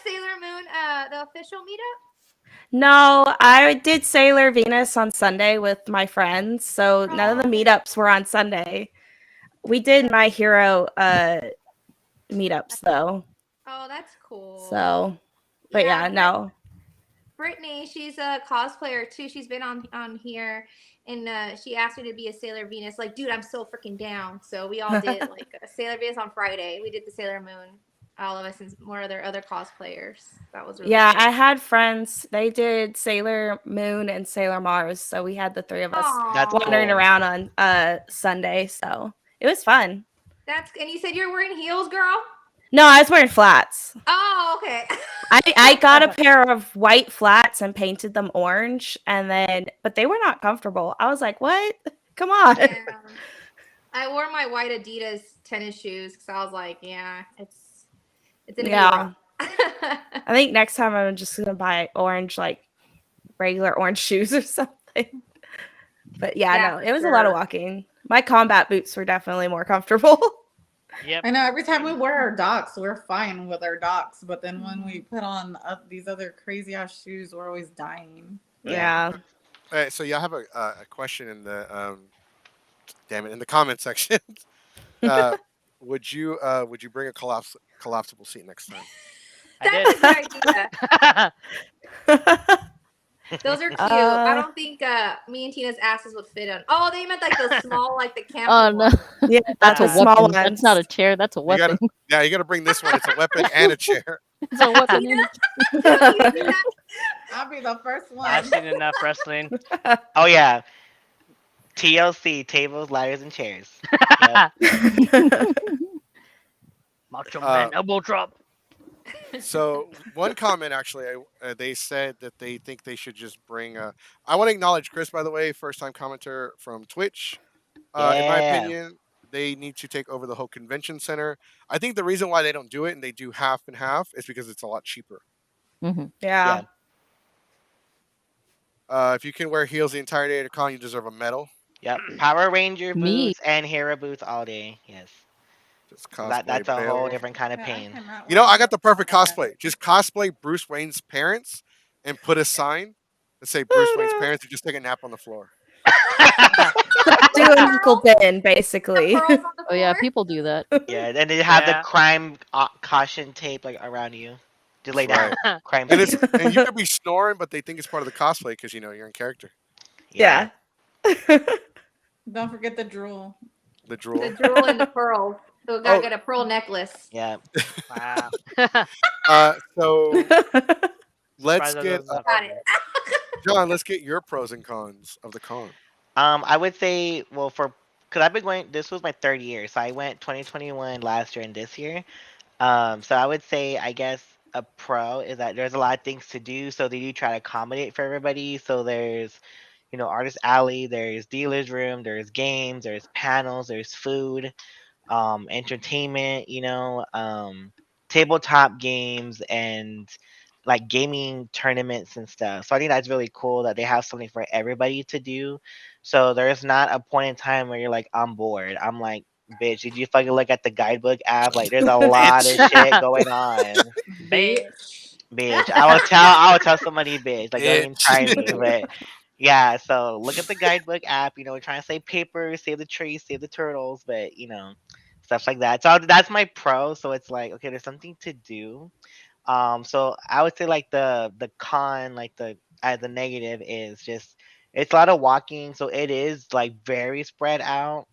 Sailor Moon the official meetup? No, I did Sailor Venus on Sunday with my friends, so none of the meetups were on Sunday. We did My Hero meetups though. Oh, that's cool. So, but yeah, no. Brittany, she's a cosplayer too. She's been on here, and she asked me to be a Sailor Venus. Like, dude, I'm so freaking down. So we all did like a Sailor Venus on Friday. We did the Sailor Moon. All of us and more of their other cosplayers. That was really cool. I had friends. They did Sailor Moon and Sailor Mars, so we had the three of us wandering around on Sunday. So it was fun. And you said you're wearing heels, girl? No, I was wearing flats. Oh, okay. I got a pair of white flats and painted them orange, but they were not comfortable. I was like, what? Come on. I wore my white Adidas tennis shoes because I was like, yeah, it's gonna be Yeah. rough. I think next time I'm just gonna buy orange, like regular orange shoes or something. But yeah, Yeah, no, for it was a lot of sure. walking. My combat boots were definitely more comfortable. Yep. I know every time we wear our docks, we're fine with our docks, but then when we put on these other crazy ass shoes, we're always dying. Yeah. All right, so y'all have a question in the damn it, in the comment section. uh, would you bring a collapsible seat next time? I That's did. a good idea. Those are cute. I Uh, don't think me and Tina's asses would fit on. Oh, they meant like those small, like the camping Oh no, ones. yeah, that's a the small weapon. That's not a ones. chair. That's a You gotta, weapon. yeah, you gotta bring this one. It's a weapon and a chair. It's a weapon. Tina, And Tina, you do that? I'll be the first I've one. seen enough wrestling. Oh yeah, TLC tables, ladders, and chairs. Yep. Macho Uh, Man elbow drop. So one comment actually, they said that they think they should just bring. I want to acknowledge Chris, by the way, first time commenter from Twitch. In my Yeah. opinion, they need to take over the whole convention center. I think the reason why they don't do it and they do half and half is because it's a lot cheaper. Mhm. Yeah. Yeah. If you can wear heels the entire day at a con, you deserve a medal. Yep. Power Ranger Me. boots and hero boots all day. Yes. Just So cosplay that's a whole Bill. different kind of Yeah, I pain. cannot You know, wear I got the heels all perfect day. cosplay. Just cosplay Bruce Wayne's parents and put a sign that say Bruce Wayne's parents and just take a nap on the floor. Do a Uncle Ben, The basically. pearls on the Oh yeah, floor. people do that. Yeah, and then you have the Yeah. crime caution tape like around you to lay That's down. right. Crime And scene. and you could be snoring, but they think it's part of the cosplay because you're in character. Yeah. Don't forget the drool. The The drool. jewel and the pearls. So we gotta Oh, get a pearl necklace. Yeah. Wow. so let's Surprised that get doesn't have Got to it. John. Let's get your pros and cons of the con. I would say, well, because I've been going. This was my third year, so I went 2021 last year and this year. So I would say, I guess a pro is that there's a lot of things to do, so they do try to accommodate for everybody. So there's, artist alley, there's dealer's room, there's games, there's panels, there's food, entertainment, tabletop games and like gaming tournaments and stuff. So I think that's really cool that they have something for everybody to do. So there's not a point in time where you're like, I'm bored. I'm like, bitch, did you fucking look at the guidebook app? Like there's a lot of Bitch. shit going on. Bitch. Bitch. I will tell somebody bitch. Like don't even try me. Bitch. But yeah, so look at the guidebook app, trying to save paper, save the trees, save the turtles, but stuff like that. So that's my pro. So it's like, okay, there's something to do. So I would say like the con, like the negative is just it's a lot of walking, so it is like very spread out.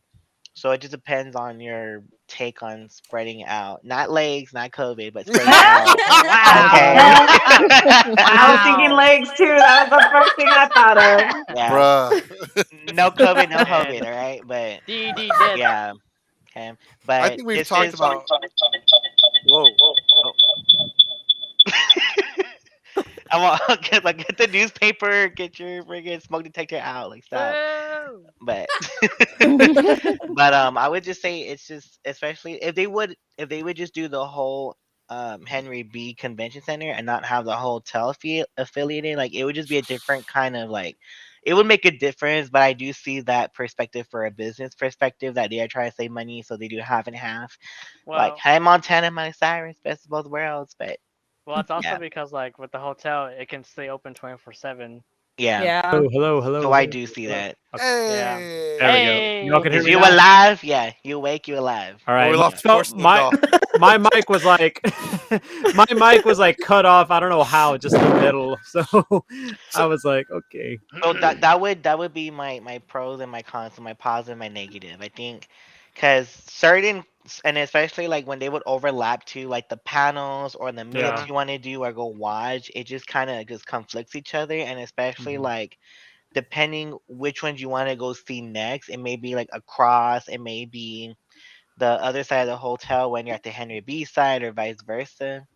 So it just depends on your take on spreading out. Not legs, not COVID, but spreading out. Okay. Wow. I was thinking Wow. legs too. That was the first thing I thought of. Yeah. Bruh. No COVID, no Man. COVID, all right? But DD dead. yeah. Okay. I But think we've this talked is about. Whoa. oh, I want get the newspaper, get your friggin' smoke detector out, like stop. Woo. But but I would just say it's just especially if they would just do the whole Henry B Convention Center and not have the hotel affiliated, like it would just be a different kind of like it would make a difference. But I do see that perspective for a business perspective that they are trying to save money, so they do half and half. Like Well, hey Montana, my Cyrus, best of both worlds. But it's also yeah, because like with the hotel, it can stay open 24/7. yeah. Yeah. Oh, hello, hello. So I hello, do see hello. that. Okay, Yeah. Hey. there we go. Hey. Y'all can hear Is me you now? alive? Yeah, you awake, you alive. All Oh, right. we lost So porcelain doll. my mic was like my mic was like cut off. I don't know how, just in the middle. So I was like, okay. So that would be my pros and my cons, and my positive and my negative. I think because certain and especially like when they would overlap to like the panels or the meetups Yeah. you want to do or go watch, it just kind of just conflicts each other. And especially Mhm. like depending which ones you want to go see next, it may be like across, it may be the other side of the hotel when you're at the Henry B side or vice versa.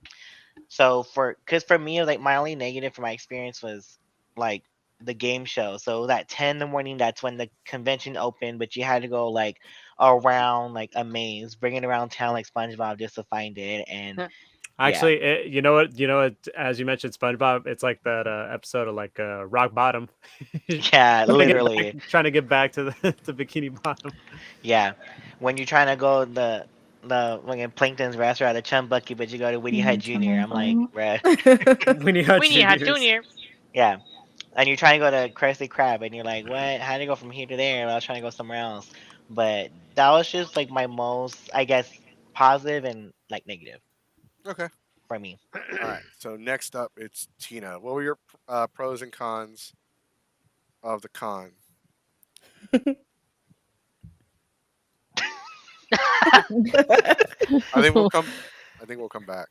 So because for me, like my only negative for my experience was like the game show. So at 10 in the morning, that's when the convention opened, but you had to go like around like a maze, bring it around town like SpongeBob just to find it. And Actually, you know what? As you mentioned, SpongeBob, it's like that episode of like Rock Bottom. yeah, literally, trying to get back to the Bikini Bottom. yeah. When you're trying to go the when Plankton's restaurant, the Chum Bucky, but you go to Winnie Hut Jr. I'm like, bruh. Winnie Hut Jr. Yeah. And you're trying to go to Krusty Krab, and you're like, what? How do you go from here to there? I was trying to go somewhere else. But that was just like my most, I guess, positive and like negative Okay. for me. All right. So next up, it's Tina. What were your pros and cons of the con? I think we'll come back.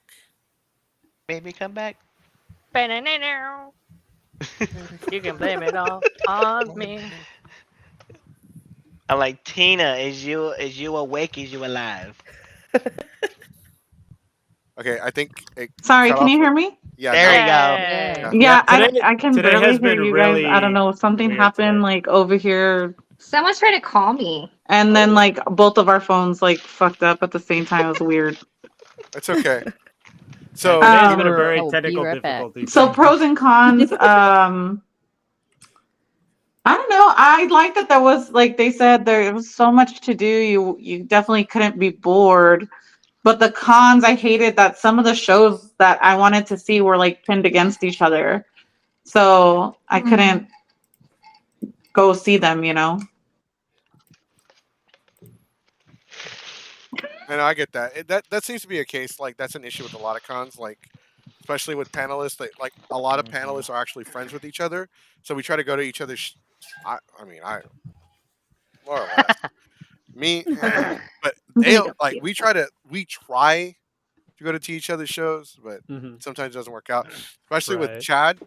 Maybe come back. You can blame it all on me. I'm like, Tina, is you awake? Is you alive? Okay, I think. Sorry, can you hear me? Yeah. There now- we go. Yeah, Today- I can today barely has hear been you really guys. I don't know. Something weird happened today. like over here, Someone's trying to call me. and then like both of our phones like fucked up at the same time. It was weird. It's okay. So today's been a very I'll be technical right back. difficulty. So pros and cons. I don't know. I like that there was, like they said, there was so much to do. You definitely couldn't be bored. But the cons, I hated that some of the shows that I wanted to see were like pinned against each other. So I couldn't go see them, you know? and I get that. That seems to be a case. Like that's an issue with a lot of cons. Like especially with panelists. Like a lot of panelists are actually friends with each other. So we try to go to each other's. I more or less. Me, but they like we try to go to each other's shows, but sometimes it doesn't work out. Especially with Chad,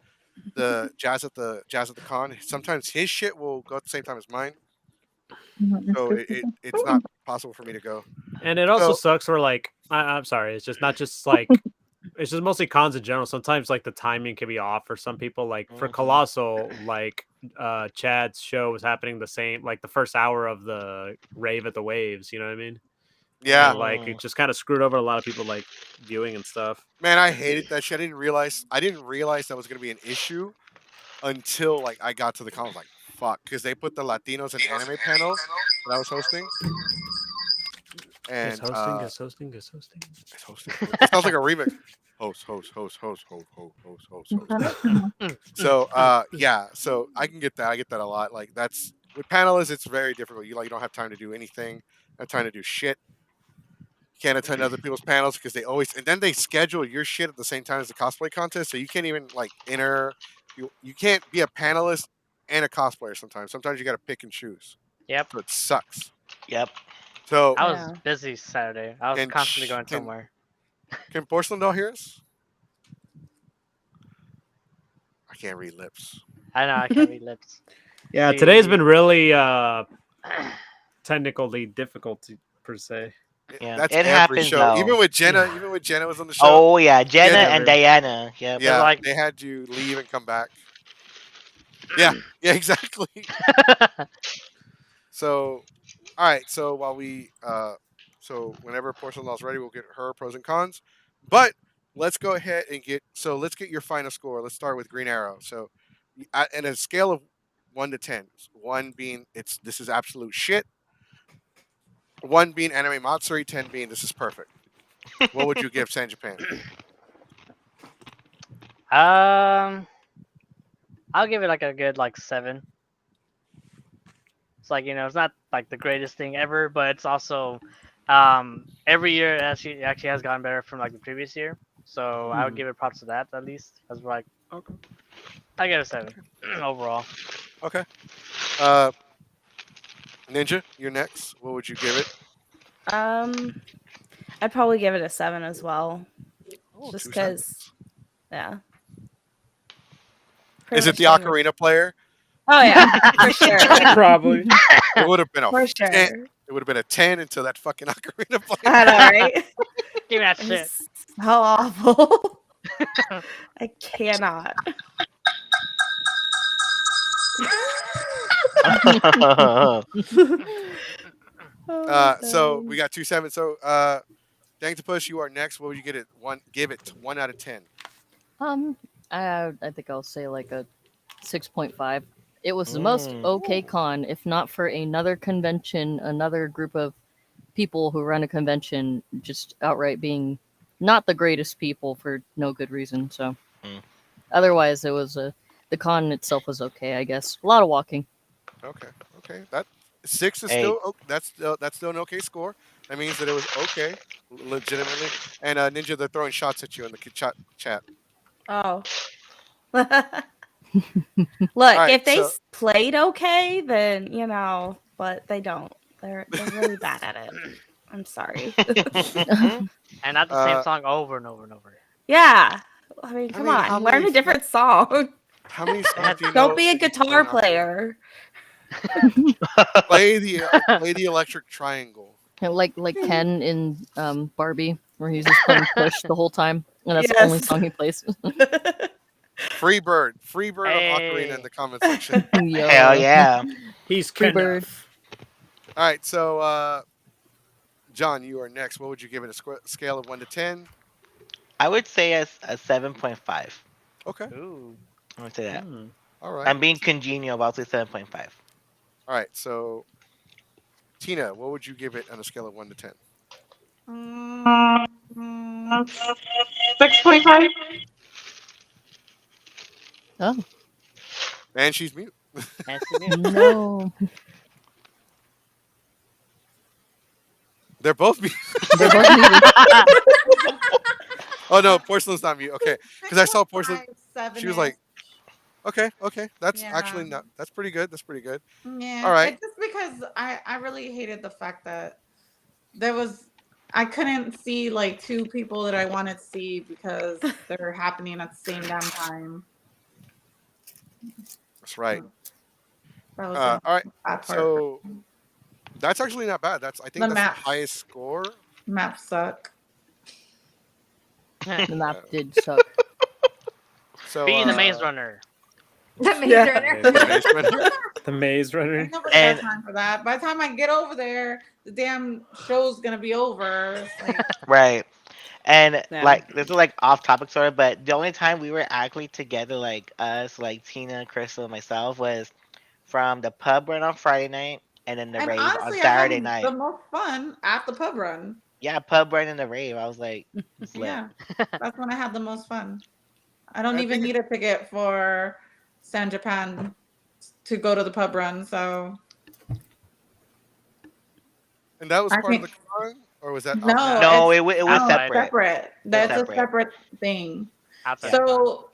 the jazz at the con. Sometimes his shit will go at the same time as mine, so it's not possible for me to go. And it also sucks where like I'm sorry, it's just not just like it's just mostly cons in general. Sometimes like the timing can be off for some people. Like for Colossal, like Chad's show was happening the same like the first hour of the rave at the waves, you know what I mean? Yeah. And, like it just kind of screwed over a lot of people like viewing and stuff. Man, I hated that shit. I didn't realize that was gonna be an issue until like I got to the con. I was like, fuck, because they put the Latinos and anime panel that I was hosting. And guest hosting. It sounds like a remix. Host. So yeah, so I can get that. I get that a lot. Like that's with panelists, it's very difficult. You don't have time to do anything, not time to do shit. You can't attend other people's panels because they always and then they schedule your shit at the same time as the cosplay contest, so you can't even like enter. You can't be a panelist and a cosplayer sometimes. Sometimes you got to pick and choose. Yep. So it sucks. Yep. So I was busy Saturday. I was constantly going somewhere. Can Porcelain Doll hear us? I can't read lips. I know I can't read lips. Yeah, today's been really technically difficult per se. Yeah, That's it every happens show. though. Even with Jenna was on the show. Oh yeah, Jenna and Diana. Yep. Yeah, like they had you leave and come back. Yeah, exactly. So, all right. So while we, whenever Porcelain Doll's ready, we'll get her pros and cons. But let's go ahead and let's get your final score. Let's start with Green Arrow. So, at a scale of 1 to 10, 1 being this is absolute shit, 1 being anime Matsuri, 10 being this is perfect. What would you give San Japan? I'll give it like a good 7. It's like it's not like the greatest thing ever, but it's also every year it actually has gotten better from like the previous year. So I would give it props to that at least. As like I get a 7 overall. Okay. Ninja, you're next. What would you give it? I'd probably give it a 7 as well. Just because, yeah. Is it the ocarina player? Oh yeah, for sure. Probably. It would have been For sure. 10. It would have been a 10 until that fucking ocarina player. I know, right? Give me that shit. So awful. I cannot. So we got 2-7. So Dang to Push, you are next. What would you get it? Give it 1 out of 10. I think I'll say like a 6.5. It was the most okay con, if not for another convention, another group of people who run a convention just outright being not the greatest people for no good reason. So otherwise, it was the con itself was okay, I guess. A lot of walking. Okay. That 6 is still that's still an okay score. That means that it was okay, legitimately. And Ninja, they're throwing shots at you in the chat. Oh. Look, right, if they played okay, then but they don't. They're really bad at it. I'm sorry. And not the same song over and over and over. Yeah. I mean, come on. Learn a different song. How many songs do you know? Don't be a guitar player. Play the electric triangle. Like Ken in Barbie, where he's just playing Push the whole time, and that's the only song he plays. Free Bird of Ocarina in the comment section. Hell yeah. He's Free Bird. All right, so John, you are next. What would you give it a scale of 1 to 10? I would say a 7.5. Okay. Ooh. I would say that. All right. I'm being congenial, but I'll say 7.5. All right, so Tina, what would you give it on a scale of 1 to 10? 6.5. Oh. And she's mute. No. They're both mute. They're both muted. Oh no, Porcelain's not mute. Okay, because I saw Porcelain. 7, she was like, okay. That's actually not. That's pretty good. Yeah. All right. It's just because I really hated the fact that I couldn't see like 2 people that I wanted to see because they're happening at the same damn time. That's right. That was all right. bad part. So that's actually not bad. I think that's the highest score. Maps suck. The map did suck. So being the Maze Runner. The Maze Runner. The Maze Runner. And time for that. By the time I get over there, the damn show's gonna be over. Right. And like this is like off topic sort of, but the only time we were actually together, like us, like Tina, Crystal, and myself, was from the pub run on Friday night and then the rave on Saturday night. The most fun at the pub run. Yeah, pub run and the rave. I was like, it's lit. Yeah, that's when I had the most fun. I don't even need a ticket for San Japan to go to the pub run, so. And that was part of the con, or was that? No, it was separate. That's a separate thing. So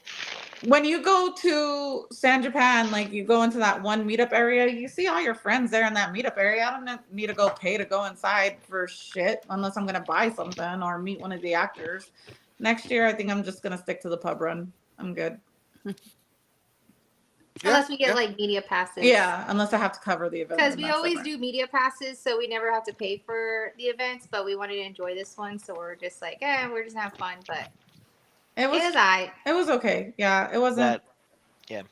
when you go to San Japan, like you go into that one meetup area, you see all your friends there in that meetup area. I don't need to go pay to go inside for shit unless I'm gonna buy something or meet one of the actors. Next year, I think I'm just gonna stick to the pub run. I'm good. Unless we get like media passes. Yeah, unless I have to cover the event. Because we always do media passes, so we never have to pay for the events, but we wanted to enjoy this one, so we're just like, we're just having fun, but it was okay. Yeah, it wasn't. Yeah.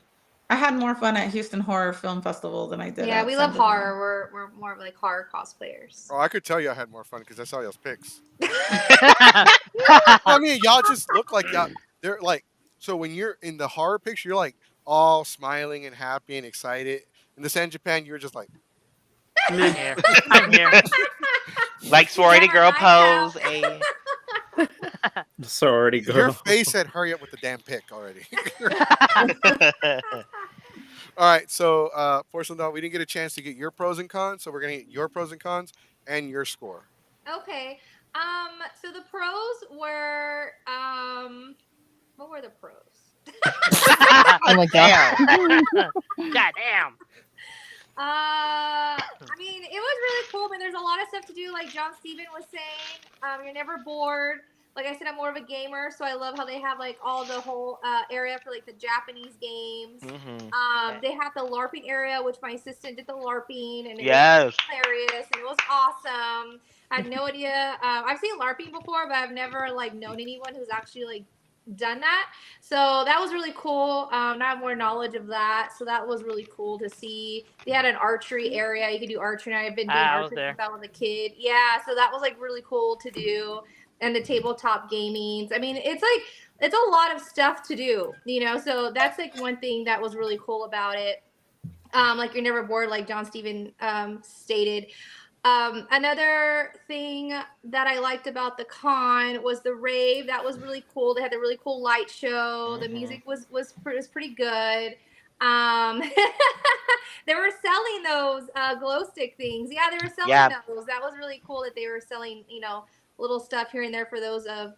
I had more fun at Houston Horror Film Festival than I did. Yeah, we love horror. We're more of like horror cosplayers. Oh, I could tell you I had more fun because I saw y'all's pics. I mean, y'all just look like y'all. They're like, so when you're in the horror picture, you're like all smiling and happy and excited. In the San Japan, you're just like, I'm here. I'm here. Like sorority girl pose. Sorority girl. Your face said, "Hurry up with the damn pic already." All right, so Porcelain Doll, we didn't get a chance to get your pros and cons, so we're gonna get your pros and cons and your score. Okay. So the pros were what were the pros? Oh my god. God damn. I mean, it was really cool. I mean, there's a lot of stuff to do, like JohnSteven was saying. You're never bored. Like I said, I'm more of a gamer, so I love how they have like all the whole area for like the Japanese games. Mm-hmm. They have the LARPing area, which my assistant did the LARPing, and it was hilarious and it was awesome. I had no idea. I've seen LARPing before, but I've never like known anyone who's actually like done that. So that was really cool. I have more knowledge of that. So that was really cool to see. They had an archery area. You could do archery. And I've been doing I was archery there. since I was a kid. Yeah. So that was like really cool to do. And the tabletop gamings. I mean, it's a lot of stuff to do, so that's like one thing that was really cool about it. Like you're never bored, like JohnSteven stated. Another thing that I liked about the con was the rave. That was really cool. They had a really cool light show. The music was pretty good. They were selling those glow stick things. Yeah, they were selling those. That was really cool that they were selling, little stuff here and there for those of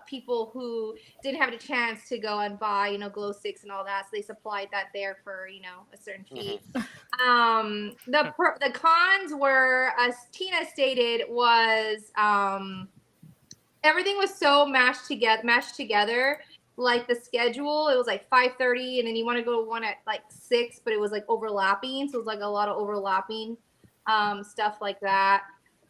people who didn't have a chance to go and buy, glow sticks and all that. So they supplied that there for, a certain fee. The cons were, as Tina stated, was everything was so mashed together. Like the schedule, it was like 5:30, and then you want to go to one at like 6, but it was like overlapping. So it was like a lot of overlapping stuff like that.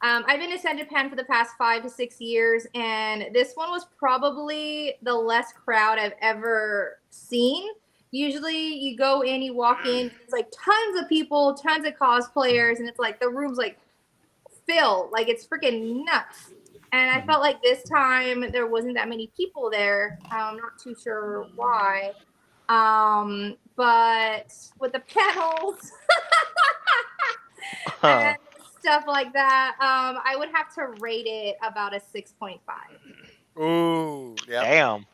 I've been to San Japan for the past 5 to 6 years, and this one was probably the less crowd I've ever seen. Usually you go in, you walk in, there's like tons of people, tons of cosplayers, and it's like the room's like filled, like it's freaking nuts. And I felt like this time there wasn't that many people there. I'm not too sure why. But with the panels and stuff like that, I would have to rate it about a 6.5. Ooh, yeah. Damn.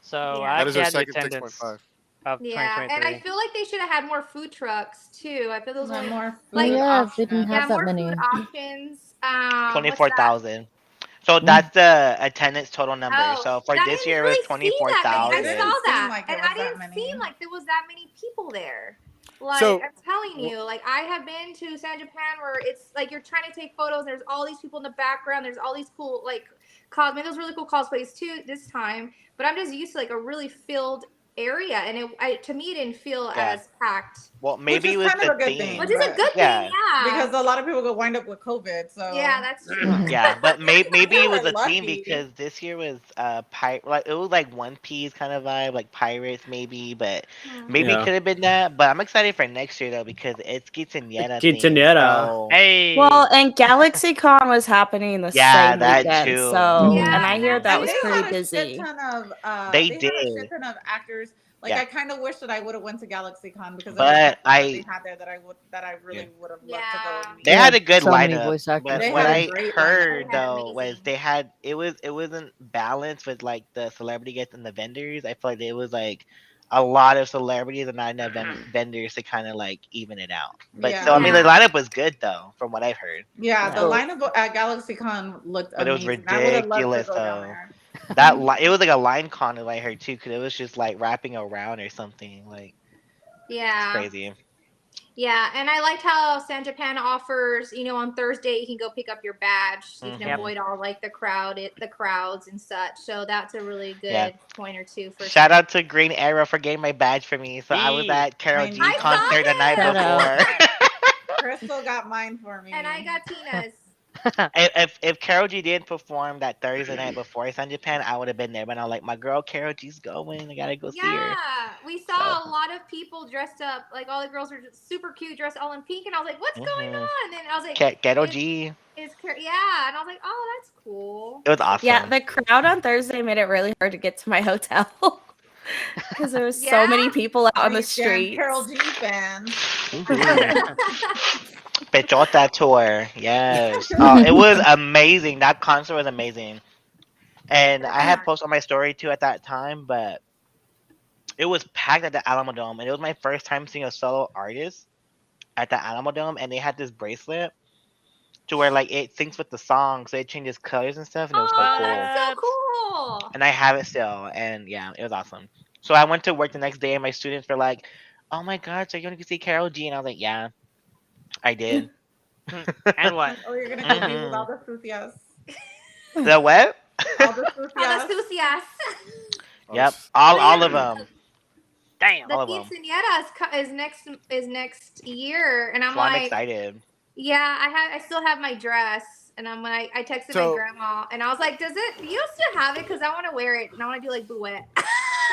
So Yeah. I That is actually our had the second attendance 6.5. of Yeah, 2023. and I feel like they should have had more food trucks too. I feel those were more food like yeah, they didn't options. have that more many. food options. What's that? 24,000. So that's the attendance total number. Oh, So for I this didn't year, it was really see that many. I 24,000. It saw didn't that, seem like and it was I didn't that seem many. like there was that many people there. Like So- I'm telling you, like I have been to San Japan where it's like you're trying to take photos. And there's all these people in the background. There's all these cool like cosplay. Those really cool cosplays too this time. But I'm just used to like a really filled area, and to me it didn't feel as packed. Well, maybe it Which is was kind of the a good theme. thing. Which is a but- good Yeah. thing, yeah. Because a lot of people could wind up with COVID. So Yeah, that's true. Yeah, but maybe it was We're a theme lucky. because this year was like it was like One Piece kind of vibe, like pirates maybe, but maybe it Yeah. could have been that. But I'm excited for next year though because it's quinceañera. Quinceañera. So Hey. Well, and GalaxyCon was happening the Yeah, same that weekend, too. so Yeah, and I hear that that was too. pretty Had a busy. shit ton of, They had a did. shit ton of actors. Like Yeah. I kind of wish that I would have went to GalaxyCon because But there was I- they had there that I really would have loved to go. And meet. They had a good so many lineup, voice actors. but They what had a I great heard lineup. They had though was amazing. they had it wasn't balanced with like the celebrity guests and the vendors. I feel like it was like a lot of celebrities and not enough vendors to kind of like even it out. But Yeah. so I mean the Yeah. lineup was good though, from what I've heard. Yeah, the Oh. lineup at GalaxyCon looked But it was amazing. I would have loved to ridiculous go down though. there. It was like a line con that I heard too, because it was just like wrapping around or something. Like it's Yeah. crazy. Yeah, and I liked how San Japan offers, on Thursday you can go pick up your badge, so you can Mhm. avoid all like the crowds and such. So that's a really good Yeah. point or two for Shout out to Green Arrow for getting my badge for me. So I was Yee. at Carol I G know. concert the night Shout out. before. Crystal got mine for me. And I got Tina's. If Carol G didn't perform that Thursday night before San Japan, I would have been there. But I'm like, my girl Carol G's going. I gotta go see her. Yeah, we saw a lot of people dressed up. Like all the girls were just super cute, dressed all in pink, and I was like, "What's going Mhm. on?" And then I was like, Carol "Is- G. yeah," and I was like, "Oh, that's cool." It was awesome. Yeah, the crowd on Thursday made it really hard to get to my hotel because there was so Yeah? many people out on the These damn streets. Carol G fans. Pechota tour. Yes. Oh, it was amazing. That concert was amazing. And I had posted on my story too at that time, but it was packed at the Alamo Dome, and it was my first time seeing a solo artist at the Alamo Dome, and they had this bracelet to where like it syncs with the song, so it changes colors and stuff, and it was so Oh, cool. that's so cool. And I have it still, and yeah, it was awesome. So I went to work the next day, and my students were like, "Oh my god, so you want to see Carol G?" And I was like, "Yeah, I did." And what? Oh, you're gonna go be with all the sucias. The what? All the Oh, sucias. the sucias. Yep, all of them. Damn. The All of 'em. quinceañera is next year, and I'm So I'm like, excited. yeah, I still have my dress. And I'm like, I texted So- my grandma, and I was like, do you still have it? Because I want to wear it, and I want to do like bouette.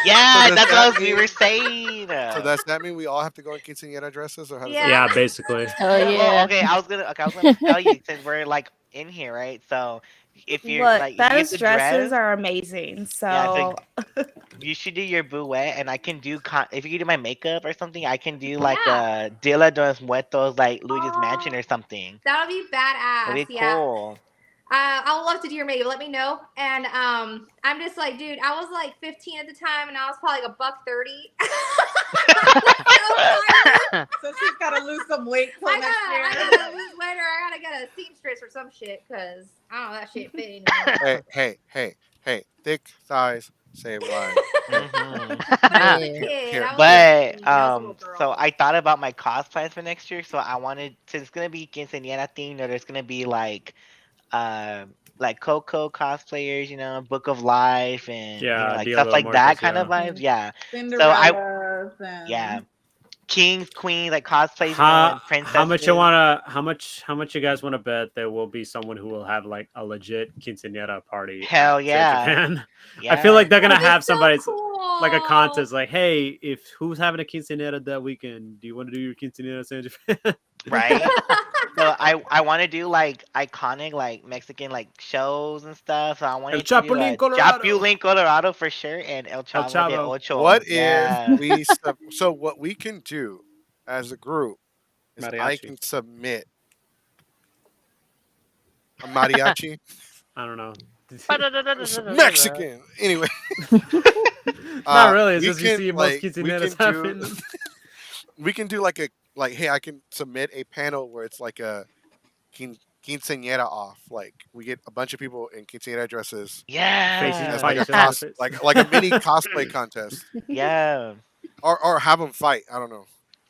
Yeah, does that's that what we mean- were saying. So does that mean we all have to go in quinceañera dresses, or how does Yeah. Yeah, basically. Oh yeah. Well, okay, I was gonna tell you since we're like in here, right? So if you're Look, like if you get those the dresses dress, are amazing. So yeah, you should do your bouette, and I can do if you can do my makeup or something, I can do like Yeah. Dia de los Muertos, like Luigi's Mansion or something. That'll be badass. That'd be Yeah. cool. I would love to do your makeup. Let me know. And I'm just like, dude, I was like 15 at the time, and I was probably like $130. So she's got to lose some weight till I next year. gotta lose weight, or I gotta get a seamstress or some shit, because I don't know, that shit fit anymore. Hey, thick thighs save lives. Mhm. But I was a Yeah. kid. Here. I was But 15. I was a little girl. so I thought about my cosplays for next year. So I wanted so it's gonna be quinceañera themed, or there's gonna be like Coco cosplayers, Book of Life, and Yeah, like Dia stuff de like that Muertos, kind of yeah. vibes. Yeah, Cinderella's and yeah, kings, queens, like cosplays, How, and princesses. how much you guys want to bet there will be someone who will have like a legit quinceañera party? Hell at yeah. Japan? Yeah. I feel like they're gonna That'd be have so somebody cool. like a contest, like, hey, if who's having a quinceañera that weekend, do you want to do your quinceañera in Japan? Right. So I want to do like iconic like Mexican like shows and stuff. So I want El to do Chapulín Colorado. Chapulín Colorado for sure, and El Chavo, de Chavo. Ocho. What Yeah. if we so what we can do as a group is I Mariachi. can submit a mariachi. I don't know. It's Mexican. Anyway. Not really. It's we just you can, see most like, quinceañeras happen. We can do hey, I can submit a panel where it's like a quinceañera off. Like we get a bunch of people in quinceañera dresses Yeah. as Fight like a each other in the face. like a mini cosplay contest, Yeah. or have them fight. I don't know.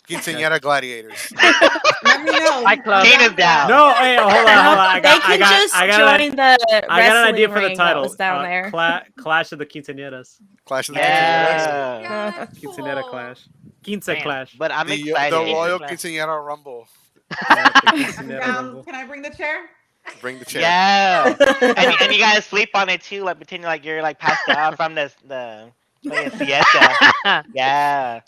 Quinceañera gladiators. let me know. Fight Club. Tina's down. No, hey, hold on. I they can just join the I got an idea for the wrestling ring that title. was down there. Clash of the Quinceañeras. Clash of the Yeah. Yeah, that's Quinceañera cool. clash. Quince Man, clash. But I'm Quinceañeras. excited. The Royal Quinceañera Rumble. Yeah, the I'm Quinceañera down. rumble. Can I bring the chair? Bring the chair. Yeah. and you gotta sleep on it too, like pretend like you're like passed out from the siesta. Yeah.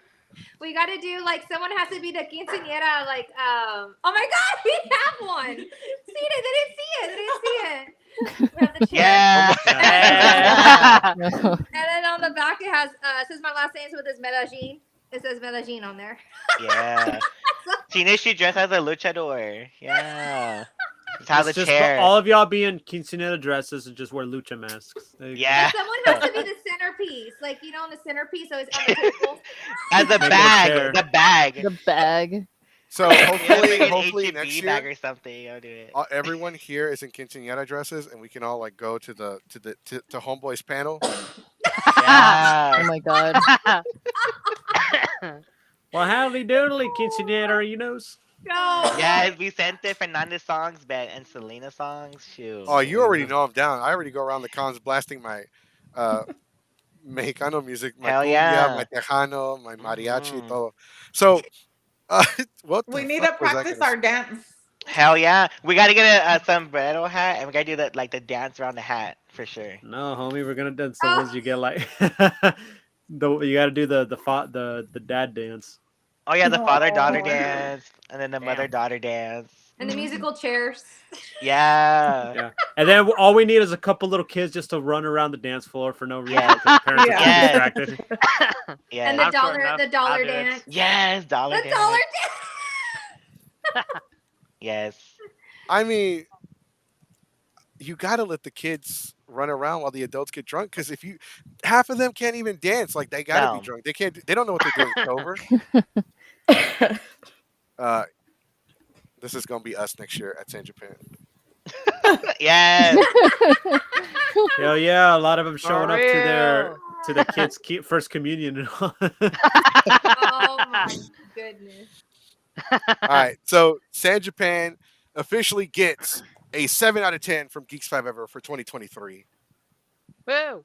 We got to do like someone has to be the quinceañera. Like, oh my God, we have one. See it? They didn't see it. We have the chair. Yeah. Yeah. And then on the back it has it says my last name with this Medellin. It says Medellin on there. Yeah. Tina should dress as a luchador. Yeah. Just have the It's just chair. all of y'all be in quinceañera dresses and just wear lucha masks. There you go. Yeah. Someone has to be the centerpiece. Like, on the centerpiece, so it's on the table. As the Make it a bag. chair. The bag. The bag. So Yeah, hopefully, bring an hopefully H-E-B next bag year, or something. I'll do it. everyone here is in quinceañera dresses, and we can all like go to Homeboy's panel. Yeah. Oh my god. Well, howdy doodly, quinceañera, you knows. No. Yeah, Vicente Fernandez songs, and Selena songs. Shoot. Oh, you already know I'm down. I already go around the cons blasting my Mexicano music, my Hell cumbia, yeah. my tejano, my mariachi, Mhm. todo. So, what the We need to fuck was I practice gonna our dance. Hell yeah. We gotta get a sombrero hat, and we gotta do the dance around the hat for sure. No, homie, we're gonna dance the ones you get like. You gotta do the dad dance. Oh yeah, the father-daughter Oh. dance, and then the Damn. mother-daughter dance. And the musical chairs. Yeah. Yeah, and then all we need is a couple little kids just to run around the dance floor for no reason Yeah. because the parents Yeah. are too distracted. Yeah. And the I'm short dollar, enough. the dollar I'll do it. dance. Yes, dollar The dance. dollar dance. Yes. I mean, you gotta let the kids run around while the adults get drunk, because if you half of them can't even dance, like they gotta No. be drunk. They can't. They don't know what they're doing sober. This is gonna be us next year at San Japan. Yes. Hell yeah, a lot of them showing up real. to their kids' first communion and all. Oh my goodness. All right, so San Japan officially gets a 7 out of 10 from Geeks 5 Ever for 2023. Woo.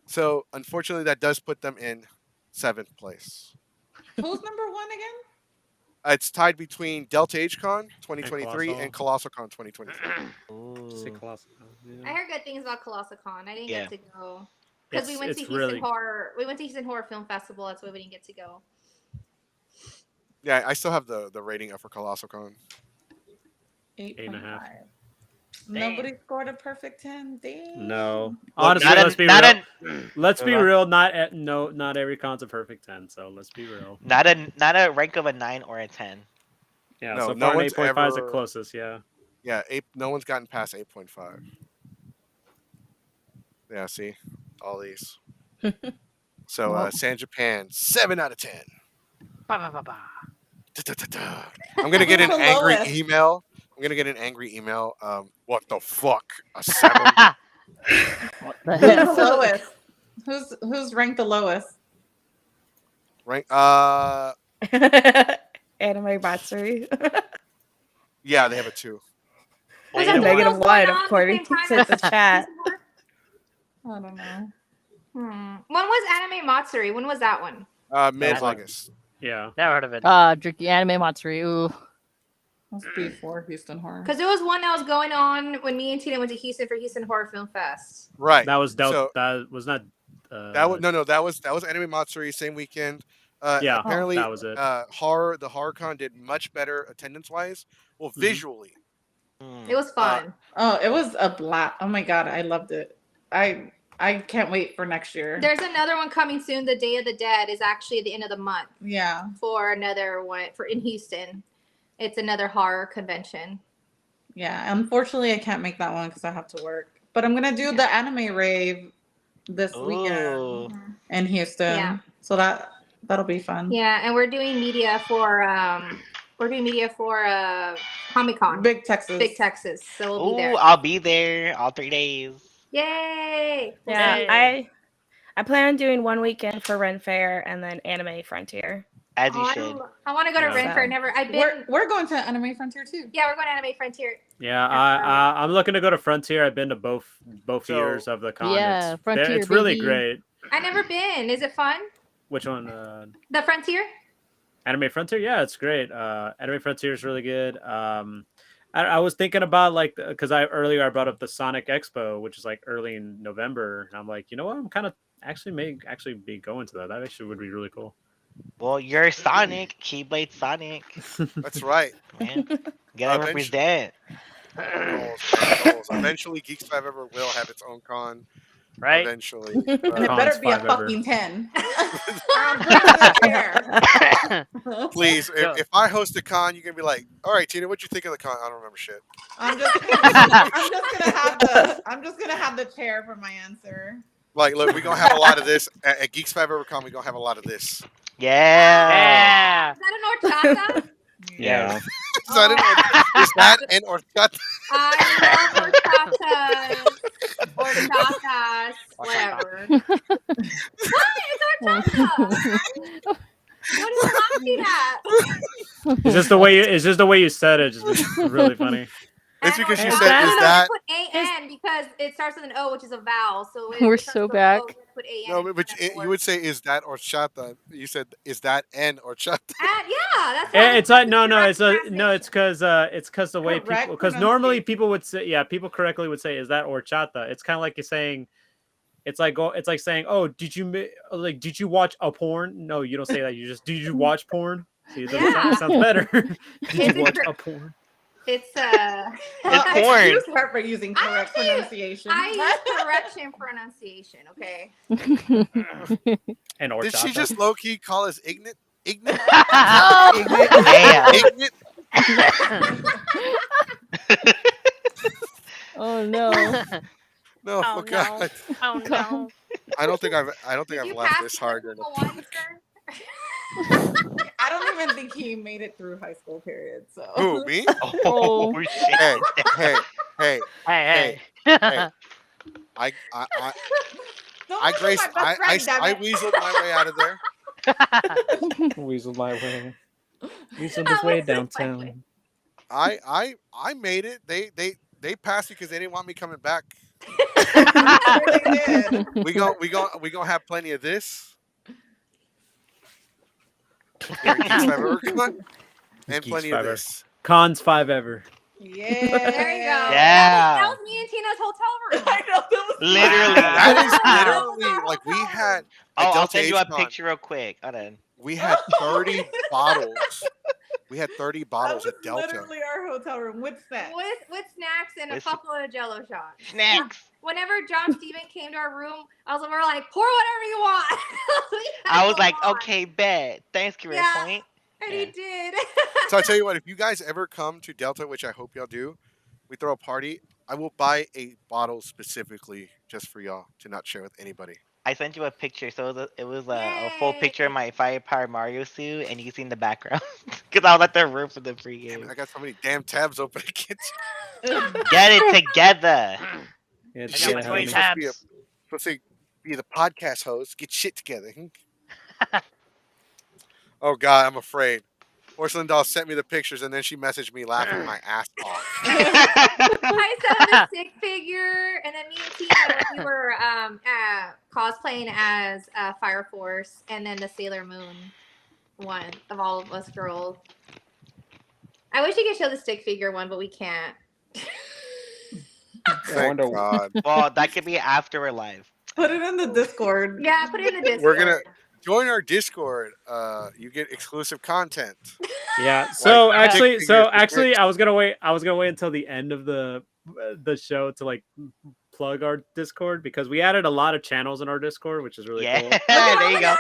So unfortunately, that does put them in 7th place. Who's number one again? It's tied between Delta HCon And 2023 and Colossal. ColossalCon 2023. Say Ooh. Colossal. Yeah. I heard good things about ColossalCon. I didn't Yeah. get to go because we went to It's Houston really Horror. We went to Houston Horror Film Festival. That's why we didn't get to go. Yeah, I still have the rating up for ColossalCon. 8.5. Nobody scored a perfect 10. Dang. No, Look, honestly, not a- let's be not real. a- Let's be Hold on. real. Not every con's a perfect 10. So let's be real. Not a rank of a 9 or a 10. Yeah. No, So no far, an one's 8.5 is the ever- closest. Yeah. Yeah, no one's gotten past 8.5. Yeah, see, all these. So Well. San Japan, 7 out of 10. Ba, ba, ba, ba. Da-da-da-da. I'm gonna get an Who's the angry lowest? email. I'm gonna get an angry email. What the fuck? A 7? What the Who's heck? the lowest? Who's ranked the lowest? Right? Anime Matsuri. Yeah, they have a 2. Was Negative that one. Negative what was going one, on at the according same to time the as chat. Houston Horror? I don't know. When was Anime Matsuri? When was that one? Mid-August. Yeah. Never heard of it. Drinking anime Matsuri. Ooh. That's before Houston Horror. Because there was one that was going on when me and Tina went to Houston for Houston Horror Film Fest. Right. That was Delta. So that was not. that was that was Anime Matsuri same weekend. Yeah, Apparently, that was it. the HorrorCon did much better attendance-wise. Well, visually. It was fun. Oh, it was a blast. Oh my god, I loved it. I can't wait for next year. There's another one coming soon. The Day of the Dead is actually at the end of the month Yeah. for another one for in Houston. It's another horror convention. Yeah. Unfortunately, I can't make that one because I have to work. But I'm gonna do the anime rave this weekend Ooh. in Houston. Yeah. So that'll be fun. Yeah, and we're doing media for Comic-Con. Big Texas. Big Texas. So we'll be there. Ooh, I'll be there all 3 days. Yay! We'll Yeah, see you. I plan on doing one weekend for Ren Fair and then Anime Frontier. As you should. I want to go to Yeah. Ren Fair. I've been. We're going to Anime Frontier too. Yeah, we're going to Anime Frontier. Yeah, I'm looking to go to Frontier. I've been to both So- years of the con. Yeah, Frontier, it's really baby. great. I've never been. Is it fun? Which one? The Frontier? Anime Frontier? Yeah, it's great. Anime Frontier is really good. I was thinking about because earlier I brought up the Sonic Expo, which is like early in November, and I'm like, you know what? I'm kind of may actually be going to that. That actually would be really cool. Well, you're Sonic. Keyblade Sonic. That's right. Man. Gotta represent. Goals. Eventually, Geeks 5 Ever will have its own con. Right? Eventually. And it Con's better be a 5 ever. fucking 10. I'm bringing the chair. Please, if I host a con, you're gonna be like, "All right, Tina, what you think of the con?" I don't remember shit. I'm just gonna have the chair for my answer. Like, look, we're gonna have a lot of this at Geeks 5 Ever Con. We're gonna have a lot of this. Yeah. Yeah. Is that an horchata? Yeah. Is that an horchata? I love horchatas. Whatever. What? It's horchata. What are you laughing at? It's just the way you said it. Just really funny. It's because you And said, horchata, "Is that?" Put A-N because it starts with an O, which is a vowel. So We're it so starts with back. O, we put A-N No, in but front of you would say, "Is that horchata?" You said, "Is that an horchata?" Yeah, that's why It's like no, correct it's because the way Correct people normally pronunciation. people would say people correctly would say is that horchata. It's kind of like you're saying, it's like saying, oh, did you watch a porn? No, you don't say that. You just did you watch porn? See, that sounds better. Did you watch a porn? It's It's porn. Excuse her for using correct pronunciation. I use correction pronunciation, okay? And Did she horchata. just low key call us ignorant? Ignorant? Damn. Ignorant? Oh no. No, Oh, God. Oh no. I don't think I've Did you laughed pass this hard. the one, I don't even think he made it through high school period. So Who, me? Oh, shit. Hey. Hey, hey. Hey. I Don't I look at graced my best friend, I damn it. weaseled my way out of there. Weasel my way. Weasel I his way was just downtown. I made it. They passed me because they didn't want me coming back. They did. We gonna have plenty of this. Here at Geeks I've ever gone. And Geeks plenty of forever. this. Cons 5 ever. Yeah. There you go. Yeah. That was me and Tina's hotel room. I know that was Literally. That is Wow. literally like we had Oh, at I'll Delta send you a H-Con, picture real quick. Hold on. we had 30 bottles. We had 30 That bottles was at Delta. literally our hotel room with snacks. With snacks and a With- couple of Jello shots. Snacks. Whenever John Steven came to our room, we're like, pour whatever you want. I was like, a lot. okay, bet. Thanks, Career Yeah. Point. And Yeah. he did. So I tell you what, if you guys ever come to Delta, which I hope y'all do, we throw a party. I will buy a bottle specifically just for y'all to not share with anybody. I sent you a picture, so it was a full picture of my Firepower Mario suit, and you can see in the background because I was at the room for the Damn pregame. it, I got so many damn tabs open. I can't. Get it together. Yeah, I it's got my kinda 20 heavy. tabs. Supposed to be the podcast host. Get shit together. Oh God, I'm afraid. Porcelain Doll sent me the pictures and then she messaged me laughing my ass off. I sent him the stick figure, and then me and Tina, we were cosplaying as Fire Force, and then the Sailor Moon one of all of us girls. I wish you could show the stick figure one, but we can't. Thank God. Well, that could be after we're live. Put it in the Discord. Yeah, put it in the Discord. We're gonna join our Discord. You get exclusive content. Yeah. So Like, actually, stick figures with actually, Twitch. I was gonna wait. I was gonna wait until the end of the show to like plug our Discord because we added a lot of channels in our Discord, which is really Yeah, cool. there you go.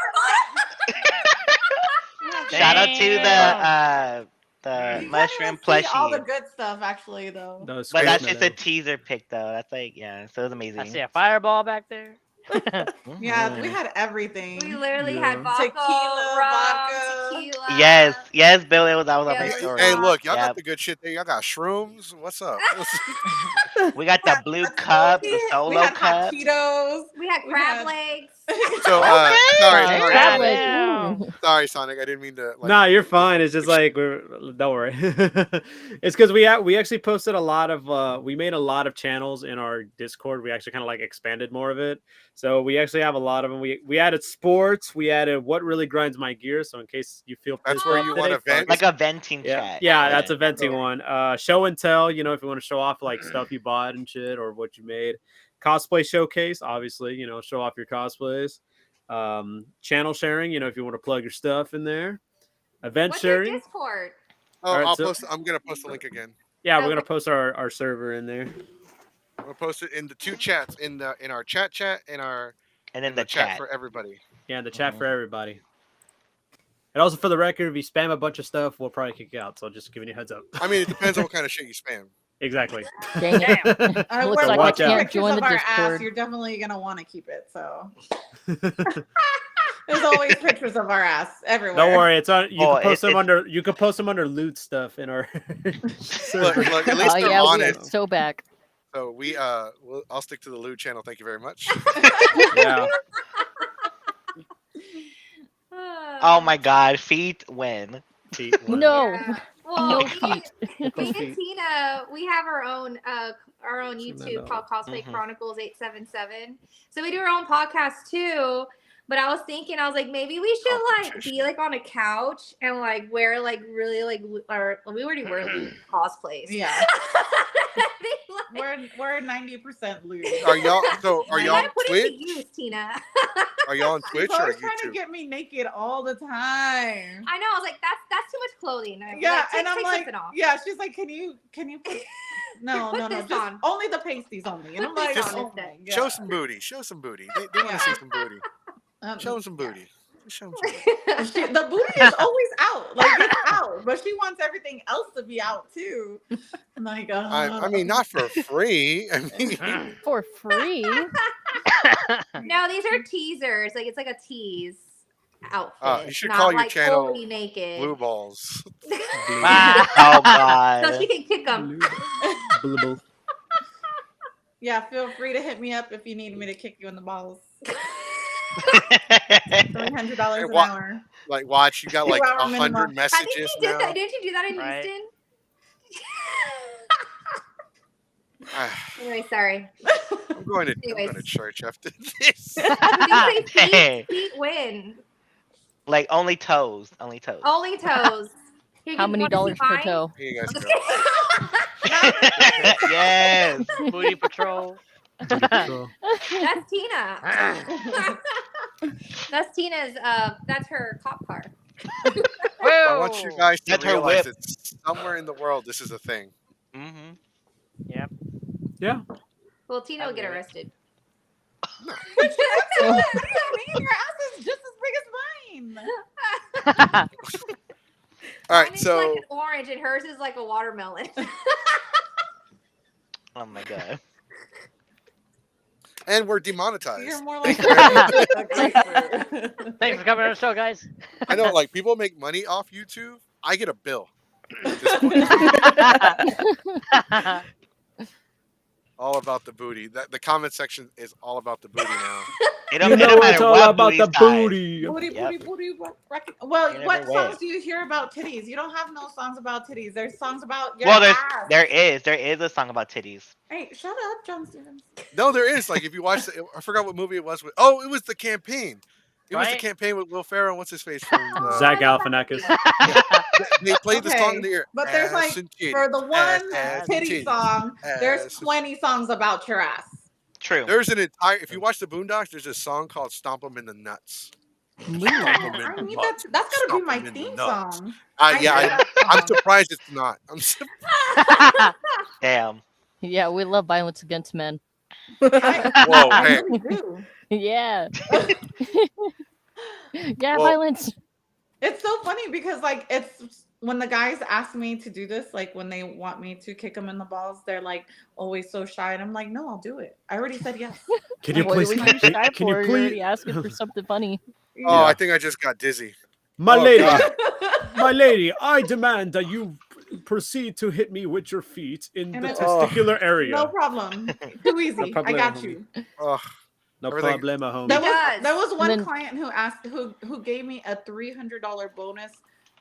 Shout out to the You mushroom can't even see all the plushie. good stuff, actually, though. No, But Space that's just a Meadow. teaser pic, though. That's like, yeah, so it was I amazing. see a fireball back there. Yeah, we had everything. We literally Yeah. had vodka, Tequila, rum, vodka. tequila. Yes, Bill. That was on my Yeah. story. Hey, look, y'all Yep. got the good shit there. Y'all got shrooms. What's up? We got the blue cup, the We solo had hot cup. Cheetos. We had We crab had- legs. So, Okay. sorry, Hey, sorry, crab Sonic. leg. Damn. Sorry, Sonic. I didn't mean to. Like, No, you're fine. It's just like don't worry. It's because we actually posted a lot of we made a lot of channels in our Discord. We actually kind of like expanded more of it. So we actually have a lot of them. We added sports. We added what really grinds my gears. So in case you feel That's pissed where off you today, wanna fuck vent? it. Like a venting Yeah, chat. yeah, that's a venting one. Show and tell, you know, if you want to show off like stuff you bought and shit or what you made. Cosplay showcase, obviously, you know, show off your cosplays. Channel sharing, you know, if you want to plug your stuff in there. Event What's your sharing. Discord? Oh, Alright, so- I'm gonna post the link again. Yeah, we're Okay. gonna post our server in there. I'm gonna post it in the two chats in our chat in our And then in the chat chat. for everybody. Yeah, in the chat for everybody. And also for the record, if you spam a bunch of stuff, we'll probably kick you out. So just giving you a heads up. I mean, it depends on what kind of shit you spam. Exactly. Dang it. We're Looks like I watch out. can't pictures join of the our ass. Discord. You're definitely gonna want to keep it. So there's always pictures of our ass everywhere. Don't worry, it's on. You Oh, can post them it's- under. You can post them under loot stuff in our server. Look, at least Oh they're yeah, on we it. are so back. So I'll stick to the Lou channel. Thank you very much. Yeah. Oh my God, feet win. Feet one. No, Yeah. Well, no feet. me and Feet. Tina, we have our own Shouldn't YouTube know. called Cosplay Mhm. Chronicles 877. So we do our own podcast too. But I was thinking, I was like, maybe we should like be like on a couch and like wear like really like or we already wear cosplays. Yeah, They, like, we're 90% loot. Are y'all? So are I y'all on gotta put it to Twitch? use, Tina. Are y'all on Twitch She's or always trying to YouTube? get me naked all the time. I know. I was like, that's too much clothing. Yeah, Like, and I'm take like, something off. yeah, she's like, can you put no, Put no, this just on. only the pasties only. And I'm Put like, this on oh instead. my Show God. some booty. Show some booty. They want to see some booty. Show them some booty. Just show them some booty. The booty is always out. Like it's out, but she wants everything else to be out too. I'm like, I mean, not for free. I mean, For free. No, these are teasers. Like it's like a tease outfit. you should not call your like channel fully naked. blue balls. Oh God. So she can kick them. Blibble. yeah, feel free to hit me up if you need me to kick you in the balls. $300 Hey, an wa- hour. Like, watch, you got like 2 hour 100 minimum. I think messages you did now. that. Didn't you do that in Right. Houston? Ah, Anyway, sorry. I'm going to Anyways. church after this. You say Hey. feet win. Like only toes. Only toes. Only toes. How many dollars per toe? Here you guys go. Yes. Booty Patrol. That's Tina. That's Tina's. That's her cop car. I want you guys to That's her realize whip. that somewhere in the world this is a thing. Mm-hmm. Yep. Yeah. Well, Tina will get arrested. What do you mean? Your ass is just as big as mine. All right, Mine is so like an orange, and hers is like a watermelon. Oh my god. and we're demonetized. You're more like Thanks for coming on the show, guys. I know, like people make money off YouTube. I get a bill. At this point. All about the booty. The comment section is all about the booty now. It don't matter it's all what about the booty's booty. Booty. Well, You what never win. songs do you hear about titties? You don't have no songs about titties. There's songs about your Well, ass. there is a song about titties. Hey, shut up, JohnSteven. No, there is. Like if you watch, I forgot what movie it was. Oh, it was the campaign. It was the Right? campaign with Will Ferrell and what's his face from Zach Galifianakis. They played the song in the air. But there's like Ass and titty, for the one ass and titty titty, song, there's ass and- 20 songs about your ass. True. There's an entire. If you watch the Boondocks, there's a song called "Stomp 'Em in the Nuts." Stomp 'em in I the mean, nuts. that's gotta be Stomp my 'em in the theme nuts. song. I'm surprised it's not. I'm Damn. Yeah, we love violence against men. Whoa, I hey. really do. Yeah. Yeah, Well- violence. It's so funny because like it's when the guys ask me to do this, like when they want me to kick them in the balls, they're like always so shy, and I'm like, no, I'll do it. I already said yes. Can you What please? were you shy Can for? you You're please? already asking for something funny. Oh, I think I just got dizzy. My Oh, lady, God. my lady, I demand that you proceed to hit me with your feet in And the it's- testicular area. No problem. Too easy. No I got problemo, you. Ugh. No Everything- problema, homie. There was one then- client who asked who gave me a $300 bonus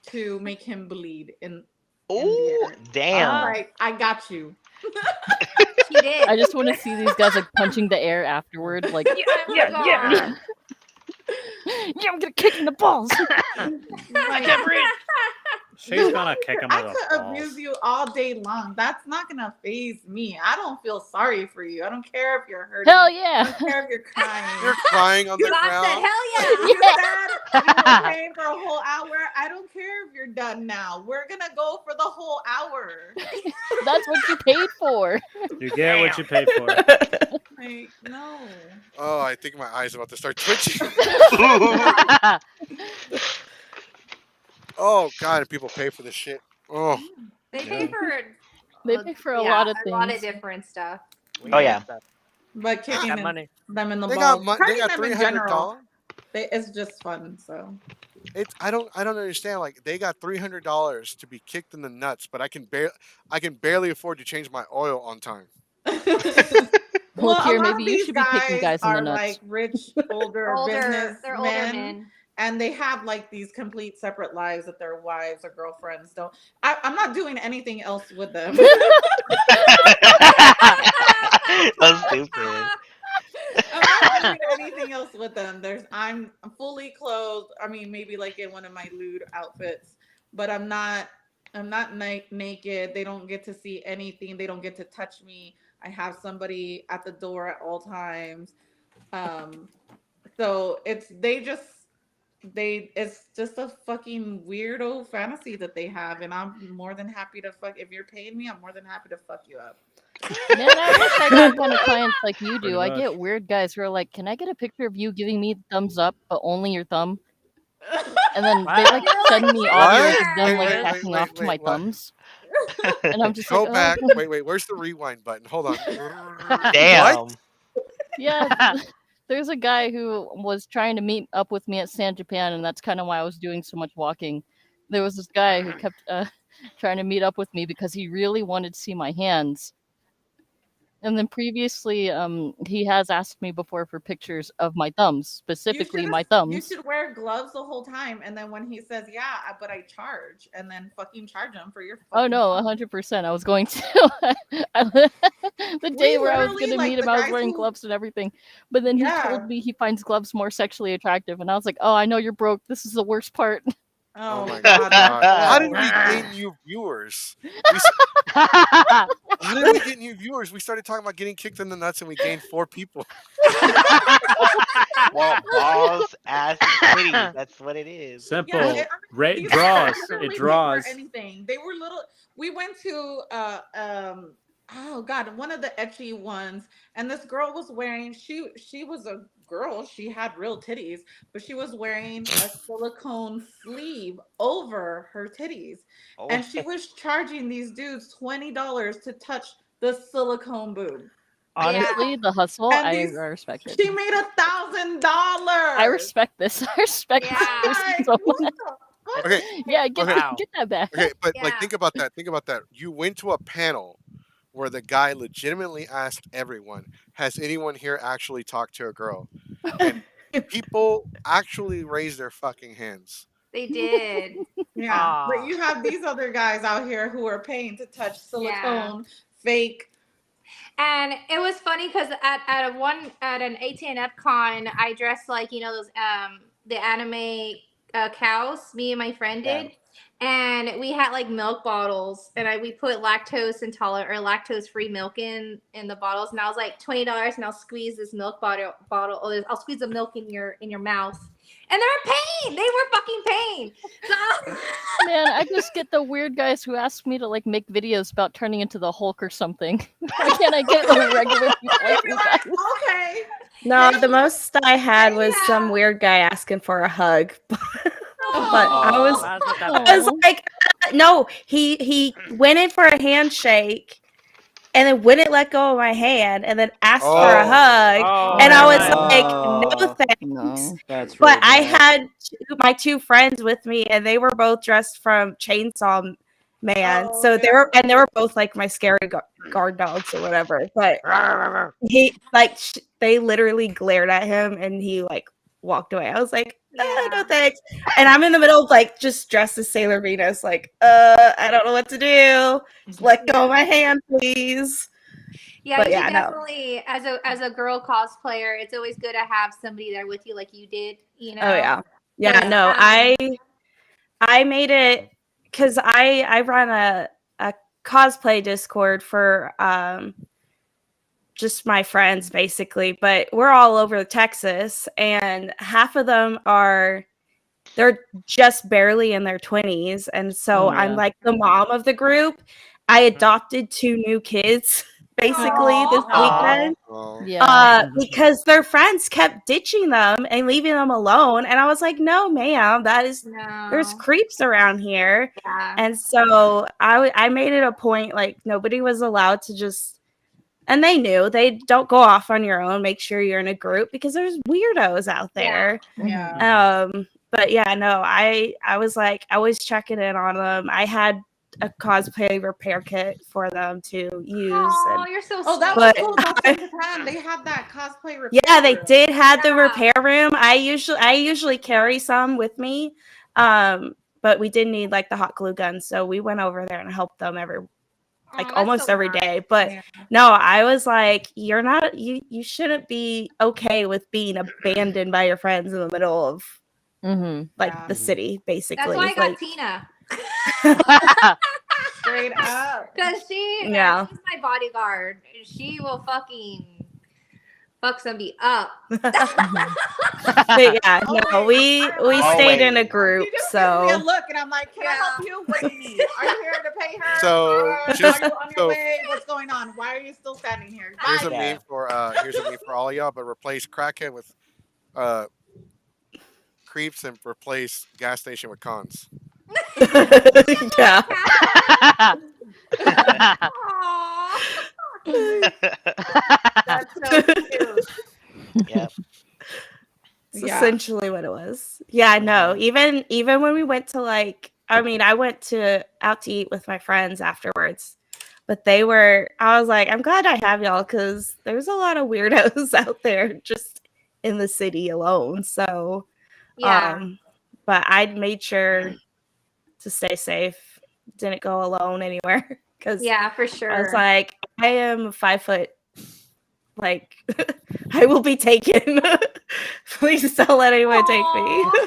to make him bleed in the Ooh, air. damn. I'm like, I got you. She did. I just want to see these guys like punching the air afterward. Like, yeah. yeah, I'm gonna kick in the balls. I can't breathe. She's gonna kick him I in could the balls. abuse you all day long. That's not gonna phase me. I don't feel sorry for you. I don't care if you're hurting. Hell I yeah. don't care if you're crying. You're crying on the God said, ground. hell yeah. You said you were paying for a whole hour. I don't care if you're done now. We're gonna go for the whole hour. That's what you paid for. You get what you pay for. Like, no. Oh, I think my eyes are about to start twitching. Oh God, and people pay for this shit. Oh, They pay for. They pay for a lot of A lot of things. different stuff. Oh, yeah. But kicking Got money. them in the they balls, got they hurting got them in $300. general, it's just fun. So It's I don't understand. Like they got $300 to be kicked in the nuts, but I can barely afford to change my oil on time. Well, a Kier, lot maybe of you these should be kicking guys in the are nuts. like rich, older business They're older men, men. and they have like these complete separate lives that their wives or girlfriends don't. I'm not doing anything else with them. That's stupid. I'm not doing anything else with them. I'm fully clothed. I mean, maybe like in one of my lewd outfits, but I'm not naked. They don't get to see anything. They don't get to touch me. I have somebody at the door at all times. So it's just a fucking weirdo fantasy that they have, and I'm more than happy to fuck. If you're paying me, I'm more than happy to fuck you up. Man, I wish I got kind of clients like you Pretty do. I much. get weird guys who are like, "Can I get a picture of you giving me thumbs up, but only your thumb?" And then they like send me audio of them like Wait, hacking off to my what? thumbs. And I'm just Go like, back. oh. Wait, where's the rewind button? Hold on. Damn. What? Yeah, there's a guy who was trying to meet up with me at San Japan, and that's kind of why I was doing so much walking. There was this guy who kept trying to meet up with me because he really wanted to see my hands. And then previously, he has asked me before for pictures of my thumbs, specifically my You thumbs. should wear gloves the whole time, and then when he says, "Yeah, but I charge," and then fucking charge him for your. Oh fucking no, thumb. 100%. I was going to. The day where I was literally, going to like, meet the him, I was guys wearing who- gloves and everything. But then he Yeah. told me he finds gloves more sexually attractive, and I was like, "Oh, I know you're broke. This is the worst part." Oh my God. god! How did Oh. we gain new viewers? How did we get new viewers? We started talking about getting kicked in the nuts, and we gained 4 people. Well, balls, ass, and titties. That's what it is. Simple. Yeah, Rate these draws. guys It literally draws. For anything. They were little. We went to oh God, one of the etchy ones, and this girl was wearing. She was a girl. She had real titties, but she was wearing a silicone sleeve over her titties, and she was charging these dudes $20 to touch the silicone boob. Honestly, the hustle, And I these- respect it. She made $1,000. I respect this. I respect this person so much. Okay. Yeah, get Okay. get that back. Okay, but like Yeah. think about that. Think about that. You went to a panel where the guy legitimately asked everyone, "Has anyone here actually talked to a girl?" And people actually raised their fucking hands. They did. Yeah, but Aw. you have these other guys out here who are paying to touch silicone, fake. And it was funny because at an ATNF con, I dressed like those the anime cows. Me and my friend Yeah. did, and we had like milk bottles, and we put lactose intolerant or lactose free milk in the bottles, and I was like $20, and I'll squeeze this milk bottle. Or I'll squeeze the milk in your mouth, and they're in pain. They were fucking pain. So, Man, I just get the weird guys who ask me to like make videos about turning into the Hulk or something. Why can't I get the regular people like you guys? Okay. No, the most I had was some weird guy asking for a hug. But I was That's not that Aw. bad. I was like, no, he went in for a handshake and then wouldn't let go of my hand and then asked for a Oh. hug. Oh, And I was never mind. like, no thanks. No. That's But really I bad. had my 2 friends with me and they were both dressed from Chainsaw Man. Oh, So yeah. they were both like my scary guard dogs or whatever. But he they literally glared at him and he like walked away. I was like, no Yeah. thanks. And I'm in the middle of like just dressed as Sailor Venus, like, I don't know what to do. Just let go of my hand, please. yeah, But you yeah, should no. definitely, as a girl cosplayer, it's always good to have somebody there with you, like you did. Oh yeah. Yeah, But, no, I made it because I run a cosplay Discord for just my friends basically, but we're all over Texas and half of them they're just barely in their 20s. And so Oh, I'm yeah. like the mom of the group. I adopted 2 new kids basically this weekend. Oh. Yeah. Because their friends kept ditching them and leaving them alone. And I was like, no, ma'am, there's no. creeps around here. Yeah. And so I made it a point, like nobody was allowed to just, and they knew they don't go off on your own. Make sure you're in a group because there's weirdos out there. Yeah. But yeah, no, I was like, I was checking in on them. I had a cosplay repair kit for them to use. Oh, And you're so Oh, that sweet. was But cool. That's in Japan. They had that cosplay repair. yeah, they room. did have the Yeah. repair room. I usually carry some with me. But we did need like the hot glue gun, so we went over there and helped them Oh, that's almost so every nice. day. But Yeah. no, I was like, you shouldn't be okay with being abandoned by your friends in the middle of Mm-hmm. like Yeah. the city, basically. That's why I got Like, Tina. Straight up. Because Yeah. she's my bodyguard. She will fucking fuck somebody up. but yeah, no, we stayed in a Always. group, She just gives me a so look, and I'm like, "Can I help you? What do you need? Are you here to pay her? So, Or just- are you on so- your way? What's going on? Why are you still standing here? Here's Bye." a Yeah. meme for all y'all, but replace crackhead with creeps and replace gas station with cons. yeah. Aw. That's so cute. Yep. It's Yeah. essentially what it was. Yeah, no. Even when we went to I went out to eat with my friends afterwards. But I was like, I'm glad I have y'all because there's a lot of weirdos out there just in the city alone. So Yeah. but I made sure to stay safe. Didn't go alone anywhere. Because Yeah, for sure. I was like, I am 5 foot. Like, I will be taken. Please don't let anyone take me. Aw.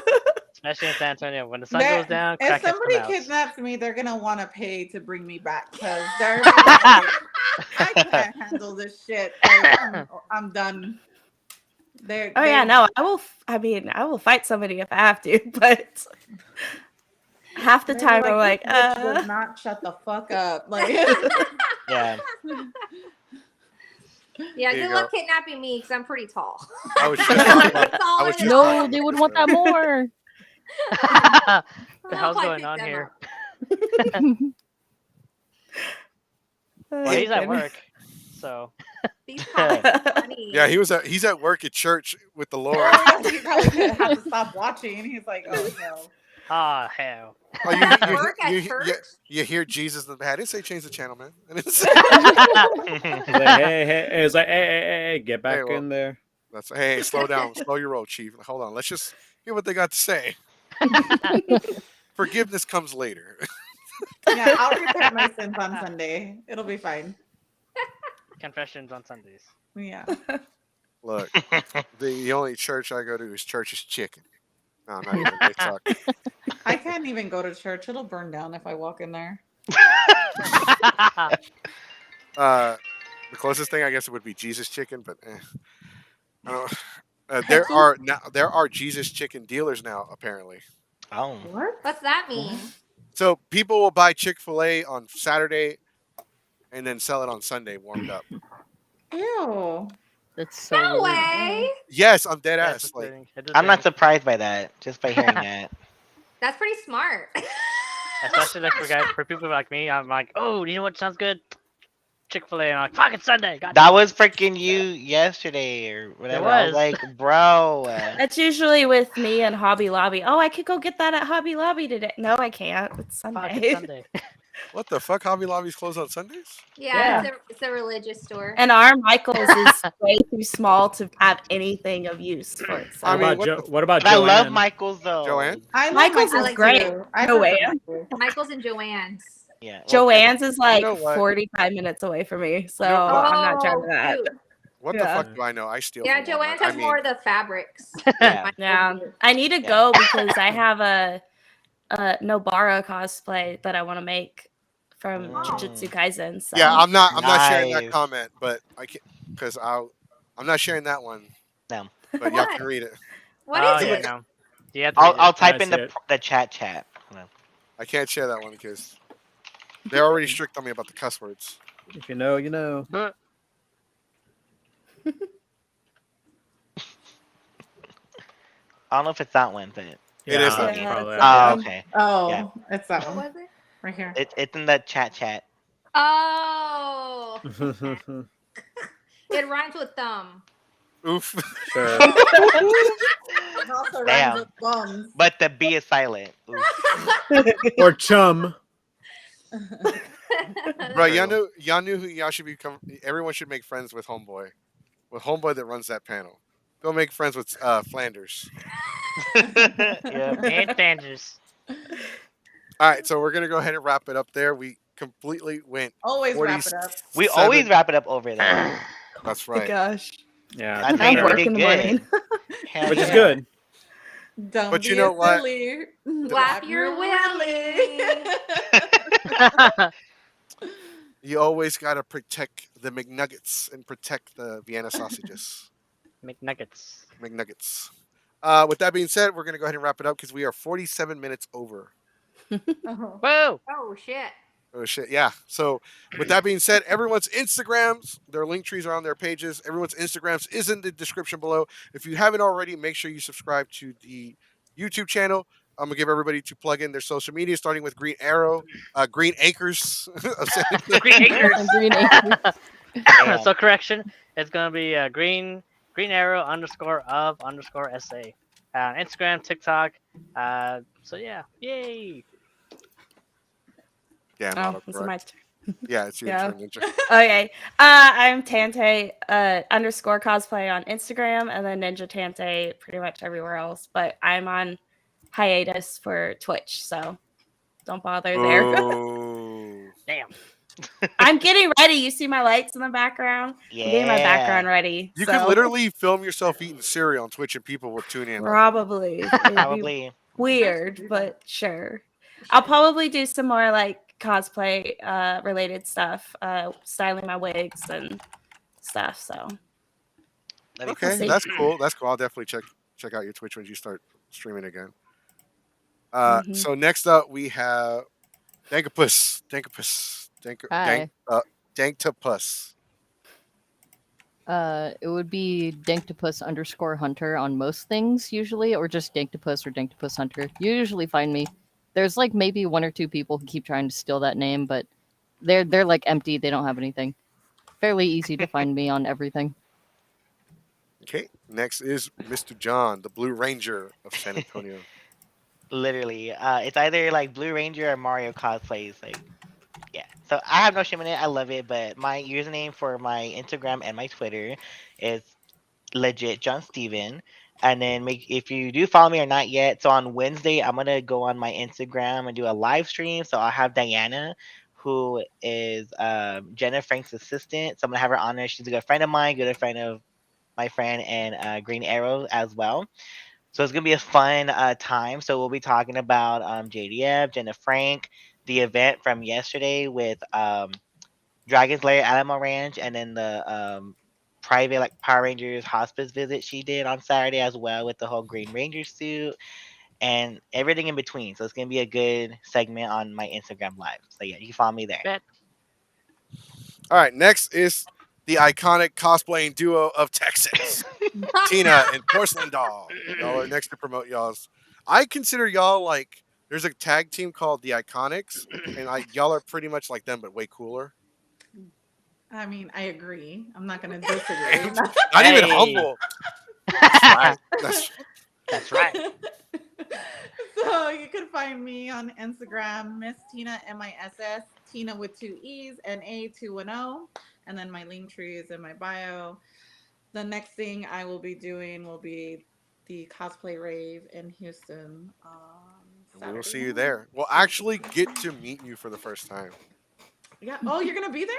Especially in San Antonio, when the sun goes down, if crackheads somebody come out. kidnaps me, they're gonna want to pay to bring me back because they're gonna be like, I can't handle this shit. Like, I'm done. Yeah, no, I will. I mean, I will fight somebody if I have to, but half the time I'm like, this bitch will not shut the fuck up. Like, Yeah. Yeah, good luck kidnapping me because I'm pretty tall. I was just talking about, no, they would want that more. The hell's going on here? Well, he's at work, so. Yeah, he's at work at church with the Lord. He probably had to stop watching. He's like, oh no. Ah, hell. Oh, you hear Jesus in the I didn't say change the channel, man. He's like, hey, it's like, hey, get back in there. That's hey, slow down, slow your roll, Chief. Hold on, let's just hear what they got to say. Forgiveness comes later. Yeah, I'll repent my sins on Sunday. It'll be fine. Confessions on Sundays. Yeah. Look, the only church I go to is Church's Chicken. No, not even. They suck. I can't even go to church. It'll burn down if I walk in there. The closest thing I guess it would be Jesus Chicken, but there are Jesus Chicken dealers now apparently. Oh, what's that mean? So people will buy Chick-fil-A on Saturday and then sell it on Sunday warmed up. Ew. That's so no weird. way. Yes, I'm dead ass. Like, I'm not surprised by that. Just by hearing that. That's pretty smart. Especially like for people like me, I'm like, oh, you know what sounds good? Chick-fil-A. And I'm like, fucking Sunday. That was freaking you yesterday or whatever. I was like, bro. That's usually with me and Hobby Lobby. Oh, I could go get that at Hobby Lobby today. No, I can't. It's Sunday. Sunday. What the fuck? Hobby Lobby's closed on Sundays? Yeah. It's a religious store. And our Michael's is way too small to have anything of use for it. So. I mean, what about I Joanne? love Michael's though. Joanne? Michael's is great. Joanne. Michael's and Joanne's. Yeah. Joanne's is like you know what? 45 minutes away from me, so You know what? I'm not trying to that. Dude. What the fuck do I know? I steal. Yeah, from Joanne's Walmart. has more of the fabrics. Yeah. I need to go because I have a Nobara cosplay that I want to make from Jujutsu Kaisen. So. Yeah, I'm not sharing that comment, but I can because I'm not sharing that one. No. But y'all can read it. What is it? No. Yeah, I'll type in the chat. No. I can't share that one because they're already strict on me about the cuss words. If you know, you know. I don't know if it's that one, but It is that Yeah, one. Oh, okay. Oh, Yeah. it's that What one. was it? Right here. It's in the chat. Oh. It rhymes with thumb. Oof. Sure. It also Damn. rhymes with bums. But the B is silent. Or chum. Bro, y'all knew who y'all should become. Everyone should make friends with Homeboy. With Homeboy that runs that panel. Go make friends with Flanders. Yeah. And Flanders. All right, so we're gonna go ahead and wrap it up there. We completely went. Always wrap it up. We always wrap it up over there. That's right. Gosh. Yeah. I I think work pretty in the good. morning. Hell Which is yeah. good. Don't But be you know a what? silly. Flap your willy. You always gotta protect the McNuggets and protect the Vienna sausages. McNuggets. McNuggets. With that being said, we're gonna go ahead and wrap it up because we are 47 minutes over. Whoa! Oh shit. Oh shit, yeah. So with that being said, everyone's Instagrams, their link trees are on their pages. Everyone's Instagrams is in the description below. If you haven't already, make sure you subscribe to the YouTube channel. I'm gonna give everybody to plug in their social media, starting with Green Arrow, Green Acres. Green Acres. Green Acres. So correction, it's gonna be green arrow _of_SA. Instagram, TikTok. So yeah, yay. Yeah, Oh, it's my turn. yeah, it's your Yeah. turn, Ninja. Okay. I'm Tante _cosplay on Instagram and then Ninja Tante pretty much everywhere else. But I'm on hiatus for Twitch, so don't bother there. Oh. Damn. I'm getting ready. You see my lights in the background? Yeah. I'm getting my background ready. You so. could literally film yourself eating cereal on Twitch and people will tune in. Probably. Probably. weird, but sure. I'll probably do some more like cosplay related stuff, styling my wigs and stuff. So Okay, see. that's cool. That's cool. I'll definitely check out your Twitch when you start streaming again. So next up we have Dankapus. Hi. Danktopus. It would be Danktopus_Hunter on most things usually, or just Danktopus or Danktopus Hunter. You usually find me. There's like maybe one or two people who keep trying to steal that name, but they're like empty. They don't have anything. Fairly easy to find me on everything. Okay, next is Mr. John, the Blue Ranger of San Antonio. Literally, it's either like Blue Ranger or Mario cosplays. Like, yeah. So I have no shame in it. I love it. But my username for my Instagram and my Twitter is LegitJohnSteven. And then if you do follow me or not yet, so on Wednesday I'm gonna go on my Instagram and do a live stream. So I'll have Diana, who is Jenna Frank's assistant. So I'm gonna have her on there. She's a good friend of mine, good friend of my friend and Green Arrow as well. So it's gonna be a fun time. So we'll be talking about JDF, Jenna Frank, the event from yesterday with Dragon's Lair Alamo Ranch, and then the private like Power Rangers hospice visit she did on Saturday as well with the whole Green Ranger suit and everything in between. So it's gonna be a good segment on my Instagram live. So yeah, you can follow me there. Bet. All right, next is the iconic cosplaying duo of Texas, Tina and Porcelain Doll. Y'all are next to promote y'all's. I consider y'all like there's a tag team called the Iconics, and y'all are pretty much like them but way cooler. I mean, I agree. I'm not going to disagree. Not even humble. That's right. That's right. So you can find me on Instagram, Miss Tina MISS, Tina with 2 E's, NA210, and then my link tree is in my bio. The next thing I will be doing will be the cosplay rave in Houston. We'll see you there. We'll actually get to meet you for the first time. Yeah. Oh, you're gonna be there?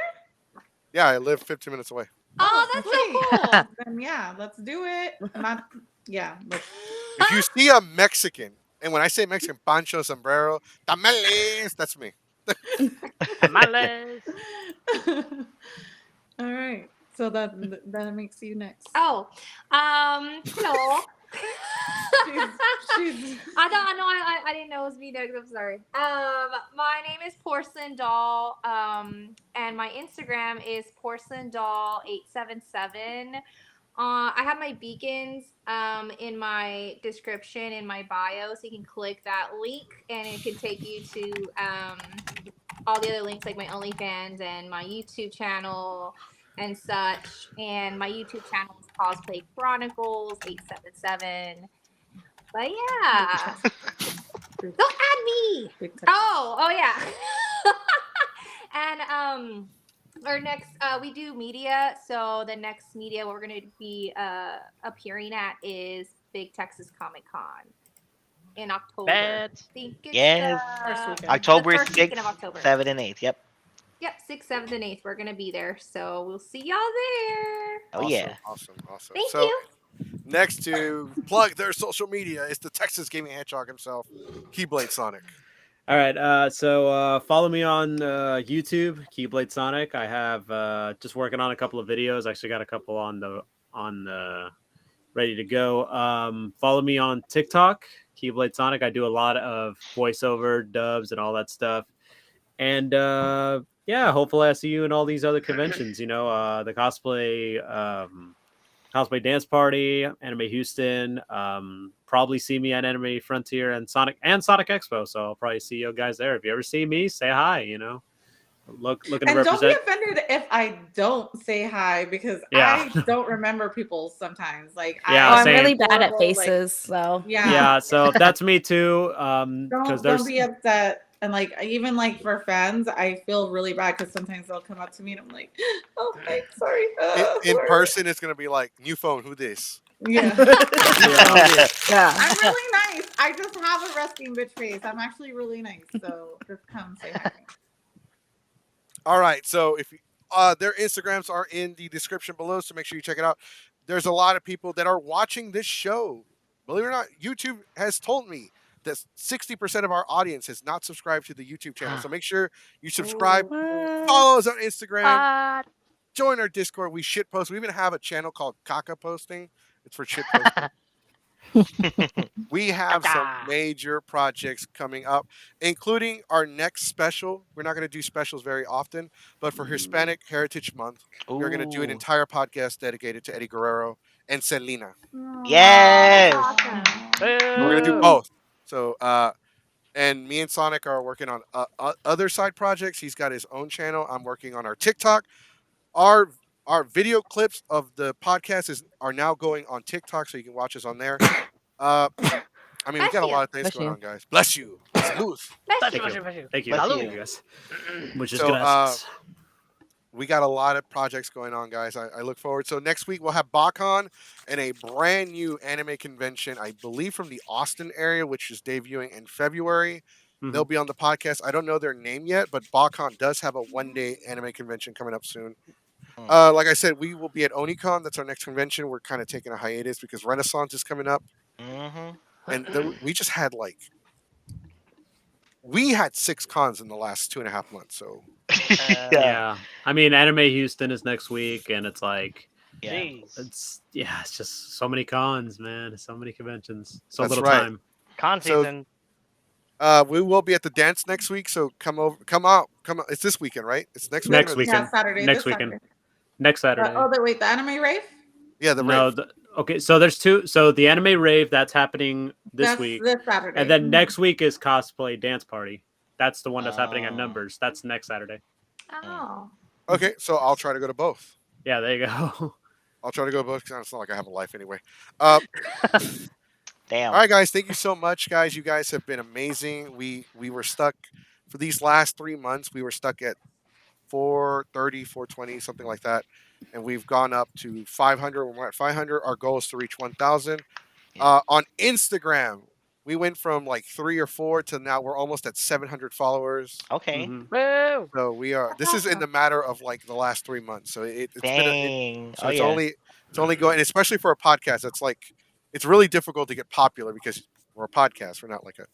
Yeah, I live 15 minutes away. Oh, that's so cool. Then yeah, let's do it. If you see a Mexican, and when I say Mexican, pancho, sombrero, tamales, that's me. Tamales. All right. So that makes you next. Oh, hello. She's I didn't know it was me next. I'm sorry. My name is Porcelain Doll. And my Instagram is Porcelain Doll 877. I have my beacons in my description in my bio, so you can click that link and it can take you to all the other links like my OnlyFans and my YouTube channel and such. And my YouTube channel is Cosplay Chronicles 877. But yeah, don't add me. Oh yeah. And our next we do media, so the next media we're going to be appearing at is Big Texas Comic Con in October. Bet. I think it's Yes. October 6th, 7th, and 8th. Yep. Yep, 6th, 7th, and 8th. We're gonna be there, so we'll see y'all there. Oh awesome, yeah. Awesome. Thank you. Next to plug their social media is the Texas Gaming Hedgehog himself, Keyblade Sonic. All right, so follow me on YouTube, Keyblade Sonic. I have just working on a couple of videos. Actually, got a couple on the ready to go. Follow me on TikTok, Keyblade Sonic. I do a lot of voiceover, dubs, and all that stuff. And yeah, hopefully I see you in all these other conventions. You know, the cosplay dance party, Anime Houston. Probably see me at Anime Frontier and Sonic Expo. So I'll probably see you guys there. If you ever see me, say hi. You know, looking to represent. Don't be offended if I don't say hi because I don't remember people sometimes. Like I'm really bad at faces. So yeah, so that's me too. Don't be upset. And like even like for fans, I feel really bad because sometimes they'll come up to me and I'm like, "Oh, I'm sorry." In person, it's gonna be like, "New phone, who this?" Yeah. Yeah. I'm really nice. I just have a resting bitch face. I'm actually really nice. So just come say hi. All right. So if their Instagrams are in the description below, so make sure you check it out. There's a lot of people that are watching this show. Believe it or not, YouTube has told me that 60% of our audience has not subscribed to the YouTube channel. So make sure you subscribe, follow us on Instagram, join our Discord. We shit post. We even have a channel called Caca Posting. It's for shit posting. We have some major projects coming up, including our next special. We're not going to do specials very often, but for Hispanic Heritage Month, we're going to do an Ooh. entire podcast dedicated to Eddie Guerrero and Selena. Yes. Awesome. We're going to do both. So, and me and Sonic are working on other side projects. He's got his own channel. I'm working on our TikTok. Our video clips of the podcast are now going on TikTok, so you can watch us on there. I mean, we got a lot of things going on, guys. Bless you. Salud. Thank you. Thank you. Salud. Thank you, guys. Muchas So, gracias. we got a lot of projects going on, guys. I look forward. So next week we'll have BotCon and a brand new anime convention, I believe from the Austin area, which is debuting in February. They'll be on the podcast. I don't know their name yet, but BotCon does have a one-day anime convention coming up soon. Like I said, we will be at OniCon. That's our next convention. We're kind of taking a hiatus because Renaissance is coming up. And we just had we had 6 cons in the last 2.5 months. So yeah, I mean, Anime Houston is next week, and it's like, Jeez. it's just so many cons, man. So many conventions, so That's little right. time. Con season. We will be at the dance next week. So come out. It's this weekend, right? It's next weekend. Next weekend. Yeah, Saturday. Next this weekend. Saturday. Next Saturday. Wait, the anime rave? Yeah, the rave. Okay, so there's 2. So the anime rave that's happening this week, This Saturday. and then next week is cosplay dance party. That's the one that's happening at Numbers. That's next Saturday. Oh. Okay, so I'll try to go to both. Yeah, there you go. I'll try to go to both because it's not like I have a life anyway. Damn. All right, guys. Thank you so much, guys. You guys have been amazing. We were stuck for these last 3 months. We were stuck at 430, 420, something like that, and we've gone up to 500. We're at 500. Our goal is to reach 1,000. On Instagram, we went from like 3 or 4 to now we're almost at 700 followers. Okay. Woo! So we are. This is in the matter of like the last 3 months. So it's Dang. been. It's only going, especially for a podcast. It's really difficult to get popular because we're a podcast. We're not like a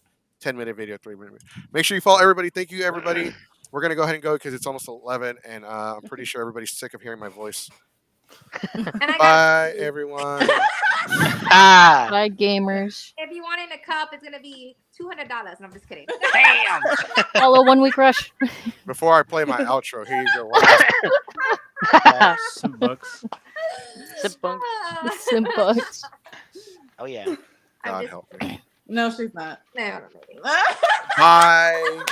10-minute video, 3-minute video. Make sure you follow everybody. Thank you, everybody. We're gonna go ahead and go because it's almost 11, and I'm pretty sure everybody's sick of hearing my voice. Bye, everyone. Bye, gamers. If you want it in a cup, it's gonna be $200. No, I'm just kidding. Damn. Follow 1 Week Rush. Before I play my outro, here you go. Some books. Sim bucks. Oh yeah. God help me. No, she's not. No, Bye. Bye.